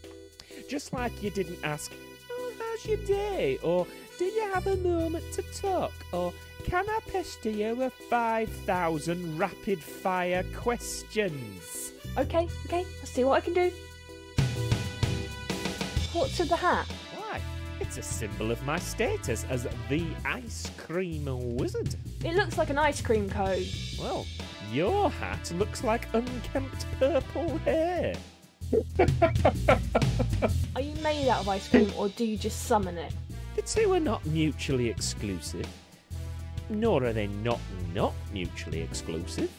Speaker 11: Just like you didn't ask, oh, how's your day? Or, do you have a moment to talk? Or, can I pester you with 5,000 rapid-fire questions?
Speaker 6: Okay, I'll see what I can do. What's with the hat?
Speaker 11: Why, it's a symbol of my status as the Ice Cream Wizard.
Speaker 6: It looks like an ice cream cone.
Speaker 11: Well, your hat looks like unkempt purple hair.
Speaker 6: Are you made out of ice cream or do you just summon it?
Speaker 11: The two are not mutually exclusive. Nor are they not mutually exclusive.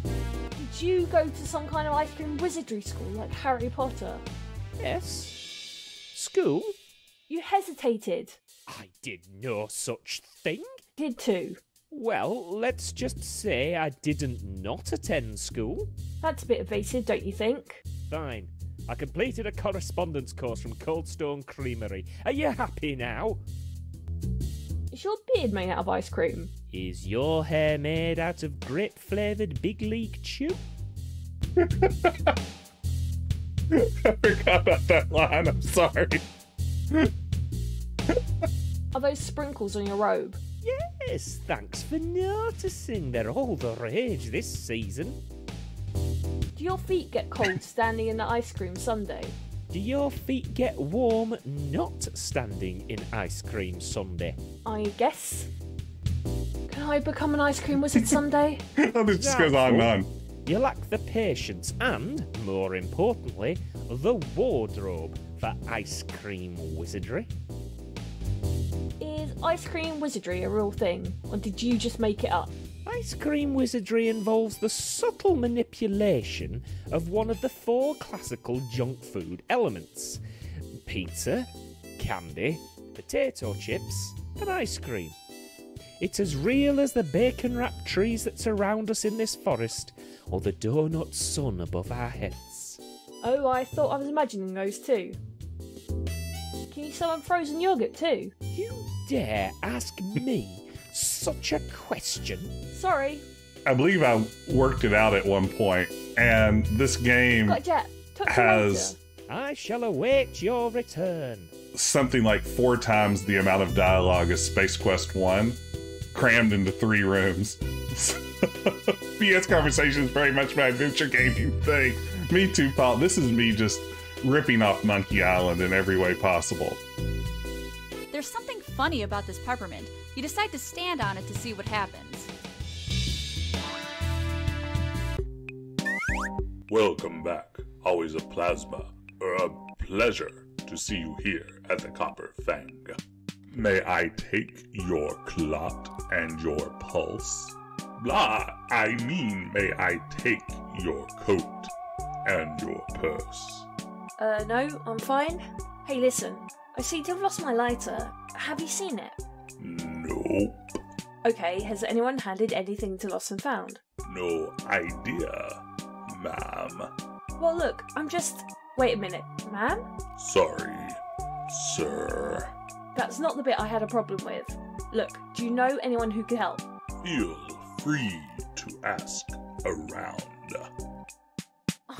Speaker 6: Did you go to some kind of ice cream wizardry school like Harry Potter?
Speaker 11: Yes. School?
Speaker 6: You hesitated.
Speaker 11: I did no such thing.
Speaker 6: Did too.
Speaker 11: Well, let's just say I didn't not attend school.
Speaker 6: That's a bit evasive, don't you think?
Speaker 11: Fine. I completed a correspondence course from Coldstone Creamery. Are you happy now?
Speaker 6: Is your beard made out of ice cream?
Speaker 11: Is your hair made out of grape-flavoured Big League Chew?
Speaker 1: I forgot about that line, I'm sorry.
Speaker 6: Are those sprinkles on your robe?
Speaker 11: Yes, thanks for noticing. They're all the rage this season.
Speaker 6: Do your feet get cold standing in the ice cream sundae?
Speaker 11: Do your feet get warm not standing in ice cream sundae?
Speaker 6: I guess. Can I become an ice cream wizard someday?
Speaker 1: Oh, this just goes on and on.
Speaker 11: You lack the patience and, more importantly, the wardrobe for ice cream wizardry.
Speaker 6: Is ice cream wizardry a real thing, or did you just make it up?
Speaker 11: Ice cream wizardry involves the subtle manipulation of one of the 4 classical junk food elements: pizza, candy, potato chips, and ice cream. It's as real as the bacon-wrapped trees that surround us in this forest, or the donut sun above our heads.
Speaker 6: Oh, I thought I was imagining those too. Can you summon frozen yogurt too?
Speaker 11: You dare ask me such a question?
Speaker 6: Sorry.
Speaker 1: I believe I worked it out at one point, and this game
Speaker 6: Got a jet. Talk to you
Speaker 1: has
Speaker 6: later.
Speaker 11: I shall await your return.
Speaker 1: something like 4 times the amount of dialogue as Space Quest 1, crammed into 3 rooms. PS conversation is very much my adventure gaming thing. Me too, Paul. This is me just ripping off Monkey Island in every way possible.
Speaker 5: There's something funny about this peppermint. You decide to stand on it to see what happens.
Speaker 12: Welcome back. Always a pleasure to see you here at the Copper Fang. May I take your clot and your pulse? Blah, I mean, may I take your coat and your purse.
Speaker 6: No, I'm fine. Hey, listen, I seem to have lost my lighter. Have you seen it?
Speaker 12: Nope.
Speaker 6: Okay, has anyone handed anything to Lost and Found?
Speaker 12: No idea, ma'am.
Speaker 6: Well, look, I'm just... Wait a minute, ma'am?
Speaker 12: Sorry, sir.
Speaker 6: That's not the bit I had a problem with. Look, do you know anyone who could help?
Speaker 12: Feel free to ask around.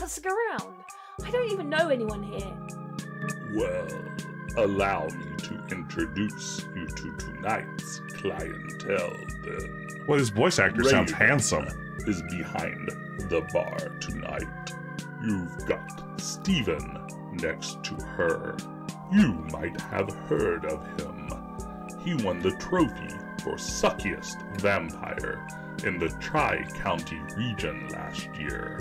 Speaker 6: Ask around? I don't even know anyone here.
Speaker 12: Well, allow me to introduce you to tonight's clientele, then.
Speaker 1: Well, his voice actor sounds handsome.
Speaker 12: Is behind the bar tonight. You've got Steven next to her. You might have heard of him. He won the trophy for suckiest vampire in the Tri-County region last year.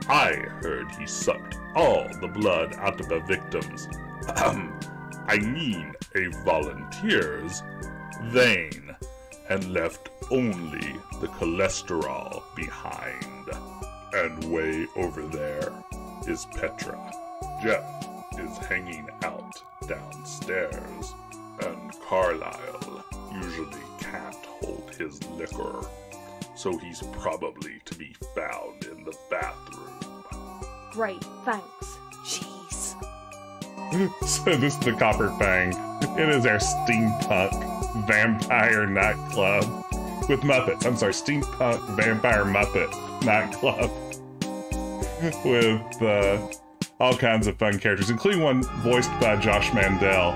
Speaker 12: I heard he sucked all the blood out of the victims, I mean a volunteer's, vein, and left only the cholesterol behind. And way over there is Petra. Jeff is hanging out downstairs, and Carlisle usually can't hold his liquor, so he's probably to be found in the bathroom.
Speaker 6: Great, thanks. Jeez.
Speaker 1: So this is the Copper Fang. It is our steampunk vampire nightclub with Muppets. I'm sorry, steampunk vampire Muppet nightclub with all kinds of fun characters, including one voiced by Josh Mandel.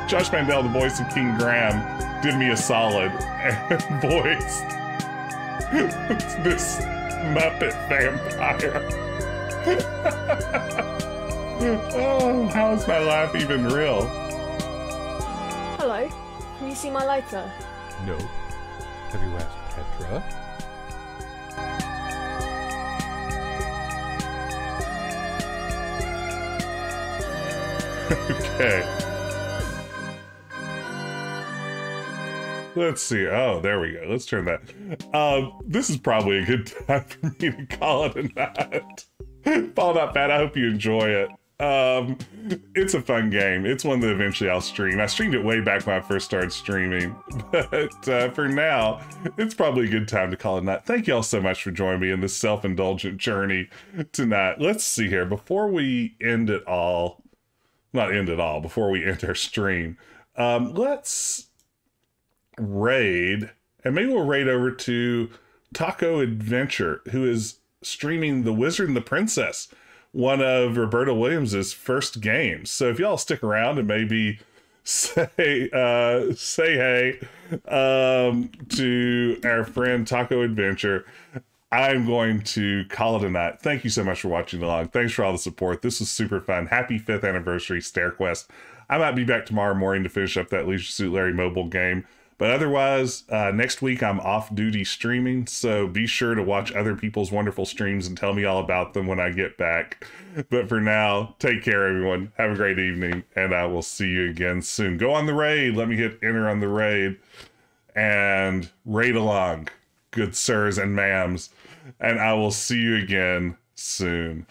Speaker 1: Josh Mandel, the voice of King Graham, did me a solid and voiced this Muppet vampire. Oh, how is my laugh even real?
Speaker 6: Hello, can you see my lighter?
Speaker 13: No. Have you asked Petra?
Speaker 1: Okay. Let's see. Oh, there we go. Let's turn that. This is probably a good time for me to call it a night. Fall Not Bad. I hope you enjoy it. It's a fun game. It's one that eventually I'll stream. I streamed it way back when I first started streaming, but for now, it's probably a good time to call it a night. Thank you all so much for joining me in this self-indulgent journey tonight. Let's see here. Before we end it all, not end it all, before we end our stream, let's raid, and maybe we'll raid over to Taco Adventure, who is streaming The Wizard and the Princess, one of Roberta Williams's first games. So if y'all stick around and maybe say hey to our friend Taco Adventure, I'm going to call it a night. Thank you so much for watching along. Thanks for all the support. This was super fun. Happy 5th anniversary Stair Quest. I might be back tomorrow morning to finish up that Leisure Suit Larry mobile game. But otherwise, next week I'm off-duty streaming, so be sure to watch other people's wonderful streams and tell me all about them when I get back. But for now, take care, everyone. Have a great evening, and I will see you again soon. Go on the raid. Let me hit enter on the raid. And raid along, good sirs and ma'ams. And I will see you again soon.